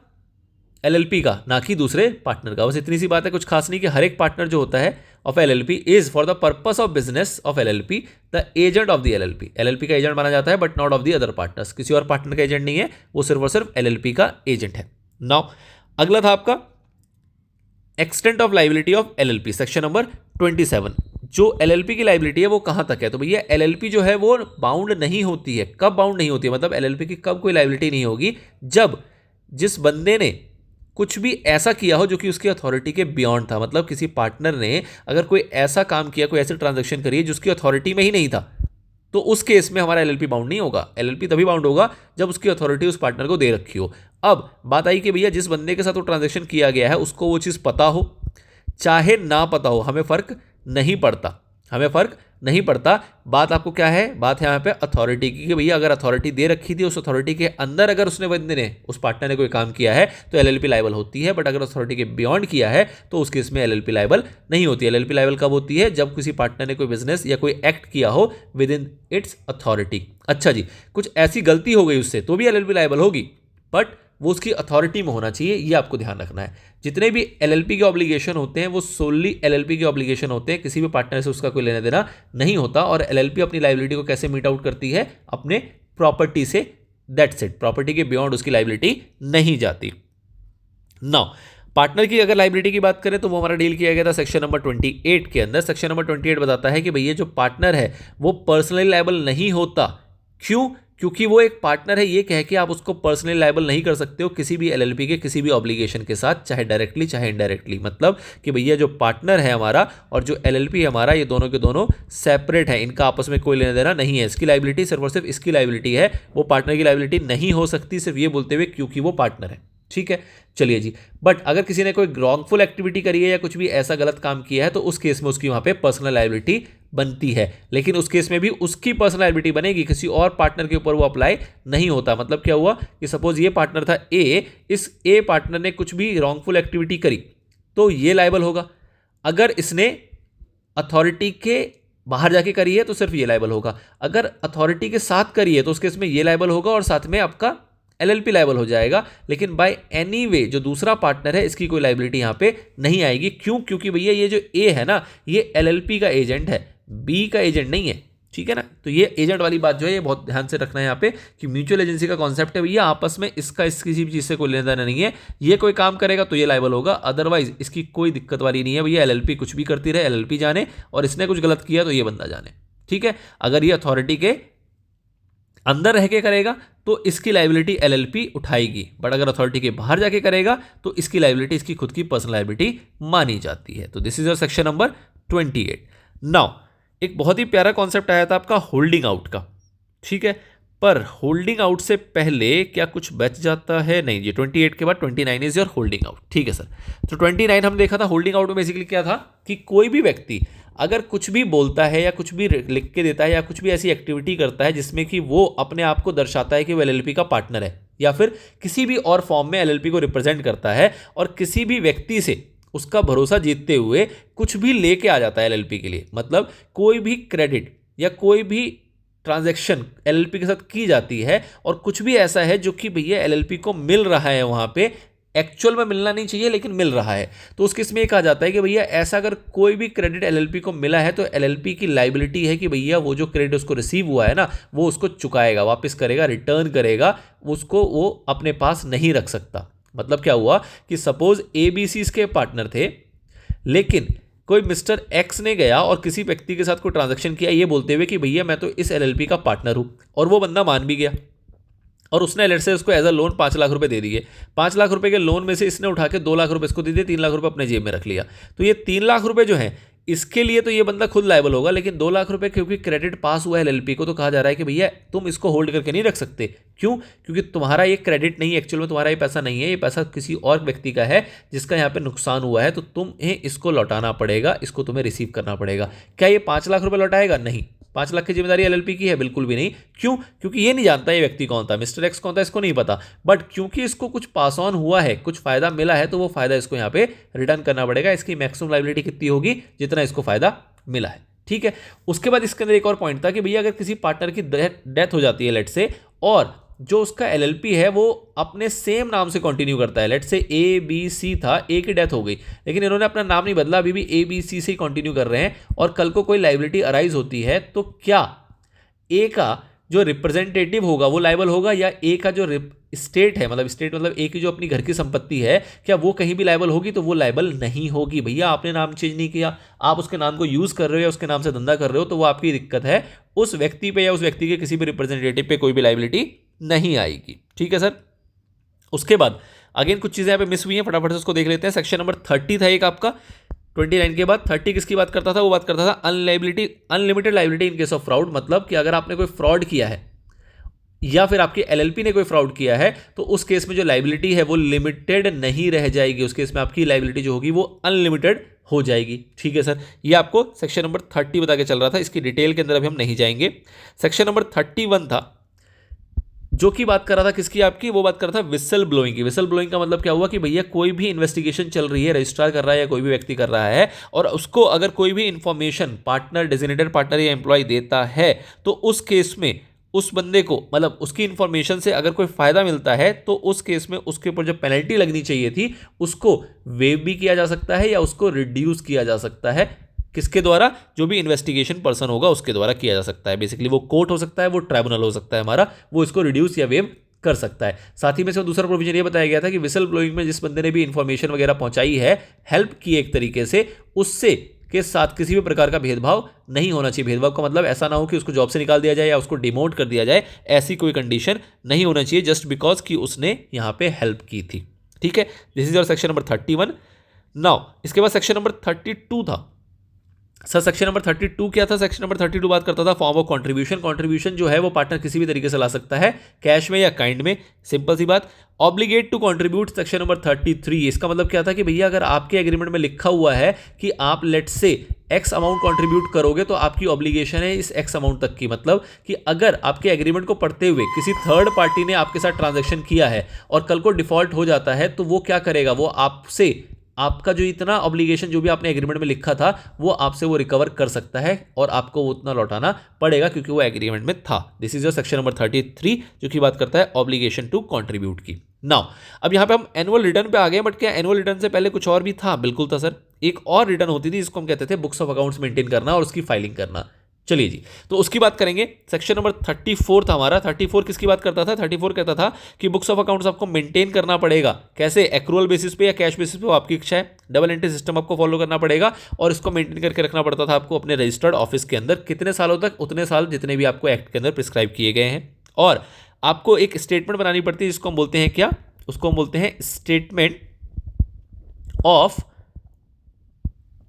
एलएलपी का, ना कि दूसरे पार्टनर का। बस इतनी सी बात है, कुछ खास नहीं, कि हर एक पार्टनर जो होता है of LLP is for the purpose of business of LLP the agent of the LLP. LLP का एजेंट माना जाता है, but not of the other partners. किसी और पार्टनर का एजेंट नहीं है, वो सिर्फ और सिर्फ एलएलपी का एजेंट है। नाउ अगला था आपका extent of liability of LLP, section number 27। जो एलएलपी की लाइबिलिटी है वो कहां तक है? तो भैया एलएलपी जो है वो बाउंड नहीं होती है। कब बाउंड नहीं होती है? मतलब एलएलपी की कब कोई लाइबिलिटी नहीं होगी? जब जिस बंदे ने कुछ भी ऐसा किया हो जो कि उसकी अथॉरिटी के बियॉन्ड था। मतलब किसी पार्टनर ने अगर कोई ऐसा काम किया, कोई ऐसी ट्रांजैक्शन करी है जिसकी अथॉरिटी में ही नहीं था, तो उस केस में हमारा एलएलपी बाउंड नहीं होगा। एलएलपी तभी बाउंड होगा जब उसकी अथॉरिटी उस पार्टनर को दे रखी हो। अब बात आई कि भैया जिस बंदे के साथ वो ट्रांजैक्शन किया गया है उसको वो चीज़ पता हो चाहे ना पता हो, हमें फर्क नहीं पड़ता, हमें फर्क नहीं पड़ता। बात आपको क्या है? बात है यहाँ पे अथॉरिटी की, कि भैया अगर अथॉरिटी दे रखी थी, उस अथॉरिटी के अंदर अगर उसने बंदे ने, उस पार्टनर ने कोई काम किया है तो एलएलपी लायबल होती है। बट अगर अथॉरिटी के बियॉन्ड किया है तो उस केस में एलएलपी लायबल नहीं होती है। एलएलपी लायबल कब होती है? जब किसी पार्टनर ने कोई बिजनेस या कोई एक्ट किया हो विद इन इट्स अथॉरिटी। अच्छा जी, कुछ ऐसी गलती हो गई उससे तो भी एलएलपी लायबल होगी, बट वो उसकी अथॉरिटी में होना चाहिए, ये आपको ध्यान रखना है। जितने भी एलएलपी के ऑब्लिगेशन होते हैं वो सोनली एलएलपी के ऑब्लिगेशन होते हैं, किसी भी पार्टनर से उसका कोई लेना देना नहीं होता। और एलएलपी अपनी लायबिलिटी को कैसे मीट आउट करती है? अपने प्रॉपर्टी से। दैट्स इट, प्रॉपर्टी के बियॉन्ड उसकी लायबिलिटी नहीं जाती। नाउ पार्टनर की अगर लायबिलिटी की बात करें तो वो हमारा डील किया गया था सेक्शन नंबर 28 के अंदर। सेक्शन नंबर 28 बताता है कि भैया जो पार्टनर है वो पर्सनली लायबल नहीं होता। क्यों? क्योंकि वो एक पार्टनर है, ये कह के आप उसको पर्सनली लायबल नहीं कर सकते हो किसी भी एलएलपी के किसी भी ऑब्लिगेशन के साथ, चाहे डायरेक्टली चाहे इनडायरेक्टली। मतलब कि भैया जो पार्टनर है हमारा और जो एलएलपी है हमारा, ये दोनों के दोनों सेपरेट है, इनका आपस में कोई लेना देना नहीं है। इसकी लायबिलिटी सिर्फ और सिर्फ इसकी लायबिलिटी है, वो पार्टनर की लायबिलिटी नहीं हो सकती सिर्फ ये बोलते हुए क्योंकि वो पार्टनर है। ठीक है, चलिए जी। बट अगर किसी ने कोई रॉन्गफुल एक्टिविटी करी है या कुछ भी ऐसा गलत काम किया है तो उस केस में उसकी वहां पे पर्सनल लायबिलिटी बनती है, लेकिन उस केस में भी उसकी पर्सनल लायबिलिटी बनेगी, किसी और पार्टनर के ऊपर वो अप्लाई नहीं होता। मतलब क्या हुआ कि सपोज ये पार्टनर था ए, इस ए पार्टनर ने कुछ भी रॉन्गफुल एक्टिविटी करी तो ये लायबल होगा। अगर इसने अथॉरिटी के बाहर जाके करी है तो सिर्फ ये लायबल होगा, अगर अथॉरिटी के साथ करी है तो उस केस में ये लायबल होगा और साथ में आपका एलएलपी लायबल हो जाएगा। लेकिन बाय एनी वे जो दूसरा पार्टनर है इसकी कोई लायबिलिटी यहाँ पे नहीं आएगी। क्यों? क्योंकि भैया ये जो ए है ना ये एलएलपी का एजेंट है, बी का एजेंट नहीं है, ठीक है ना। तो ये एजेंट वाली बात जो है ये बहुत ध्यान से रखना है यहाँ पे कि म्यूचुअल एजेंसी का कॉन्सेप्ट है भैया, आपस में इसका इस किसी भी चीज़ से कोई लेना देना नहीं है। ये कोई काम करेगा तो ये लायबल होगा, अदरवाइज इसकी कोई दिक्कत वाली नहीं है भैया। एलएलपी कुछ भी करती रहे, एलएलपी जाने, और इसने कुछ गलत किया तो ये बंदा जाने, ठीक है। अगर ये अथॉरिटी के अंदर रह के करेगा तो इसकी लायबिलिटी एलएलपी उठाएगी, बट अगर अथॉरिटी के बाहर जाके करेगा तो इसकी लायबिलिटी इसकी खुद की पर्सनल लायबिलिटी मानी जाती है। तो this is your section number 28। Now एक बहुत ही प्यारा कॉन्सेप्ट आया था आपका होल्डिंग आउट का, ठीक है। पर होल्डिंग आउट से पहले क्या कुछ बच जाता है? नहीं जी, 28 के बाद 29 इज योर होल्डिंग आउट, ठीक है सर। तो 29 हम देखा था, होल्डिंग आउट में बेसिकली क्या था कि कोई भी व्यक्ति अगर कुछ भी बोलता है या कुछ भी लिख के देता है या कुछ भी ऐसी एक्टिविटी करता है जिसमें कि वो अपने आप को दर्शाता है कि वो एलएलपी का पार्टनर है या फिर किसी भी और फॉर्म में एलएलपी को रिप्रेजेंट करता है और किसी भी व्यक्ति से उसका भरोसा जीतते हुए कुछ भी लेके आ जाता है एलएलपी के लिए, मतलब कोई भी क्रेडिट या कोई भी ट्रांजैक्शन एलएलपी के साथ की जाती है और कुछ भी ऐसा है जो कि भैया एलएलपी को मिल रहा है, वहां पे एक्चुअल में मिलना नहीं चाहिए लेकिन मिल रहा है, तो उस केस में ये कहा जाता है कि भैया ऐसा अगर कोई भी क्रेडिट एलएलपी को मिला है तो एलएलपी की लायबिलिटी है कि भैया वो जो क्रेडिट उसको रिसीव हुआ है ना वो उसको चुकाएगा, वापस करेगा, रिटर्न करेगा, उसको वो अपने पास नहीं रख सकता। मतलब क्या हुआ कि सपोज एबीसी के पार्टनर थे, लेकिन कोई मिस्टर एक्स ने गया और किसी व्यक्ति के साथ कोई ट्रांजैक्शन किया ये बोलते हुए कि भैया मैं तो इस एलएलपी का पार्टनर हूं, और वो बंदा मान भी गया और उसने लेट से उसको एज अ लोन 5 लाख रुपए दे दिए। 5 लाख रुपए के लोन में से इसने उठा के 2 लाख रुपए इसको दे दिए, 3 लाख रुपए अपने जेब में रख लिया। तो ये 3 लाख रुपए जो है इसके लिए तो ये बंदा खुद लायबल होगा, लेकिन 2 लाख रुपए क्योंकि क्रेडिट पास हुआ है एलएलपी को तो कहा जा रहा है कि भैया तुम इसको होल्ड करके नहीं रख सकते। क्यों? क्योंकि तुम्हारा ये क्रेडिट नहीं है, एक्चुअल में तुम्हारा ये पैसा नहीं है, ये पैसा किसी और व्यक्ति का है जिसका यहाँ पे नुकसान हुआ है, तो तुम्हें इसको लौटाना पड़ेगा, इसको तुम्हें रिसीव करना पड़ेगा। क्या ये 5 लाख रुपए लौटाएगा? नहीं। 5 लाख की जिम्मेदारी एलएलपी की है? बिल्कुल भी नहीं। क्यों? क्योंकि ये नहीं जानता ये व्यक्ति कौन था, मिस्टर एक्स कौन था इसको नहीं पता, बट क्योंकि इसको कुछ पास ऑन हुआ है, कुछ फायदा मिला है, तो वो फायदा इसको यहाँ पे रिटर्न करना पड़ेगा। इसकी मैक्सिमम लायबिलिटी कितनी होगी? जितना इसको फायदा मिला है, ठीक है। उसके बाद इसके अंदर एक और पॉइंट था कि भैया अगर किसी पार्टनर की डेथ हो जाती है लेट से, और जो उसका एलएलपी है वो अपने सेम नाम से कंटिन्यू करता है, लेट से ए बी सी था, ए की डेथ हो गई लेकिन इन्होंने अपना नाम नहीं बदला, अभी भी ए बी सी से ही कंटिन्यू कर रहे हैं, और कल को कोई लायबिलिटी अराइज होती है तो क्या ए का जो रिप्रेजेंटेटिव होगा वो लायबल होगा, या ए का जो स्टेट है, मतलब स्टेट मतलब ए की जो अपनी घर की संपत्ति है, क्या वो कहीं भी लायबल होगी? तो वो लायबल नहीं होगी भैया। आपने नाम चेंज नहीं किया, आप उसके नाम को यूज कर रहे हो या उसके नाम से धंधा कर रहे हो, तो वो आपकी दिक्कत है। उस व्यक्ति पे या उस व्यक्ति के किसी भी रिप्रेजेंटेटिव पे कोई भी लायबिलिटी नहीं आएगी, ठीक है सर। उसके बाद अगेन कुछ चीजें यहाँ पे मिस हुई हैं, फटाफट से उसको देख लेते हैं। सेक्शन नंबर 30 था एक आपका, 29 के बाद 30 किसकी बात करता था? वो बात करता था unlimited liability in case of fraud. मतलब कि अगर आपने कोई फ्रॉड किया है या फिर आपकी एलएलपी ने कोई फ्रॉड किया है तो उस केस में जो लायबिलिटी है वो लिमिटेड नहीं रह जाएगी, उस केस में आपकी लायबिलिटी जो होगी वो अनलिमिटेड हो जाएगी, ठीक है सर। ये आपको सेक्शन नंबर 30 बता के चल रहा था, इसकी डिटेल के अंदर अभी हम नहीं जाएंगे। सेक्शन नंबर 31 था जो कि बात कर रहा था किसकी? आपकी वो बात कर रहा था विसल ब्लोइंग की। विसल ब्लोइंग का मतलब क्या हुआ कि भैया कोई भी इन्वेस्टिगेशन चल रही है, रजिस्ट्रार कर रहा है या कोई भी व्यक्ति कर रहा है, और उसको अगर कोई भी इंफॉर्मेशन पार्टनर, डेजिग्नेटेड पार्टनर या एम्प्लॉय देता है तो उस केस में उस बंदे को, मतलब उसकी इंफॉर्मेशन से अगर कोई फायदा मिलता है तो उस केस में उसके ऊपर जो पेनल्टी लगनी चाहिए थी उसको वेव भी किया जा सकता है या उसको रिड्यूस किया जा सकता है। किसके द्वारा? जो भी इन्वेस्टिगेशन पर्सन होगा उसके द्वारा किया जा सकता है। बेसिकली वो कोर्ट हो सकता है, वो ट्राइब्यूनल हो सकता है हमारा, वो इसको रिड्यूस या वेव कर सकता है। साथ ही में इसमें दूसरा प्रोविजन ये बताया गया था कि विसल ब्लोइंग में जिस बंदे ने भी इंफॉर्मेशन वगैरह पहुंचाई है, हेल्प की एक तरीके से, उससे के साथ किसी भी प्रकार का भेदभाव नहीं होना चाहिए। भेदभाव का मतलब ऐसा ना हो कि उसको जॉब से निकाल दिया जाए या उसको डिमोट कर दिया जाए, ऐसी कोई कंडीशन नहीं होना चाहिए जस्ट बिकॉज कि उसने यहाँ पे हेल्प की थी, ठीक है। This is your section number 31। Now इसके बाद सेक्शन नंबर 32 था सर। सेक्शन नंबर 32 क्या था? सेक्शन नंबर 32 बात करता था फॉर्म ऑफ कंट्रीब्यूशन। कंट्रीब्यूशन जो है वो पार्टनर किसी भी तरीके से ला सकता है, कैश में या काइंड में, सिंपल सी बात। Obligate to contribute, section number 33। इसका मतलब क्या था कि भैया अगर आपके एग्रीमेंट में लिखा हुआ है कि आप लेट से एक्स अमाउंट कंट्रीब्यूट करोगे तो आपकी ऑब्लिगेशन है इस एक्स अमाउंट तक की। मतलब कि अगर आपके एग्रीमेंट को पढ़ते हुए किसी थर्ड पार्टी ने आपके साथ ट्रांजैक्शन किया है और कल को डिफॉल्ट हो जाता है तो वो क्या करेगा? वो आपसे आपका जो इतना ऑब्लिगेशन जो भी आपने एग्रीमेंट में लिखा था वो आपसे वो रिकवर कर सकता है और आपको वो उतना लौटाना पड़ेगा क्योंकि वो एग्रीमेंट में था। This is your section number 33 जो कि बात करता है ऑब्लिगेशन टू कंट्रीब्यूट की। नाउ अब यहाँ पे हम एनुअल रिटर्न पे आ गए, बट क्या एनुअल रिटर्न से पहले कुछ और भी था? बिल्कुल था सर, एक और रिटर्न होती थी जिसको हम कहते थे बुक्स ऑफ अकाउंट्स मेंटेन करना और उसकी फाइलिंग करना। चलिए जी, तो उसकी बात करेंगे। सेक्शन नंबर 34 था हमारा। 34 किसकी बात करता था? 34 कहता था कि बुक्स ऑफ अकाउंट्स आपको मेंटेन करना पड़ेगा। कैसे? एक्रूअल बेसिस पे या कैश बेसिस पे, वो आपकी इच्छा है। डबल एंट्री सिस्टम आपको फॉलो करना पड़ेगा और इसको मेंटेन करके रखना पड़ता था आपको अपने रजिस्टर्ड ऑफिस के अंदर। कितने सालों तक? उतने साल जितने भी आपको एक्ट के अंदर प्रिस्क्राइब किए गए हैं। और आपको एक स्टेटमेंट बनानी पड़ती है जिसको हम बोलते हैं क्या? उसको हम बोलते हैं statement of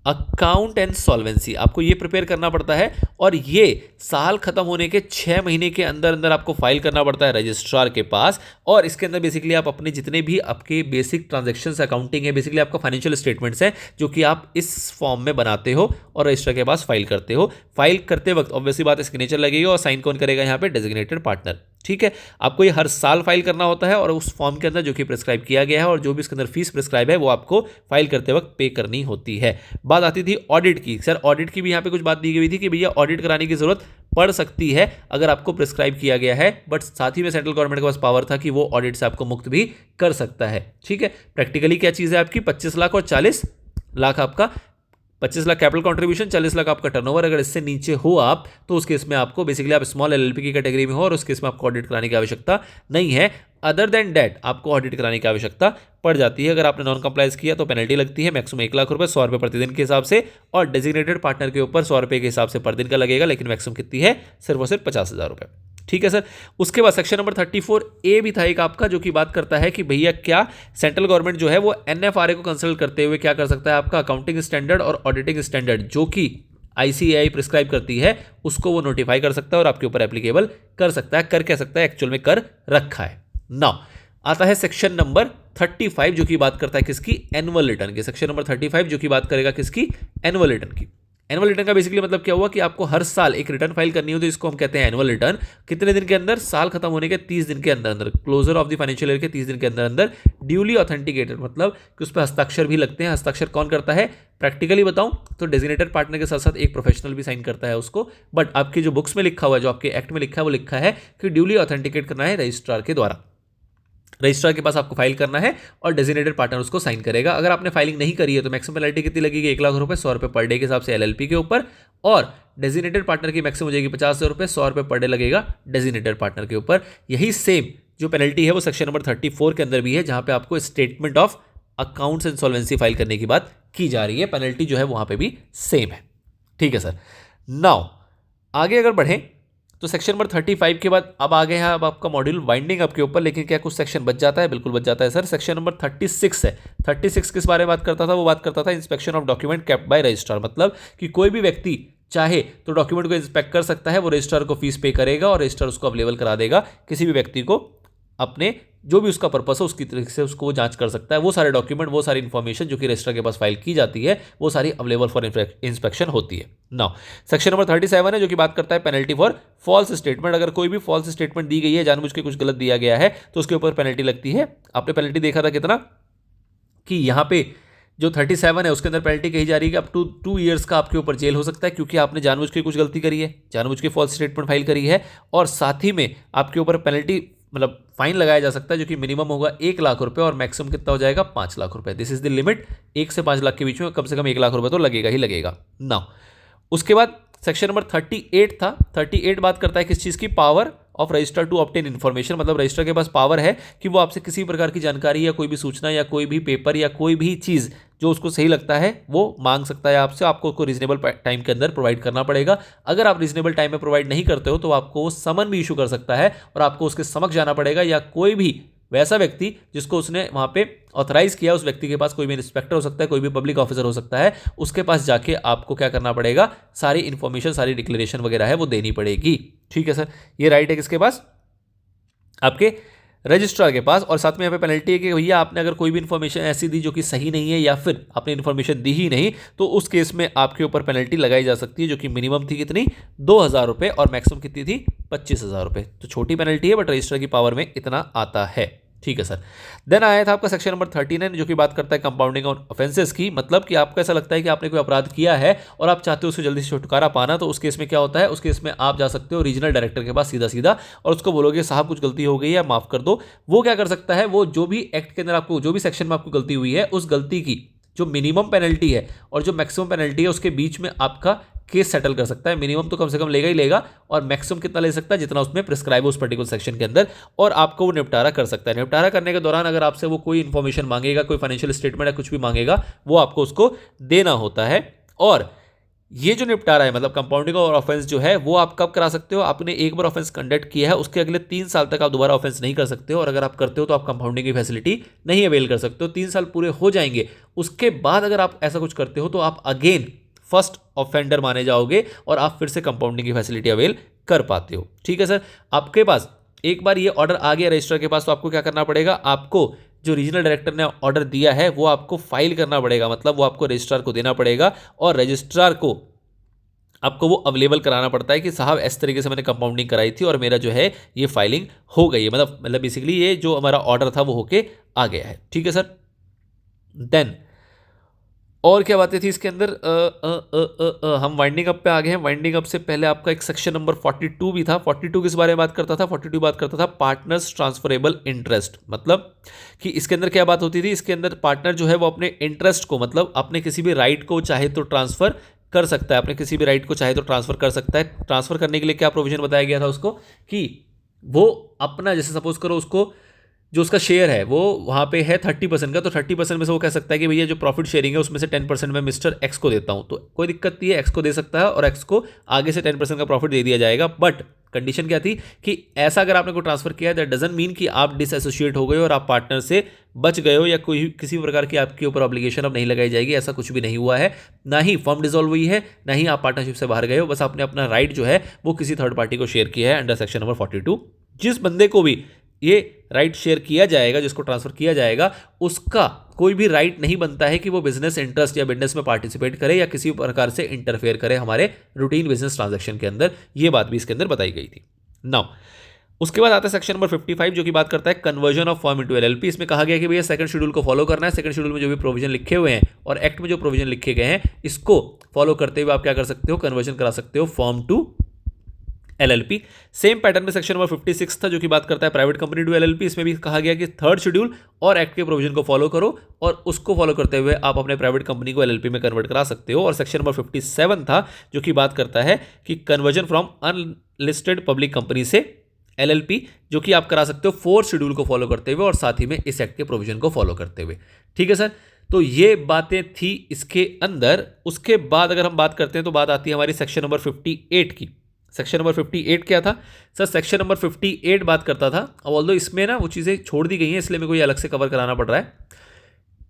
account and solvency. आपको ये प्रिपेयर करना पड़ता है और ये साल खत्म होने के 6 महीने के अंदर अंदर आपको फाइल करना पड़ता है रजिस्ट्रार के पास। और इसके अंदर बेसिकली आप अपने जितने भी आपके बेसिक ट्रांजैक्शंस अकाउंटिंग है, बेसिकली आपका फाइनेंशियल स्टेटमेंट्स है, जो कि आप इस फॉर्म में बनाते हो और रजिस्ट्रार के पास फाइल करते हो। फाइल करते वक्त ऑब्वियसली बात सिग्नेचर लगेगी और साइन कौन करेगा? यहाँ पे डेजिग्नेटेड पार्टनर। ठीक है, आपको ये हर साल फाइल करना होता है और उस फॉर्म के अंदर जो कि प्रिस्क्राइब किया गया है और जो भी इसके अंदर फीस प्रिस्क्राइब है वो आपको फाइल करते वक्त पे करनी होती है। बात आती थी ऑडिट की। सर ऑडिट की भी यहाँ पे कुछ बात दी गई थी कि भैया ऑडिट कराने की जरूरत पड़ सकती है अगर आपको प्रिस्क्राइब किया गया है, बट साथ ही में सेंट्रल गवर्नमेंट के पास पावर था कि वो ऑडिट से आपको मुक्त भी कर सकता है। ठीक है, प्रैक्टिकली क्या चीज़ है आपकी? 25 लाख और 40 लाख आपका 25 लाख कैपिटल कंट्रीब्यूशन, 40 लाख आपका टर्नओवर। अगर इससे नीचे हो आप तो उस केस में आपको बेसिकली आप स्मॉल एलएलपी की कैटेगरी में हो और उस केस में आपको ऑडिट कराने की आवश्यकता नहीं है। अदर देन डैट आपको ऑडिट कराने की आवश्यकता पड़ जाती है। अगर आपने नॉन कंप्लाइंस किया तो पेनल्टी लगती है, मैक्सिमम 1 लाख रुपए, 100 रुपये प्रतिदिन के हिसाब से, और डेजिग्नेटेड पार्टनर के ऊपर 100 रुपये के हिसाब से पर दिन का लगेगा, लेकिन मैक्सिमम कितनी है? सिर्फ और सिर्फ 50,000 रुपये। ठीक है सर। उसके बाद सेक्शन नंबर 34A भी था एक आपका, जो कि बात करता है कि भैया क्या सेंट्रल गवर्नमेंट जो है वो NFRA को कंसल्ट करते हुए क्या कर सकता है? आपका अकाउंटिंग स्टैंडर्ड और ऑडिटिंग स्टैंडर्ड जो कि ICAI प्रिस्क्राइब करती है उसको वो नोटिफाई कर सकता है और आपके ऊपर एप्लीकेबल कर सकता है। कर कह सकता है, एक्चुअल में कर रखा है। नाउ आता है सेक्शन नंबर 35 जो कि बात करता है किसकी? एनुअल रिटर्न की। सेक्शन नंबर 35 जो कि बात करेगा किसकी? एनुअल रिटर्न की। एनुअल रिटर्न का बेसिकली मतलब क्या हुआ कि आपको हर साल एक रिटर्न फाइल करनी हो, तो इसको हम कहते हैं एनुअल रिटर्न। कितने दिन के अंदर? साल खत्म होने के 30 दिन के अंदर अंदर, closure of the financial year के 30 दिन के अंदर अंदर, ड्यूली ऑथेंटिकेटेड, मतलब कि उस पर हस्ताक्षर भी लगते हैं। हस्ताक्षर कौन करता है? प्रैक्टिकली बताऊं तो डेजिग्नेटेड पार्टनर के साथ साथ एक प्रोफेशनल भी साइन करता है उसको, बट आपकी जो बुक्स में लिखा हुआ है, जो आपके एक्ट में लिखा है, वो लिखा है कि ड्यूली ऑथेंटिकेट करना है रजिस्ट्रार के द्वारा। रजिस्ट्रार के पास आपको फाइल करना है और डेजिग्नेटेड पार्टनर उसको साइन करेगा। अगर आपने फाइलिंग नहीं करी है तो मैक्सिमम पेनल्टी कितनी लगेगी? 1 लाख रुपए, 100 रुपये पर डे के हिसाब से LLP के ऊपर, और डेजिग्नेटेड पार्टनर की मैक्सिमम हो जाएगी 50,000 रुपये, 100 रुपये पर डे लगेगा डेजिग्नेटेड पार्टनर के ऊपर। यही सेम जो पेनल्टी है वो सेक्शन नंबर 34 के अंदर भी है, जहां पे आपको statement of accounts and solvency file करने की बात की जा रही है। पेनल्टी जो है वहां पे भी सेम है। ठीक है सर। नाउ आगे अगर बढ़ें तो सेक्शन नंबर 35 के बाद अब आ गए हैं अब आपका मॉड्यूल वाइंडिंग अप के ऊपर, लेकिन क्या कुछ सेक्शन बच जाता है? बिल्कुल बच जाता है सर। सेक्शन नंबर 36 है। 36 किस बारे में बात करता था? वो बात करता था inspection of document kept bye registrar. मतलब कि कोई भी व्यक्ति चाहे तो डॉक्यूमेंट को इंस्पेक्ट कर सकता है, वो रजिस्ट्रार को फीस पे करेगा और रजिस्ट्रार उसको अवेलेबल करा देगा किसी भी व्यक्ति को, अपने जो भी उसका पर्पस है उसकी तरीके से उसको वो जांच कर सकता है। वो सारे डॉक्यूमेंट, वो सारी इन्फॉर्मेशन जो कि रजिस्ट्रार के पास फाइल की जाती है, वो सारी अवेलेबल फॉर इंस्पेक्शन होती है। नाउ सेक्शन नंबर 37 है जो कि बात करता है पेनल्टी फॉर फॉल्स स्टेटमेंट। अगर कोई भी फॉल्स स्टेटमेंट दी गई है, जानबूझ के कुछ गलत दिया गया है, तो उसके ऊपर पेनल्टी लगती है। आपने पेनल्टी देखा था कितना कि यहाँ पे जो 37 है उसके अंदर पेनल्टी कही जा रही है कि अप टू 2 ईयर्स का आपके ऊपर जेल हो सकता है, क्योंकि आपने जानबूझ के कुछ गलती करी है, जानबूझ के फॉल्स स्टेटमेंट फाइल करी है, और साथ ही में आपके ऊपर पेनल्टी मतलब फाइन लगाया जा सकता है, जो कि मिनिमम होगा 1 लाख रुपए और मैक्सिमम कितना हो जाएगा? 5 लाख रुपए। This is the limit. 1 से 5 लाख के बीच में कम से कम 1 लाख रुपए तो लगेगा ही लगेगा। नाउ उसके बाद सेक्शन नंबर 38 था। 38 बात करता है किस चीज़ की? Power of register to obtain information. मतलब रजिस्टर के पास पावर है कि वो आपसे किसी प्रकार की जानकारी या कोई भी सूचना या कोई भी पेपर या कोई भी चीज़ जो उसको सही लगता है वो मांग सकता है आपसे। आपको उसको रीजनेबल टाइम के अंदर प्रोवाइड करना पड़ेगा। अगर आप रीजनेबल टाइम में प्रोवाइड नहीं करते हो तो आपको वो समन भी इशू कर सकता है और आपको उसके समक्ष जाना पड़ेगा, या कोई भी वैसा व्यक्ति जिसको उसने वहाँ पे ऑथराइज किया, उस व्यक्ति के पास कोई भी इंस्पेक्टर हो सकता है, कोई भी पब्लिक ऑफिसर हो सकता है, उसके पास जाके आपको क्या करना पड़ेगा? सारी इन्फॉर्मेशन, सारी डिक्लेरेशन वगैरह है वो देनी पड़ेगी। ठीक है सर। ये राइट है किसके पास? आपके रजिस्ट्रार के पास। और साथ में यहाँ पे पेनल्टी है कि भैया आपने अगर कोई भी इन्फॉर्मेशन ऐसी दी जो कि सही नहीं है, या फिर आपने इन्फॉर्मेशन दी ही नहीं, तो उस केस में आपके ऊपर पेनल्टी लगाई जा सकती है, जो कि मिनिमम थी कितनी? 2,000 रुपये और मैक्सिमम कितनी थी? 25,000 रुपये। तो छोटी पेनल्टी है, बट रजिस्ट्रार की पावर में इतना आता है। ठीक है सर। देन आया था आपका सेक्शन नंबर 39 जो कि बात करता है कंपाउंडिंग ऑन ऑफेंसेस की, मतलब कि आपको ऐसा लगता है कि आपने कोई अपराध किया है और आप चाहते हो उससे जल्दी से छुटकारा पाना, तो उस केस में क्या होता है, उस केस में आप जा सकते हो रीजनल डायरेक्टर के पास सीधा सीधा और उसको बोलोगे साहब कुछ गलती हो गई है माफ कर दो। वो क्या कर सकता है, वो जो भी एक्ट के अंदर आपको जो भी सेक्शन में आपको गलती हुई है उस गलती की जो मिनिमम पेनल्टी है और जो मैक्सिमम पेनल्टी है उसके बीच में आपका केस सेटल कर सकता है। मिनिमम तो कम से कम लेगा ही लेगा और मैक्सिमम कितना ले सकता है, जितना उसमें प्रिस्क्राइब है उस पर्टिकुलर सेक्शन के अंदर, और आपको वो निपटारा कर सकता है। निपटारा करने के दौरान अगर आपसे वो कोई इन्फॉर्मेशन मांगेगा, कोई फाइनेंशियल स्टेटमेंट या कुछ भी मांगेगा, वो आपको उसको देना होता है। और ये जो निपटारा है मतलब कंपाउंडिंग और ऑफेंस जो है वो आप कब करा सकते हो, आपने एक बार ऑफेंस कंडक्ट किया है उसके अगले 3 साल तक आप दोबारा ऑफेंस नहीं कर सकते हो, और अगर आप करते हो तो आप कंपाउंडिंग की फैसिलिटी नहीं अवेल कर सकते हो। 3 साल पूरे हो जाएंगे, उसके बाद अगर आप ऐसा कुछ करते हो तो आप अगेन फर्स्ट ऑफेंडर माने जाओगे और आप फिर से कंपाउंडिंग की फैसिलिटी अवेल कर पाते हो। ठीक है सर। आपके पास एक बार ये ऑर्डर आ गया रजिस्ट्रार के पास, तो आपको क्या करना पड़ेगा, आपको जो रीजनल डायरेक्टर ने ऑर्डर दिया है वो आपको फाइल करना पड़ेगा, मतलब वो आपको रजिस्ट्रार को देना पड़ेगा और रजिस्ट्रार को आपको वो अवेलेबल कराना पड़ता है कि साहब इस तरीके से मैंने कंपाउंडिंग कराई थी और मेरा जो है ये फाइलिंग हो गई है, मतलब बेसिकली ये जो हमारा ऑर्डर था वो होके आ गया है। ठीक है सर। देन और क्या बातें थी इसके अंदर, हम वाइंडिंग अप पे आ गए हैं। वाइंडिंग अप से पहले आपका एक सेक्शन नंबर 42 भी था। 42 किस बारे में बात करता था, 42 बात करता था पार्टनर्स ट्रांसफरेबल इंटरेस्ट, मतलब कि इसके अंदर क्या बात होती थी, इसके अंदर पार्टनर जो है वो अपने इंटरेस्ट को, मतलब अपने किसी भी राइट को चाहे तो ट्रांसफर कर सकता है, अपने किसी भी राइट को चाहे तो ट्रांसफर कर सकता है। ट्रांसफर करने के लिए क्या प्रोविजन बताया गया था उसको, कि वो अपना जैसे सपोज करो उसको जो उसका शेयर है वो वहाँ पे है 30% का, तो 30% में से वो कह सकता है कि भैया जो प्रॉफिट शेयरिंग है उसमें से 10% मैं मिस्टर एक्स को देता हूँ, तो कोई दिक्कत नहीं है, एक्स को दे सकता है और एक्स को आगे से 10% का प्रॉफिट दे दिया जाएगा। बट कंडीशन क्या थी कि ऐसा अगर आपने कोई ट्रांसफर किया है दैट डजंट मीन कि आप डिसएसोसिएट हो गए हो और आप पार्टनर से बच गए हो या कोई किसी प्रकार की आपके ऊपर ऑब्लिगेशन अब नहीं लगाई जाएगी, ऐसा कुछ भी नहीं हुआ है। ना ही फर्म डिसॉल्व हुई है, ना ही आप पार्टनरशिप से बाहर गए हो, बस आपने अपना राइट जो है वो किसी थर्ड पार्टी को शेयर किया है अंडर सेक्शन नंबर 42। जिस बंदे को भी ये राइट शेयर किया जाएगा, जिसको ट्रांसफर किया जाएगा, उसका कोई भी राइट नहीं बनता है कि वो बिजनेस इंटरेस्ट या बिजनेस में पार्टिसिपेट करे या किसी प्रकार से इंटरफेयर करे हमारे रूटीन बिजनेस ट्रांजैक्शन के अंदर। ये बात भी इसके अंदर बताई गई थी। नाउ उसके बाद आता है सेक्शन नंबर 55 जो कि बात करता है conversion of firm into LLP. इसमें कहा गया कि भैया सेकंड शेड्यूल को फॉलो करना है। सेकंड शेड्यूल में जो भी प्रोविजन लिखे हुए हैं और एक्ट में जो प्रोविजन लिखे गए हैं इसको फॉलो करते हुए आप क्या कर सकते हो, कन्वर्जन करा सकते हो firm to LLP. Same pattern में सेक्शन नंबर 56 था जो कि बात करता है प्राइवेट कंपनी टू एलएलपी। इसमें भी कहा गया कि थर्ड शेड्यूल और एक्ट के प्रोविजन को फॉलो करो और उसको फॉलो करते हुए आप अपने प्राइवेट कंपनी को एलएलपी में कन्वर्ट करा सकते हो। और सेक्शन नंबर 57 था जो कि बात करता है कि conversion from unlisted public company से एलएलपी, जो कि आप करा सकते हो फोर्थ शेड्यूल को फॉलो करते हुए और साथ ही में इस एक्ट के प्रोविजन को फॉलो करते हुए। ठीक है सर। तो ये बातें थी इसके अंदर। उसके बाद अगर हम बात करते हैं तो बात आती है हमारी सेक्शन नंबर 58 की। सेक्शन नंबर 58 क्या था सर, सेक्शन नंबर 58 बात करता था, अब ऑल्दो इसमें ना वो चीज़ें छोड़ दी गई हैं इसलिए मेरे को ये अलग से कवर कराना पड़ रहा है,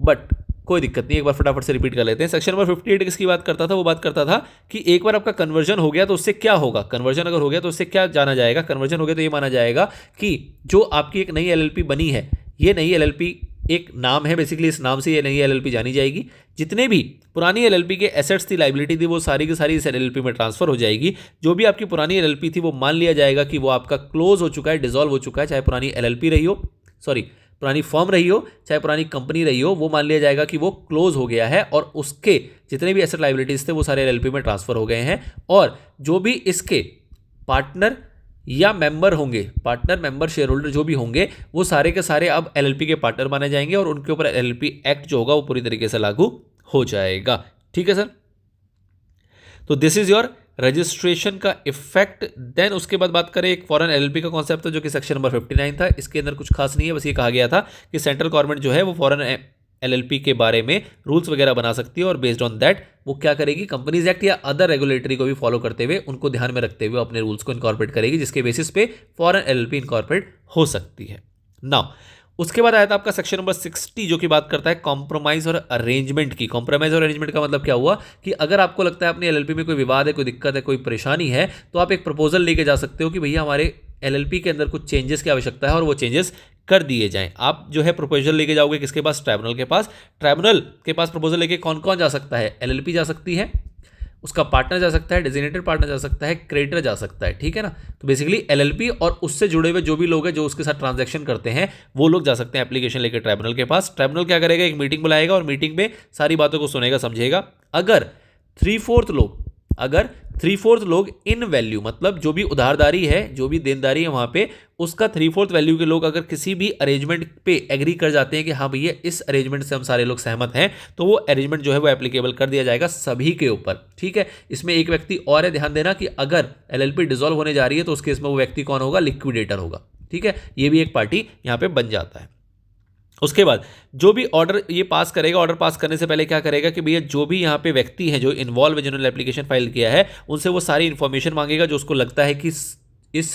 बट कोई दिक्कत नहीं, एक बार फटाफट से रिपीट कर लेते हैं। सेक्शन नंबर 58 किसकी बात करता था, वो बात करता था कि एक बार आपका कन्वर्जन हो गया तो उससे क्या होगा, कन्वर्जन अगर हो गया तो उससे क्या जाना जाएगा, कन्वर्जन हो गया तो ये माना जाएगा कि जो आपकी एक नई एलएलपी बनी है, ये नई एलएलपी एक नाम है बेसिकली, इस नाम से ये नई एलएलपी जानी जाएगी। जितने भी पुरानी एलएलपी के एसेट्स थी, लाइबिलिटी थी, वो सारी की सारी इस एलएलपी में ट्रांसफर हो जाएगी। जो भी आपकी पुरानी एलएलपी थी वो मान लिया जाएगा कि वो आपका क्लोज हो चुका है, डिसॉल्व हो चुका है, चाहे पुरानी एलएलपी रही हो, सॉरी पुरानी फर्म रही हो, चाहे पुरानी कंपनी रही हो, वो मान लिया जाएगा कि वो क्लोज हो गया है और उसके जितने भी एसेट लाइबिलिटीज थे वो सारे एलएलपी में ट्रांसफर हो गए हैं। और जो भी इसके पार्टनर या मेंबर होंगे, पार्टनर मेंबर शेयर होल्डर जो भी होंगे, वो सारे के सारे अब एलएलपी के पार्टनर माने जाएंगे और उनके ऊपर एलएलपी एक्ट जो होगा वो पूरी तरीके से लागू हो जाएगा। ठीक है सर। तो दिस इज योर रजिस्ट्रेशन का इफेक्ट। देन उसके बाद बात करें एक फॉरेन एलएलपी का कॉन्सेप्ट था जो कि सेक्शन नंबर 59 था। इसके अंदर कुछ खास नहीं है, बस ये कहा गया था कि सेंट्रल गवर्नमेंट जो है वो फॉरेन एलएलपी के बारे में रूल्स वगैरह बना सकती है और बेस्ड ऑन दैट वो क्या करेगी, कंपनीज एक्ट या अदर रेगुलेटरी को भी फॉलो करते हुए उनको ध्यान में रखते हुए अपने रूल्स को इनकॉर्पोरेट करेगी, जिसके बेसिस पे फॉरेन एलएलपी इनकॉर्पोरेट हो सकती है। नाउ उसके बाद आया था आपका सेक्शन नंबर 60 जो कि बात करता है कॉम्प्रोमाइज और अरेंजमेंट की। कॉम्प्रोमाइज और अरेंजमेंट का मतलब क्या हुआ कि अगर आपको लगता है अपनी एलएलपी में कोई विवाद है, कोई दिक्कत है, कोई परेशानी है, तो आप एक प्रपोजल लेके जा सकते हो कि भैया हमारे एलएलपी के अंदर कुछ चेंजेस की आवश्यकता है और वो चेंजेस कर दिए जाएं। आप जो है प्रपोजल लेके जाओगे किसके पास, ट्राइब्यूनल के पास। ट्राइब्यूनल के पास प्रपोजल लेके कौन कौन जा सकता है, एलएलपी जा सकती है, उसका पार्टनर जा सकता है, डेजिग्नेटेड पार्टनर जा सकता है, क्रेडिटर जा सकता है, ठीक है ना। तो बेसिकली एलएलपी और उससे जुड़े हुए जो भी लोग हैं जो उसके साथ ट्रांजैक्शन करते हैं वो लोग जा सकते हैं एप्लीकेशन लेकर ट्राइब्यूनल के पास। ट्राइब्यूनल क्या करेगा, एक मीटिंग बुलाएगा और मीटिंग में सारी बातों को सुनेगा, समझेगा। अगर 3/4 लोग इन वैल्यू, मतलब जो भी उधारदारी है, जो भी देनदारी है वहां पे, उसका 3/4 वैल्यू के लोग अगर किसी भी अरेंजमेंट पे एग्री कर जाते हैं कि हाँ भैया इस अरेंजमेंट से हम सारे लोग सहमत हैं, तो वो अरेंजमेंट जो है वो एप्लीकेबल कर दिया जाएगा सभी के ऊपर, ठीक है। इसमें एक व्यक्ति और है, ध्यान देना कि अगर एलएलपी डिसॉल्व होने जा रही है तो उस केस में वो व्यक्ति कौन होगा, लिक्विडेटर होगा, ठीक है। ये भी एक पार्टी यहां पे बन जाता है। उसके बाद जो भी ऑर्डर ये पास करेगा, ऑर्डर पास करने से पहले क्या करेगा कि भैया जो भी यहाँ पे व्यक्ति हैं जो इन्वॉल्व है, जिन्होंने एप्लीकेशन फाइल किया है, उनसे वो सारी इन्फॉर्मेशन मांगेगा जो उसको लगता है कि इस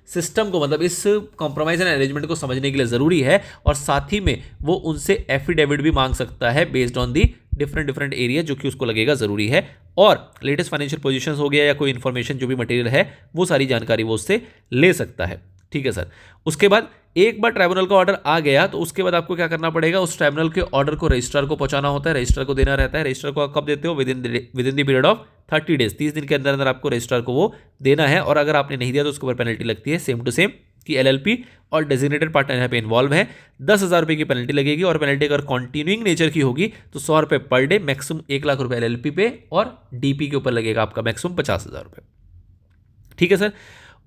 सिस्टम को, मतलब इस कॉम्प्रोमाइज एंड अरेंजमेंट को समझने के लिए ज़रूरी है। और साथ ही में वो उनसे एफिडेविट भी मांग सकता है based on the different area जो कि उसको लगेगा ज़रूरी है। और लेटेस्ट फाइनेंशियल पोजीशंस हो गया या कोई इन्फॉर्मेशन जो भी मटेरियल है वो सारी जानकारी वो उससे ले सकता है, ठीक है सर। उसके बाद एक बार ट्राइब्यूनल का ऑर्डर आ गया तो उसके बाद आपको क्या करना पड़ेगा, उस ट्राइब्यूनल के ऑर्डर को रजिस्ट्रार को पहुंचाना होता है, रजिस्ट्रार को देना रहता है। रजिस्ट्रार को आप कब देते हो, with in the period of 30 days, 30 दिन के अंदर अंदर आपको रजिस्ट्रार को वो देना है। और अगर आपने नहीं दिया तो उसके ऊपर पेनल्टी लगती है, सेम टू सेम कि एलएलपी और डेजिग्नेटेड पार्टनर यहाँ पे इन्वॉल्व है, 10,000 रुपये की पेनल्टी लगेगी। और पेनल्टी अगर कॉन्टिन्यूइंग नेचर की होगी तो 100 रुपये पर डे, मैक्सिमम 1 लाख रुपये एलएलपी पे, और डीपी के ऊपर लगेगा आपका मैक्सिमम 50,000 रुपये, ठीक है सर।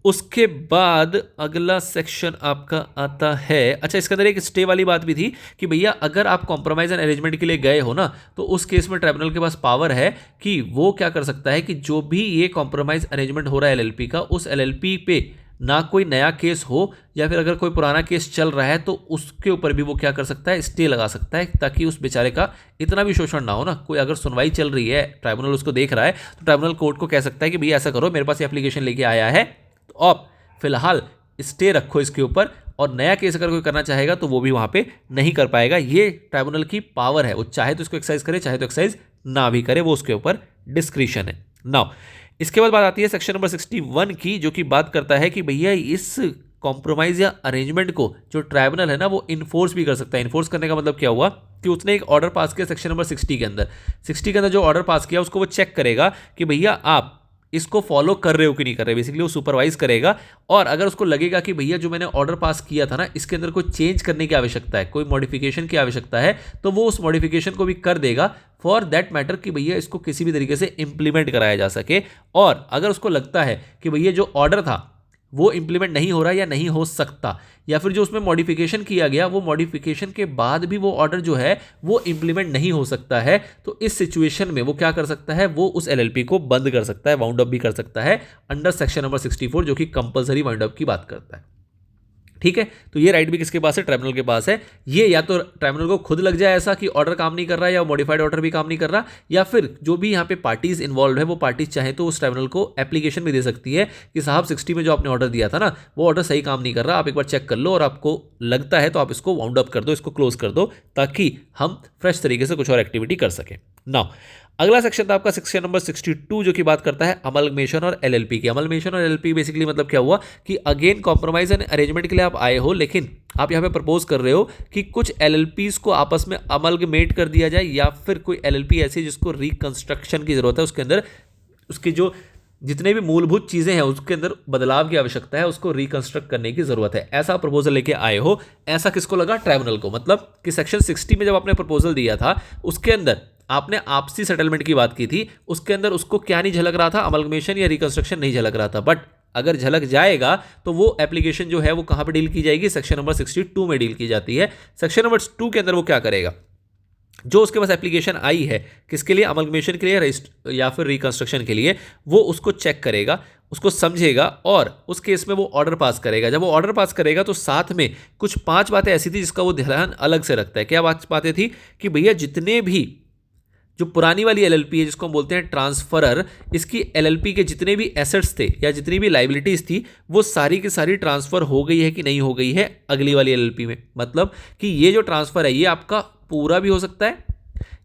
उसके बाद अगला सेक्शन आपका आता है, अच्छा इसके अंदर एक स्टे वाली बात भी थी कि भैया अगर आप कॉम्प्रोमाइज एंड अरेंजमेंट के लिए गए हो ना, तो उस केस में ट्राइब्यूनल के पास पावर है कि वो क्या कर सकता है कि जो भी ये कॉम्प्रोमाइज अरेंजमेंट हो रहा है एलएलपी का, उस एलएलपी पे ना कोई नया केस हो या फिर अगर कोई पुराना केस चल रहा है तो उसके ऊपर भी वो क्या कर सकता है, स्टे लगा सकता है, ताकि उस बेचारे का इतना भी शोषण ना हो ना। कोई अगर सुनवाई चल रही है, ट्राइब्यूनल उसको देख रहा है, तो ट्राइब्यूनल कोर्ट को कह सकता है कि भैया ऐसा करो, मेरे पास एप्लीकेशन लेके आया है तो आप फिलहाल स्टे रखो इसके ऊपर, और नया केस अगर कोई करना चाहेगा तो वो भी वहां पे नहीं कर पाएगा। ये ट्राइब्यूनल की पावर है, वो चाहे तो इसको एक्सरसाइज करे, चाहे तो एक्सरसाइज ना भी करे, वो उसके ऊपर डिस्क्रिशन है। नाउ इसके बाद बात आती है सेक्शन नंबर 61 की, जो कि बात करता है कि भैया इस कॉम्प्रोमाइज या अरेंजमेंट को जो ट्राइब्यूनल है ना वो इन्फोर्स भी कर सकता है। इन्फोर्स करने का मतलब क्या हुआ कि उसने एक ऑर्डर पास किया सेक्शन नंबर 60 के अंदर, 60 के अंदर जो ऑर्डर पास किया उसको वो चेक करेगा कि भैया आप इसको फॉलो कर रहे हो कि नहीं कर रहे, बेसिकली वो सुपरवाइज करेगा। और अगर उसको लगेगा कि भैया जो मैंने ऑर्डर पास किया था ना इसके अंदर कोई चेंज करने की आवश्यकता है, कोई मॉडिफिकेशन की आवश्यकता है, तो वो उस मॉडिफिकेशन को भी कर देगा फॉर दैट मैटर कि भैया इसको किसी भी तरीके से इंप्लीमेंट कराया जा सके। और अगर उसको लगता है कि भैया जो ऑर्डर था वो इंप्लीमेंट नहीं हो रहा या नहीं हो सकता, या फिर जो उसमें मॉडिफिकेशन किया गया वो मॉडिफिकेशन के बाद भी वो ऑर्डर जो है वो इंप्लीमेंट नहीं हो सकता है, तो इस सिचुएशन में वो क्या कर सकता है, वो उस एलएलपी को बंद कर सकता है, वाउंड अप भी कर सकता है अंडर सेक्शन नंबर 64 जो कि कंपलसरी वाउंड अप की बात करता है, ठीक है। तो ये राइट भी किसके पास है, ट्राइब्यूनल के पास है। ये या तो ट्राइब्यूनल को खुद लग जाए ऐसा कि ऑर्डर काम नहीं कर रहा है या मॉडिफाइड ऑर्डर भी काम नहीं कर रहा, या फिर जो भी यहाँ पे पार्टीज इन्वॉल्व है वो पार्टीज चाहे तो उस ट्राइब्यूनल को एप्लीकेशन भी दे सकती है कि साहब 60 में जो आपने ऑर्डर दिया था ना वो ऑर्डर सही काम नहीं कर रहा, आप एक बार चेक कर लो और आपको लगता है तो आप इसको वाउंड अप कर दो, इसको क्लोज कर दो, ताकि हम फ्रेश तरीके से कुछ और एक्टिविटी कर सकें। नाउ अगला सेक्शन था आपका सेक्शन नंबर 62 जो कि बात करता है अमलगमेशन और एलएलपी की। अमलगमेशन और एलएलपी बेसिकली मतलब क्या हुआ कि अगेन कॉम्प्रोमाइज एंड अरेंजमेंट के लिए आप आए हो, लेकिन आप यहाँ पे प्रपोज कर रहे हो कि कुछ एलएलपीज को आपस में अमलगमेट कर दिया जाए, या फिर कोई एलएलपी ऐसी है जिसको रिकंस्ट्रक्शन की जरूरत है, उसके अंदर उसके जो जितने भी मूलभूत चीजें हैं उसके अंदर बदलाव की आवश्यकता है, उसको रिकंस्ट्रक्ट करने की जरूरत है, ऐसा प्रपोजल लेके आए हो। ऐसा किसको लगा, ट्राइब्यूनल को। मतलब कि सेक्शन 60 में जब आपने प्रपोजल दिया था उसके अंदर आपने आपसी सेटलमेंट की बात की थी, उसके अंदर उसको क्या नहीं झलक रहा था, अमलगमेशन या रिकंस्ट्रक्शन नहीं झलक रहा था। बट अगर झलक जाएगा तो वो एप्लीकेशन जो है वो कहां पे डील की जाएगी, सेक्शन नंबर 62 में डील की जाती है। सेक्शन नंबर 2 के अंदर वो क्या करेगा, जो उसके पास एप्लीकेशन आई है किसके लिए, अमलगमेशन के लिए या फिर रिकंस्ट्रक्शन के लिए, वो उसको चेक करेगा, उसको समझेगा और उस केस में वो ऑर्डर पास करेगा। जब वो ऑर्डर पास करेगा तो साथ में कुछ 5 बातें ऐसी थी जिसका वो ध्यान अलग से रखता है। क्या बातें थी कि भैया जितने भी जो पुरानी वाली एलएलपी है जिसको हम बोलते हैं ट्रांसफरर, इसकी एलएलपी के जितने भी एसेट्स थे या जितनी भी लाइबिलिटीज थी वो सारी की सारी ट्रांसफर हो गई है कि नहीं हो गई है अगली वाली एलएलपी में। मतलब कि ये जो ट्रांसफर है ये आपका पूरा भी हो सकता है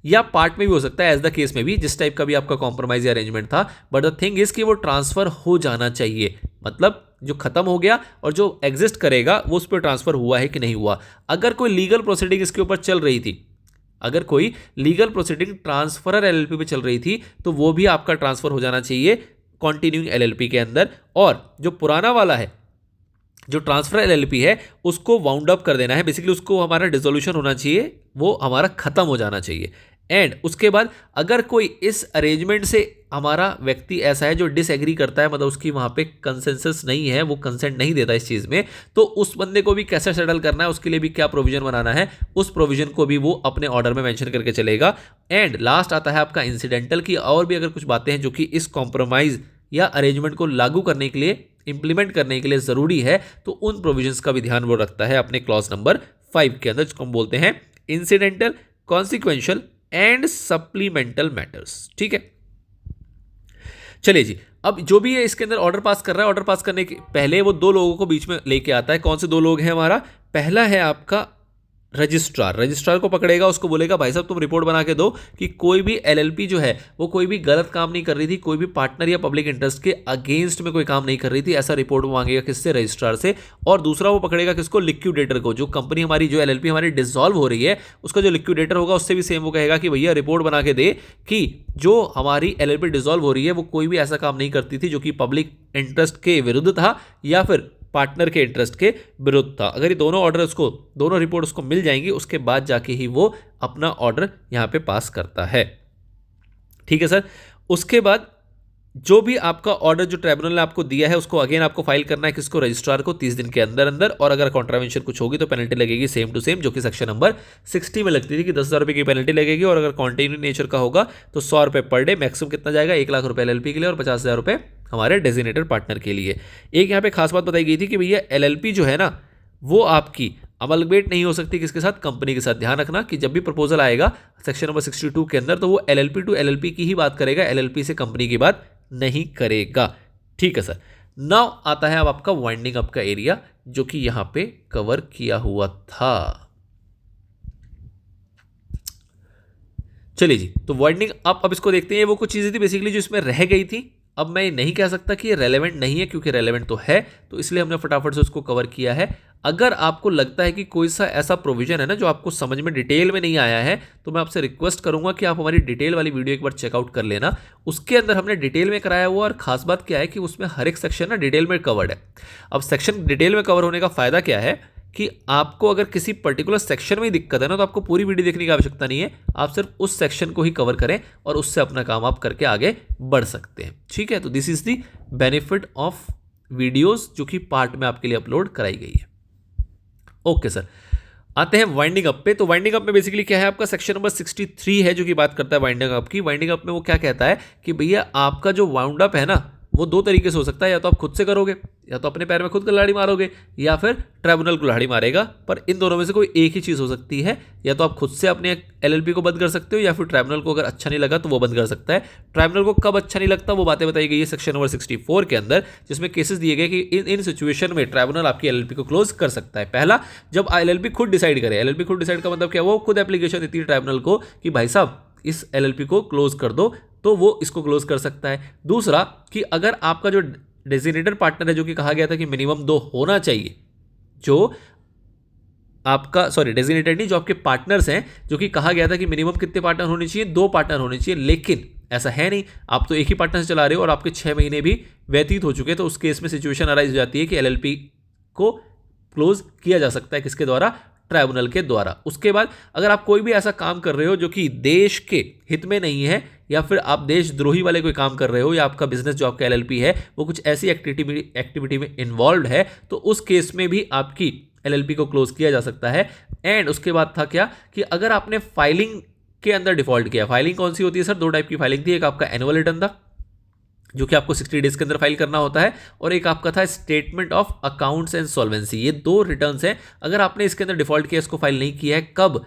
या पार्ट में भी हो सकता है, एज द केस में भी जिस टाइप का भी आपका कॉम्प्रोमाइज या अरेंजमेंट था। बट द थिंग इज कि वो ट्रांसफर हो जाना चाहिए, मतलब जो खत्म हो गया और जो एग्जिस्ट करेगा वो उस पर ट्रांसफर हुआ है कि नहीं हुआ। अगर कोई लीगल प्रोसीडिंग इसके ऊपर चल रही थी अगर कोई लीगल प्रोसीडिंग ट्रांसफरर एलएलपी पे चल रही थी तो वो भी आपका ट्रांसफर हो जाना चाहिए कॉन्टिन्यूइंग एलएलपी के अंदर, और जो पुराना वाला है जो ट्रांसफर एलएलपी है उसको वाउंड अप कर देना है, बेसिकली उसको हमारा डिसोल्यूशन होना चाहिए, वो हमारा खत्म हो जाना चाहिए। एंड उसके बाद अगर कोई इस अरेंजमेंट से हमारा व्यक्ति ऐसा है जो डिसएग्री करता है, मतलब उसकी वहां पे कंसेंसस नहीं है, वो कंसेंट नहीं देता इस चीज में, तो उस बंदे को भी कैसे सेटल करना है, उसके लिए भी क्या प्रोविजन बनाना है, उस प्रोविजन को भी वो अपने ऑर्डर में मेंशन करके चलेगा। एंड लास्ट आता है आपका इंसिडेंटल की, और भी अगर कुछ बातें हैं जो कि इस कॉम्प्रोमाइज या अरेंजमेंट को लागू करने के लिए, इंप्लीमेंट करने के लिए जरूरी है, तो उन प्रोविजंस का भी ध्यान वो रखता है अपने क्लॉज नंबर 5 के अंदर, जिसको हम बोलते हैं incidental, consequential and supplemental matters. ठीक है, चलिए जी, अब जो भी है इसके अंदर ऑर्डर पास कर रहा है, ऑर्डर पास करने के पहले वो दो लोगों को बीच में लेके आता है। कौन से दो लोग हैं हमारा? पहला है आपका रजिस्ट्रार। रजिस्ट्रार को पकड़ेगा, उसको बोलेगा भाई साहब तुम रिपोर्ट बना के दो कि कोई भी एलएलपी जो है वो कोई भी गलत काम नहीं कर रही थी, कोई भी पार्टनर या पब्लिक इंटरेस्ट के अगेंस्ट में कोई काम नहीं कर रही थी, ऐसा रिपोर्ट मांगेगा किससे? रजिस्ट्रार से। और दूसरा वो पकड़ेगा किसको? लिक्विडेटर को। जो कंपनी हमारी, जो एलएलपी हमारी डिसॉल्व हो रही है, उसका जो लिक्विडेटर होगा उससे भी सेम वो कहेगा कि भैया रिपोर्ट बना के दे कि जो हमारी एलएलपी डिसॉल्व हो रही है वो कोई भी ऐसा काम नहीं करती थी जो कि पब्लिक इंटरेस्ट के विरुद्ध था या फिर पार्टनर के इंटरेस्ट के विरुद्ध था। अगर ये दोनों ऑर्डर उसको, दोनों रिपोर्ट उसको मिल जाएंगी, उसके बाद जाके ही वो अपना ऑर्डर यहां पे पास करता है। ठीक है सर। उसके बाद जो भी आपका ऑर्डर जो ट्राइब्यूनल ने आपको दिया है उसको अगेन आपको फाइल करना है किसको? रजिस्ट्रार को 30 दिन के अंदर अंदर। और अगर कॉन्ट्रावेंशन कुछ होगी तो पेनल्टी लगेगी सेम टू सेम, जो कि सेक्शन नंबर 60 में लगती थी कि 10,000 रुपये की पेनल्टी लगेगी। और अगर कॉन्टिन्यू नेचर का होगा तो 100 रुपये पर डे, मैक्सिमम कितना जाएगा? 1 लाख रुपये एलएलपी के लिए और 50,000 रुपये हमारे डेजिग्नेटेड पार्टनर के लिए। एक यहाँ पे खास बात बताई गई थी कि भैया एलएलपी जो है ना वो आपकी अमलगमेट नहीं हो सकती किसके साथ? कंपनी के साथ। ध्यान रखना कि जब भी प्रपोजल आएगा सेक्शन नंबर 62 के अंदर तो वो एलएलपी टू एलएलपी की ही बात करेगा, एलएलपी से कंपनी की बात नहीं करेगा। ठीक है सर। नाउ आता है अब आपका वाइंडिंग अप का एरिया जो कि यहां पे कवर किया हुआ था। चलिए जी, तो वाइंडिंग अप अब इसको देखते हैं। वो कुछ चीजें थी बेसिकली जो इसमें रह गई थी। अब मैं नहीं कह सकता कि ये रेलेवेंट नहीं है, क्योंकि रेलेवेंट तो है, तो इसलिए हमने फटाफट से उसको कवर किया है। अगर आपको लगता है कि कोई सा ऐसा प्रोविजन है ना जो आपको समझ में डिटेल में नहीं आया है, तो मैं आपसे रिक्वेस्ट करूंगा कि आप हमारी डिटेल वाली वीडियो एक बार चेकआउट कर लेना। उसके अंदर हमने डिटेल में कराया हुआ, और खास बात क्या है कि उसमें हर एक सेक्शन ना डिटेल में कवर्ड है। अब सेक्शन डिटेल में कवर होने का फायदा क्या है कि आपको अगर किसी पर्टिकुलर सेक्शन में दिक्कत है ना तो आपको पूरी वीडियो देखने की आवश्यकता नहीं है, आप सिर्फ उस सेक्शन को ही कवर करें और उससे अपना काम आप करके आगे बढ़ सकते हैं। ठीक है, तो this is the benefit of videos जो कि पार्ट में आपके लिए अपलोड कराई गई है। ओके सर, आते हैं वाइंडिंग अप पे। तो वाइंडिंग अप में बेसिकली क्या है? आपका सेक्शन नंबर 63 है जो कि बात करता है वाइंडिंग अप की। वाइंडिंग अप में वो क्या कहता है कि भैया आपका जो वाउंड अप है ना वो दो तरीके से हो सकता है, या तो आप खुद से करोगे, या तो अपने पैर में खुद कुल्हाड़ी मारोगे, या फिर ट्राइब्यूनल कुल्हाड़ी मारेगा। पर इन दोनों में से कोई एक ही चीज़ हो सकती है, या तो आप खुद से अपने एलएलपी को बंद कर सकते हो, या फिर ट्राइब्यूनल को अगर अच्छा नहीं लगा तो वो बंद कर सकता है। ट्राइब्यूनल को कब अच्छा नहीं लगता वो बातें बताई गई है सेक्शन नंबर 64 के अंदर, जिसमें केसेस दिए गए कि इन सिचुएशन में ट्राइब्यूनल आपकी एलएलपी को क्लोज कर सकता है। पहला, जब एलएलपी खुद डिसाइड करे। एलएलपी खुद डिसाइड का मतलब क्या? वो खुद एप्लीकेशन देती है ट्राइब्यूनल को कि भाई साहब इस एलएलपी को क्लोज कर दो, तो वो इसको क्लोज कर सकता है। दूसरा कि अगर आपका जो डेजिग्नेटेड पार्टनर है, जो कि कहा गया था कि मिनिमम 2 होना चाहिए, जो आपका डेजिग्नेटेड नहीं, जो आपके पार्टनर्स हैं, जो कि कहा गया था कि मिनिमम कितने पार्टनर होने चाहिए? 2 पार्टनर होने चाहिए। लेकिन ऐसा है नहीं, आप तो एक ही पार्टनर से चला रहे हो और आपके 6 महीने भी व्यतीत हो चुके हैं, तो उस केस में सिचुएशन अराइज हो जाती है कि एलएलपी को क्लोज किया जा सकता है किसके द्वारा? ट्राइब्यूनल के द्वारा। उसके बाद अगर आप कोई भी ऐसा काम कर रहे हो जो कि देश के हित में नहीं है, या फिर आप देशद्रोही वाले कोई काम कर रहे हो, या आपका बिजनेस जो आपका एलएलपी है वो कुछ ऐसी एक्टिविटी में इन्वॉल्व है, तो उस केस में भी आपकी एलएलपी को क्लोज किया जा सकता है। एंड उसके बाद था क्या कि अगर आपने फाइलिंग के अंदर डिफॉल्ट किया। फाइलिंग कौन सी होती है सर? 2 टाइप की फाइलिंग थी। एक आपका एनुअल रिटर्न था जो कि आपको 60 डेज के अंदर फाइल करना होता है, और एक आपका था statement of accounts and solvency. ये 2 रिटर्न्स हैं। अगर आपने इसके अंदर डिफॉल्ट किया, इसको फाइल नहीं किया है, कब?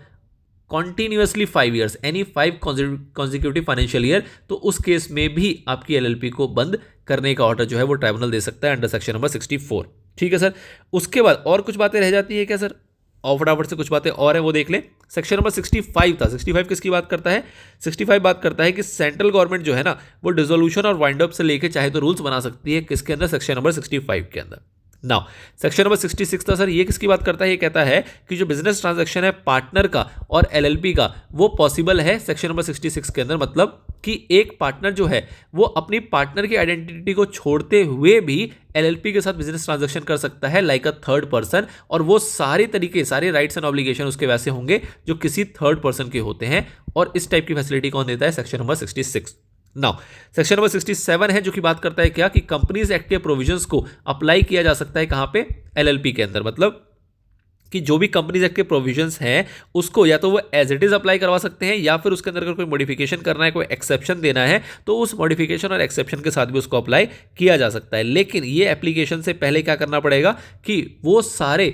Continuously 5 years, any 5 consecutive financial year, तो उस केस में भी आपकी एलएलपी को बंद करने का ऑर्डर जो है वो ट्राइब्यूनल दे सकता है अंडर सेक्शन नंबर 64। ठीक है सर। उसके बाद और कुछ बातें रह जाती है क्या सर? और फटाफट से कुछ बातें और है वो देख लें। सेक्शन नंबर 65 था। 65 किसकी बात करता है? 65 बात करता है कि सेंट्रल गवर्नमेंट जो है ना वो डिसोल्यूशन और वाइंड अप से लेके चाहे तो रूल्स बना सकती है किसके अंदर? सेक्शन नंबर 65 के अंदर। नाउ सेक्शन नंबर 66 था सर, ये किसकी बात करता है? ये कहता है कि जो बिजनेस ट्रांजैक्शन है पार्टनर का और एलएलपी का वो पॉसिबल है सेक्शन नंबर 66 के अंदर। मतलब कि एक पार्टनर जो है वो अपनी पार्टनर की आइडेंटिटी को छोड़ते हुए भी एलएलपी के साथ बिजनेस ट्रांजैक्शन कर सकता है लाइक अ थर्ड पर्सन, और वो सारे तरीके, सारे राइट्स एंड ऑब्लिगेशन उसके वैसे होंगे जो किसी थर्ड पर्सन के होते हैं। और इस टाइप की फैसिलिटी कौन देता है? Section number 66। Now section number 67 है जो कि बात करता है क्या कि कंपनीज एक्ट के प्रोविजंस को अप्लाई किया जा सकता है कहां पे? एलएलपी के अंदर। मतलब कि जो भी कंपनीज एक्ट के प्रोविजंस हैं उसको या तो वो एज इट इज अप्लाई करवा सकते हैं, या फिर उसके अंदर अगर कोई मॉडिफिकेशन करना है, कोई एक्सेप्शन देना है, तो उस मॉडिफिकेशन और एक्सेप्शन के साथ भी उसको अप्लाई किया जा सकता है। लेकिन ये एप्लीकेशन से पहले क्या करना पड़ेगा कि वो सारे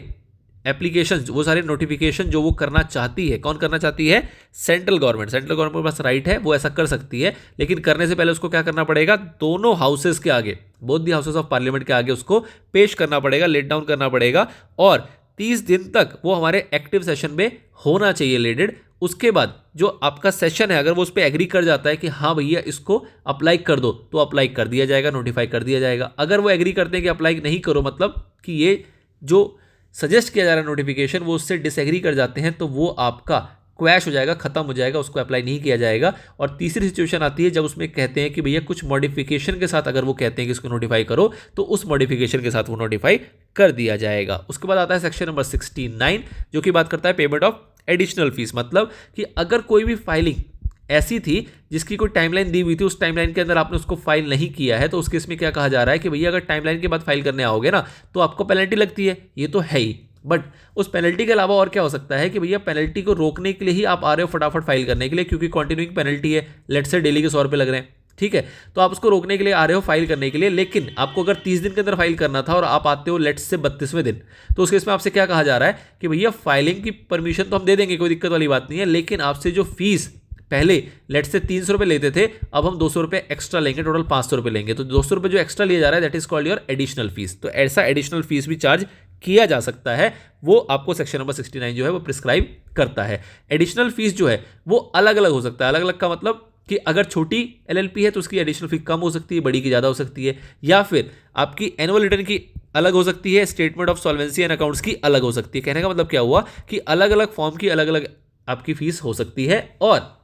एप्लीकेशन, वो सारे नोटिफिकेशन जो वो करना चाहती है, कौन करना चाहती है? Central government. सेंट्रल गवर्नमेंट के पास राइट है, वो ऐसा कर सकती है, लेकिन करने से पहले उसको क्या करना पड़ेगा? दोनों हाउसेस के आगे, both the houses of parliament के आगे उसको पेश करना पड़ेगा, लेट डाउन करना पड़ेगा, और 30 दिन तक वो हमारे एक्टिव सेशन में होना चाहिए लेडेड। उसके बाद जो आपका सेशन है, अगर वो उस पर एग्री कर जाता है कि हाँ भैया इसको अप्लाई कर दो, तो अप्लाई कर दिया जाएगा, नोटिफाई कर दिया जाएगा। अगर वो एग्री करते हैं कि अप्लाई नहीं करो, मतलब कि ये जो सजेस्ट किया जा रहा है नोटिफिकेशन, वो उससे डिसएग्री कर जाते हैं, तो वो आपका क्वैश हो जाएगा, खत्म हो जाएगा, उसको अप्लाई नहीं किया जाएगा। और तीसरी सिचुएशन आती है जब उसमें कहते हैं कि भैया कुछ मॉडिफिकेशन के साथ अगर वो कहते हैं कि इसको नोटिफाई करो, तो उस मॉडिफिकेशन के साथ वो नोटिफाई कर दिया जाएगा। उसके बाद आता है सेक्शन नंबर 69 जो कि बात करता है पेमेंट ऑफ एडिशनल फीस। मतलब कि अगर कोई भी फाइलिंग ऐसी थी जिसकी कोई टाइमलाइन दी हुई थी, उस टाइमलाइन के अंदर आपने उसको फाइल नहीं किया है, तो उस केस में क्या कहा जा रहा है कि भैया अगर टाइमलाइन के बाद फाइल करने आओगे ना तो आपको पेनल्टी लगती है, ये तो है ही। बट उस पेनल्टी के अलावा और क्या हो सकता है कि भैया पेनल्टी को रोकने के लिए ही आप आ रहे हो फटाफट फाइल करने के लिए, क्योंकि कंटिन्यूइंग पेनल्टी है, लेट से डेली के 100 रुपये लग रहे हैं, ठीक है, तो आप उसको रोकने के लिए आ रहे हो फाइल करने के लिए। लेकिन आपको अगर 30 दिन के अंदर फाइल करना था और आप आते हो लेट्स से 32वें दिन, तो उस केस में आपसे क्या कहा जा रहा है कि भैया फाइलिंग की परमिशन तो हम दे देंगे, कोई दिक्कत वाली बात नहीं है, लेकिन आपसे जो फीस पहले लेट से 300 रुपये लेते थे, अब हम 200 रुपये एक्स्ट्रा लेंगे, टोटल 500 रुपये लेंगे। तो 200 रुपये जो एक्स्ट्रा लिया जा रहा है that is called your additional fees. तो ऐसा एडिशनल फीस भी चार्ज किया जा सकता है, वो आपको सेक्शन नंबर 69 जो है वो प्रिस्क्राइब करता है। एडिशनल फीस जो है वो अलग अलग हो सकता है। अलग अलग का मतलब कि अगर छोटी एलएलपी है तो उसकी एडिशनल फी कम हो सकती है, बड़ी की ज़्यादा हो सकती है, या फिर आपकी एनुअल रिटर्न की अलग हो सकती है, statement of solvency and accounts की अलग हो सकती है। कहने का मतलब क्या हुआ कि अलग अलग फॉर्म की अलग अलग आपकी फीस हो सकती है, और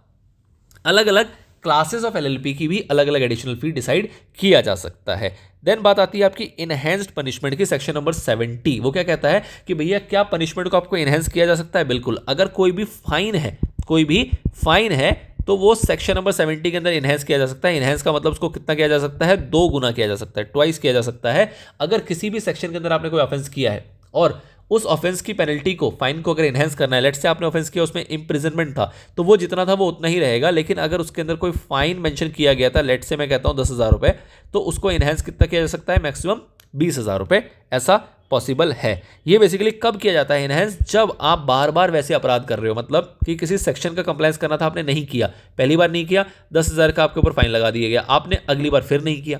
अलग अलग क्लासेस ऑफ एलएलपी की भी अलग अलग एडिशनल फी डिसाइड किया जा सकता है। देन बात आती है आपकी इनहेंस्ड पनिशमेंट की, सेक्शन नंबर 70। वो क्या कहता है कि भैया क्या पनिशमेंट को आपको इनहेंस किया जा सकता है? बिल्कुल, अगर कोई भी फाइन है, कोई भी फाइन है तो वो सेक्शन नंबर 70 के अंदर इनहेंस किया जा सकता है। इनहेंस का मतलब उसको कितना किया जा सकता है? 2 गुना किया जा सकता है, ट्वाइस किया जा सकता है। अगर किसी भी सेक्शन के अंदर आपने कोई ऑफेंस किया है और उस ऑफेंस की पेनल्टी को, फाइन को अगर इनहेंस करना है, लेट्स से आपने ऑफेंस किया उसमें इंप्रिजनमेंट था, तो वो जितना था वो उतना ही रहेगा। लेकिन अगर उसके अंदर कोई फाइन मेंशन किया गया था, लेट्स से मैं कहता हूं 10,000 रुपए, तो उसको इनहेंस कितना किया जा सकता है? मैक्सिमम 20,000 रुपए, ऐसा पॉसिबल है। ये बेसिकली कब किया जाता है इनहेंस? जब आप बार बार वैसे अपराध कर रहे हो, मतलब कि किसी सेक्शन का कंप्लायंस करना था, आपने नहीं किया, पहली बार नहीं किया, 10,000 का आपके ऊपर फाइन लगा दिया गया, आपने अगली बार फिर नहीं किया,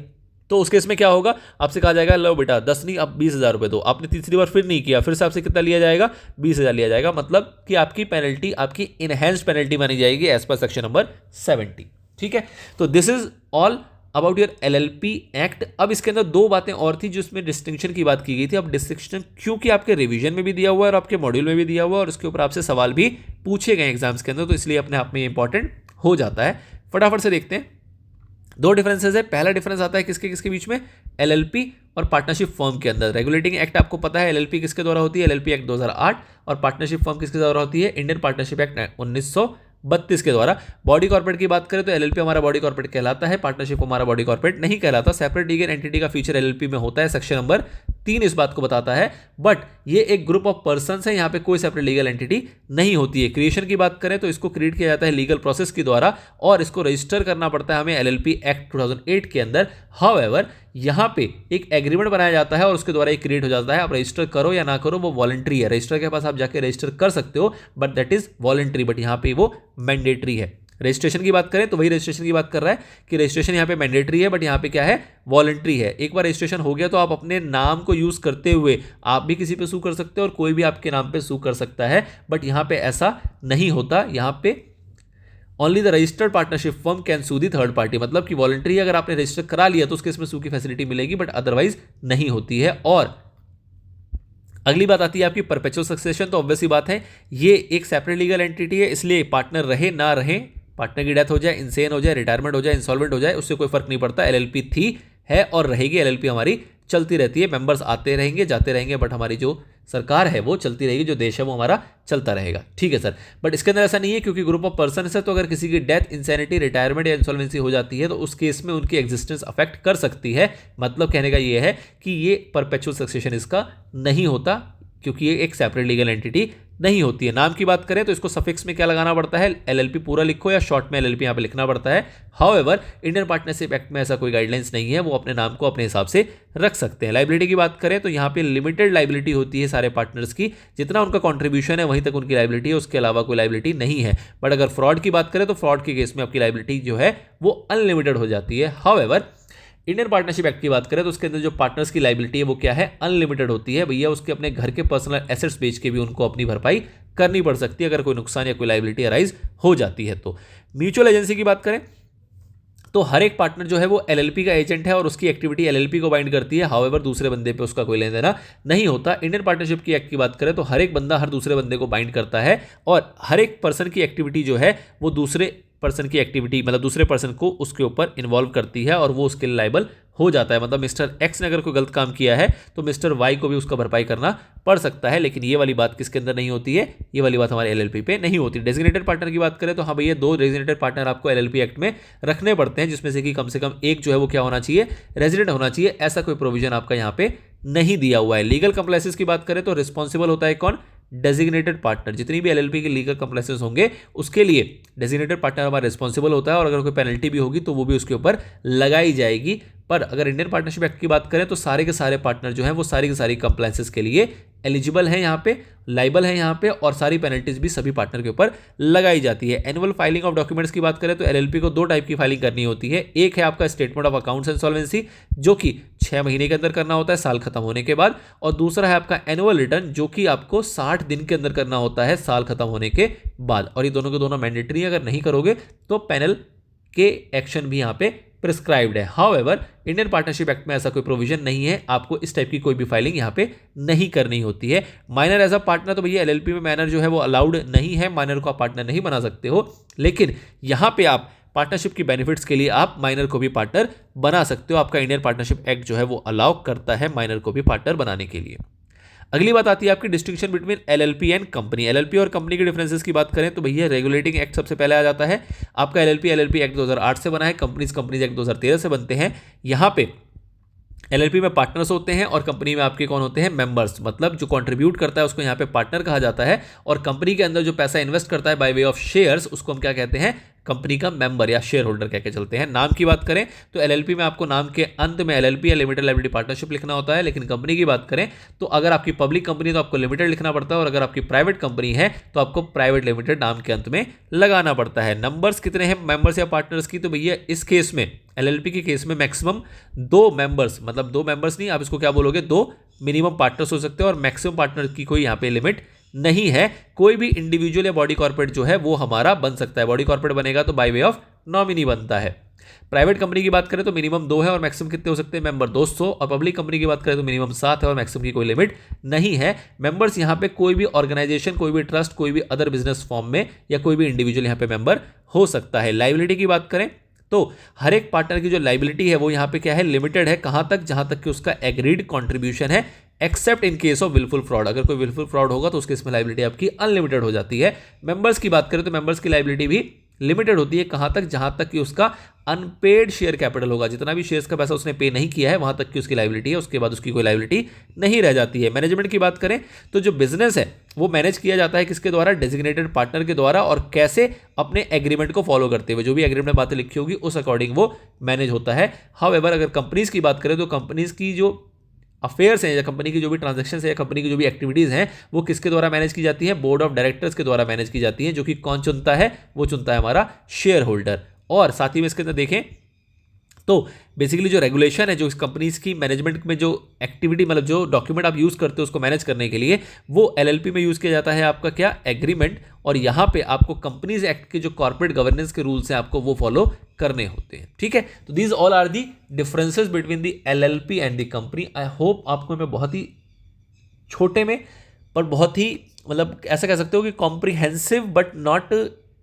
तो उस केस में क्या होगा? आपसे कहा जाएगा लो बेटा 10 नहीं अब 20,000 रुपए दो। आपने तीसरी बार फिर नहीं किया, फिर से आपसे कितना लिया जाएगा? 20,000 लिया जाएगा। मतलब कि आपकी पेनल्टी आपकी इनहेंस्ड पेनल्टी मानी जाएगी एज पर सेक्शन नंबर 70। ठीक है, तो this is all about your LLP act. अब इसके अंदर 2 बातें और थी जिसमें डिस्टिंक्शन की बात की गई थी। अब डिस्टिंक्शन क्योंकि आपके रिवीजन में भी दिया हुआ है और आपके मॉड्यूल में भी दिया हुआ है और उसके ऊपर आपसे सवाल भी पूछे गए एग्जाम्स के अंदर, तो इसलिए अपने आप में इंपॉर्टेंट हो जाता है। फटाफट से देखते हैं। 2 डिफरेंसेस है। पहला डिफरेंस आता है किसके किसके बीच में? एलएलपी और पार्टनरशिप फर्म के अंदर। रेगुलेटिंग एक्ट आपको पता है एलएलपी किसके द्वारा होती है? LLP act 2008। और पार्टनरशिप फर्म किसके द्वारा होती है? इंडियन पार्टनरशिप एक्ट 1932 के द्वारा। बॉडी कॉर्पोरेट की बात करें तो एलएलपी हमारा बॉडी कॉर्पोरेट कहलाता है, पार्टनरशिप हमारा बॉडी कॉर्पोरेट नहीं कहलाता। सेपरेट लीगल एंटिटी का फीचर एलएलपी में होता है, सेक्शन नंबर 3 इस बात को बताता है। बट ये एक ग्रुप ऑफ पर्संस है, यहाँ पे कोई सेपरेट लीगल एंटिटी नहीं होती है। क्रिएशन की बात करें तो इसको क्रिएट किया जाता है लीगल प्रोसेस के द्वारा और इसको रजिस्टर करना पड़ता है हमें एलएलपी एक्ट 2008 के अंदर। हाउएवर यहाँ पे एक एग्रीमेंट बनाया जाता है और उसके द्वारा एक क्रिएट हो जाता है। आप रजिस्टर करो या ना करो वो वॉलंटरी है, रजिस्टर के पास आप जाके रजिस्टर कर सकते हो but that is voluntary, but यहाँ पे वो मैंडेटरी है। रजिस्ट्रेशन की बात करें तो वही रजिस्ट्रेशन की बात कर रहा है कि रजिस्ट्रेशन यहाँ पे मैंडेटरी है बट यहाँ पे क्या है? वॉलंटरी है। एक बार रजिस्ट्रेशन हो गया तो आप अपने नाम को यूज करते हुए आप भी किसी पे सू कर सकते हो और कोई भी आपके नाम पे सू कर सकता है, बट यहाँ पे ऐसा नहीं होता। यहाँ पे only the registered partnership firm can sue the third party, मतलब कि वॉलंटरी अगर आपने रजिस्टर करा लिया तो उसके इसमें सू की फैसिलिटी मिलेगी बट अदरवाइज नहीं होती है। और अगली बात आती है आपकी परपेचुअल सक्सेशन। तो ऑब्वियसली बात है ये एक सेपरेट लीगल एंटिटी है, इसलिए पार्टनर रहे ना रहे, पार्टनर की डेथ हो जाए, इंसेन हो जाए, रिटायरमेंट हो जाए, इंसॉल्वेंट हो जाए, उससे कोई फर्क नहीं पड़ता। एलएलपी थी, है और रहेगी। एलएलपी हमारी चलती रहती है, मेंबर्स आते रहेंगे जाते रहेंगे, बट हमारी जो सरकार है वो चलती रहेगी, जो देश है वो हमारा चलता रहेगा। ठीक है सर, बट इसके अंदर ऐसा नहीं है, क्योंकि ग्रुप ऑफ पर्सन है, तो अगर किसी की डेथ, इंसैनिटी, रिटायरमेंट या इंसॉल्वेंसी हो जाती है तो उस केस में उनकी एग्जिस्टेंस अफेक्ट कर सकती है। मतलब कहने का ये है कि ये परपेचुअल सक्सेशन इसका नहीं होता, क्योंकि ये एक सेपरेट लीगल एंटिटी नहीं होती है। नाम की बात करें तो इसको सफिक्स में क्या लगाना पड़ता है, एलएलपी पूरा लिखो या शॉर्ट में एलएलपी यहाँ पे लिखना पड़ता है। हाउएवर इंडियन पार्टनरशिप एक्ट में ऐसा कोई गाइडलाइंस नहीं है, वो अपने नाम को अपने हिसाब से रख सकते हैं। लाइबिलिटी की बात करें तो यहाँ पे लिमिटेड लाइबिलिटी होती है सारे पार्टनर्स की, जितना उनका कॉन्ट्रीब्यूशन है वहीं तक उनकी लाइबिलिटी है, उसके अलावा कोई लाइबिलिटी नहीं है। बट अगर फ्रॉड की बात करें तो फ्रॉड के केस में आपकी लाइबिलिटी जो है वो अनलिमिटेड हो जाती है। हाउएवर इंडियन पार्टनरशिप एक्ट की बात करें तो उसके अंदर जो पार्टनर्स की लाइबिलिटी है वो क्या है, अनलिमिटेड होती है। भैया उसके अपने घर के पर्सनल एसेट्स बेच के भी उनको अपनी भरपाई करनी पड़ सकती है अगर कोई नुकसान या कोई लाइबिलिटी अराइज हो जाती है। तो म्यूचुअल एजेंसी की बात करें तो हर एक पार्टनर जो है वो एलएलपी का एजेंट है और उसकी एक्टिविटी एलएलपी को बाइंड करती है। हाउएवर दूसरे बंदे पे उसका कोई लेना देना नहीं होता। इंडियन पार्टनरशिप की एक्ट की बात करें तो हर एक बंदा हर दूसरे बंदे को बाइंड करता है और हर एक पर्सन की एक्टिविटी जो है वो दूसरे पर्सन की एक्टिविटी मतलब दूसरे पर्सन को उसके ऊपर इन्वॉल्व करती है और वो उसके लिए लायबल हो जाता है। मतलब मिस्टर एक्स ने अगर कोई गलत काम किया है तो मिस्टर वाई को भी उसका भरपाई करना पड़ सकता है। लेकिन ये वाली बात किसके अंदर नहीं होती है, ये वाली बात हमारे एलएलपी पे नहीं होती। डेजिग्नेटेड पार्टनर की बात करें तो हाँ भैया 2 डेजिग्नेटेड पार्टनर आपको एलएलपी एक्ट में रखने पड़ते हैं, जिसमें से कम एक जो है वो क्या होना चाहिए, रेजिडेंट होना चाहिए। ऐसा कोई प्रोविजन आपका यहाँ पे नहीं दिया हुआ है। लीगल कंप्लायंसेस की बात करें तो रिस्पॉन्सिबल होता है कौन, डेजिग्नेटेड पार्टनर। जितनी भी एलएलपी के लीगल कंप्लायंसेस होंगे उसके लिए डेजिग्नेटेड पार्टनर हमारा रिस्पॉन्सिबल होता है और अगर कोई पेनल्टी भी होगी तो वो भी उसके ऊपर लगाई जाएगी। पर अगर इंडियन पार्टनरशिप एक्ट की बात करें तो सारे के सारे पार्टनर जो हैं वो सारी की सारी कंप्लायंसेस के लिए एलिजिबल है, यहाँ पे लाइबल है यहाँ पे, और सारी पेनल्टीज भी सभी पार्टनर के ऊपर लगाई जाती है। एनुअल फाइलिंग ऑफ डॉक्यूमेंट्स की बात करें तो एलएलपी को 2 टाइप की फाइलिंग करनी होती है। एक है आपका statement of accounts and solvency जो कि 6 महीने के अंदर करना होता है साल खत्म होने के बाद, और दूसरा है आपका एनुअल रिटर्न जो कि आपको 60 दिन के अंदर करना होता है साल खत्म होने के बाद। और ये दोनों के दोनों मैंडेटरी है, अगर नहीं करोगे तो पैनल के एक्शन भी यहाँ पे प्रिस्क्राइब्ड है। हाउएवर इंडियन पार्टनरशिप एक्ट में ऐसा कोई प्रोविजन नहीं है, आपको इस टाइप की कोई भी फाइलिंग यहाँ पे नहीं करनी होती है। माइनर एज अ पार्टनर तो भैया एलएलपी में माइनर जो है वो अलाउड नहीं है, माइनर को आप पार्टनर नहीं बना सकते हो। लेकिन यहाँ पे आप पार्टनरशिप की बेनिफिट्स के लिए आप माइनर को भी पार्टनर बना सकते हो। आपका इंडियन पार्टनरशिप एक्ट जो है वो अलाउ करता है माइनर को भी पार्टनर बनाने के लिए। अगली बात आती है आपकी distinction between LLP and company. LLP और कंपनी के डिफरेंसेस की बात करें तो भैया रेगुलेटिंग एक्ट सबसे पहले आ जाता है। आपका एलएलपी एक्ट 2008 से बना है, कंपनीज एक्ट 2013 से बनते हैं। यहाँ पे एलएलपी में पार्टनर्स होते हैं और कंपनी में आपके कौन होते हैं, मेंबर्स। मतलब जो कंट्रीब्यूट करता है उसको यहाँ पे पार्टनर कहा जाता है, और कंपनी के अंदर जो पैसा इन्वेस्ट करता है बाय वे ऑफ शेयर्स उसको हम क्या कहते हैं, कंपनी का मेंबर या शेयर होल्डर कह के चलते हैं। नाम की बात करें तो एलएलपी में आपको नाम के अंत में एलएलपी या लिमिटेड लायबिलिटी पार्टनरशिप लिखना होता है, लेकिन कंपनी की बात करें तो अगर आपकी पब्लिक कंपनी है तो आपको लिमिटेड लिखना पड़ता है, और अगर आपकी प्राइवेट कंपनी है तो आपको प्राइवेट लिमिटेड नाम के अंत में लगाना पड़ता है। नंबर्स कितने हैं मेंबर्स या पार्टनर्स की, तो भैया इस केस में एलएलपी के केस में मैक्सिमम 2 मेंबर्स, मतलब 2 मेंबर्स नहीं, आप इसको क्या बोलोगे, 2 मिनिमम पार्टनर्स हो सकते हैं, और मैक्सिमम पार्टनर की कोई यहाँ पे लिमिट नहीं है। कोई भी इंडिविजुअल या बॉडी कॉर्पोरेट जो है वो हमारा बन सकता है। बॉडी कॉर्पोरेट बनेगा तो बाय वे ऑफ नॉमिनी बनता है। प्राइवेट कंपनी की बात करें तो मिनिमम 2 है और मैक्सिमम कितने हो सकते हैं मेंबर, 200। और पब्लिक कंपनी की बात करें तो मिनिमम 7 है और मैक्सिमम की कोई लिमिट नहीं है। मेंबर्स यहाँ पे कोई भी ऑर्गेनाइजेशन, कोई भी ट्रस्ट, कोई भी अदर बिजनेस फॉर्म में या कोई भी इंडिविजुअल यहाँ पे मेंबर हो सकता है। लायबिलिटी की बात करें तो हर एक पार्टनर की जो लायबिलिटी है वो यहाँ पे क्या है, लिमिटेड है। कहां तक, जहां तक कि उसका एग्रीड कंट्रीब्यूशन है, except in case of wilful fraud. अगर कोई विलफुल फ्रॉड होगा तो उसके इसमें लायबिलिटी आपकी अनलिमिटेड हो जाती है। मेंबर्स की बात करें तो मेंबर्स की लायबिलिटी भी लिमिटेड होती है। कहां तक, जहां तक कि उसका अनपेड शेयर कैपिटल होगा, जितना भी शेयर्स का पैसा उसने पे नहीं किया है वहां तक की उसकी लायबिलिटी है, उसके बाद उसकी कोई लायबिलिटी नहीं रह जाती है। मैनेजमेंट की बात करें तो जो बिजनेस है वो मैनेज किया जाता है किसके द्वारा, डेजिग्नेटेड पार्टनर के द्वारा, और कैसे, अपने एग्रीमेंट को फॉलो करते हुए। जो भी एग्रीमेंट में बातें लिखी होगी उस अकॉर्डिंग वो मैनेज होता है। हाउएवर अगर कंपनीज की बात करें तो कंपनीज की जो अफेयर्स हैं या कंपनी की जो भी ट्रांजैक्शन है या कंपनी की जो भी एक्टिविटीज़ हैं वो किसके द्वारा मैनेज की जाती है, बोर्ड ऑफ डायरेक्टर्स के द्वारा मैनेज की जाती है। जो कि कौन चुनता है, वो चुनता है हमारा शेयर होल्डर। और साथ ही में इसके अंदर देखें तो बेसिकली जो रेगुलेशन है, जो इस कंपनीज की मैनेजमेंट में जो एक्टिविटी, मतलब जो डॉक्यूमेंट आप यूज़ करते हो उसको मैनेज करने के लिए, वो एलएलपी में यूज़ किया जाता है आपका क्या, एग्रीमेंट। और यहाँ पे आपको कंपनीज एक्ट के जो कॉर्पोरेट गवर्नेंस के रूल्स हैं आपको वो फॉलो करने होते हैं। ठीक है, तो these all are the differences between the LLP and the company. I hope आपको मैं बहुत ही छोटे में पर बहुत ही मतलब ऐसा कह सकते हो कि comprehensive but not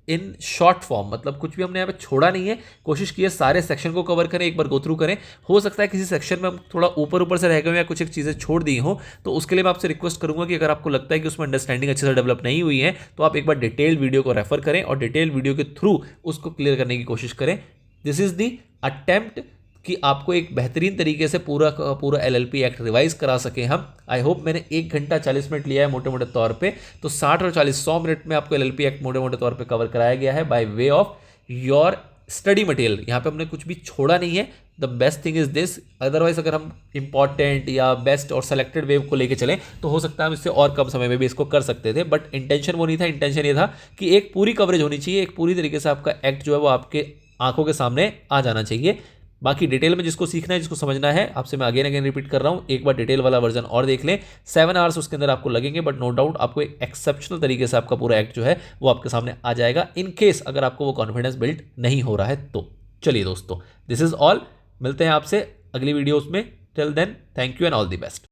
in short form, मतलब कुछ भी हमने यहाँ पे छोड़ा नहीं है, कोशिश की है सारे सेक्शन को कवर करें, एक बार गो थ्रू करें। हो सकता है किसी सेक्शन में हम थोड़ा ऊपर ऊपर से रह गए या कुछ एक चीज़ें छोड़ दी हो, तो उसके लिए मैं आपसे रिक्वेस्ट करूंगा कि अगर आपको लगता है कि उसमें अंडरस्टैंडिंग अच्छे से डेवलप नहीं हुई है तो आप एक बार डिटेल वीडियो को रेफर करें और डिटेल वीडियो के थ्रू उसको क्लियर करने की कोशिश करें। दिस इज दी अटेम्प्ट कि आपको एक बेहतरीन तरीके से पूरा पूरा एलएलपी एक्ट रिवाइज करा सके हम। आई होप मैंने 1 घंटा 40 मिनट लिया है मोटे मोटे तौर पे, तो 60 और 40 100 मिनट में आपको एलएलपी एक्ट मोटे मोटे तौर पे कवर कराया गया है by way of your study material. यहाँ पे हमने कुछ भी छोड़ा नहीं है। The best thing is this, otherwise अगर हम इंपॉर्टेंट या बेस्ट और सेलेक्टेड वेव को लेके चलें तो हो सकता है हम इससे और कम समय में भी इसको कर सकते थे, बट इंटेंशन वो नहीं था। इंटेंशन ये था कि एक पूरी कवरेज होनी चाहिए, एक पूरी तरीके से आपका एक्ट जो है वो आपके आंखों के सामने आ जाना चाहिए। बाकी डिटेल में जिसको सीखना है, जिसको समझना है, आपसे मैं अगेन अगेन रिपीट कर रहा हूँ, एक बार डिटेल वाला वर्जन और देख लें। 7 आवर्स उसके अंदर आपको लगेंगे, बट नो डाउट आपको एक एक्सेप्शनल तरीके से आपका पूरा एक्ट जो है वो आपके सामने आ जाएगा, इन केस अगर आपको वो कॉन्फिडेंस बिल्ड नहीं हो रहा है तो। चलिए दोस्तों, दिस इज ऑल, मिलते हैं आपसे अगली वीडियोस में। Till then, thank you and all the best.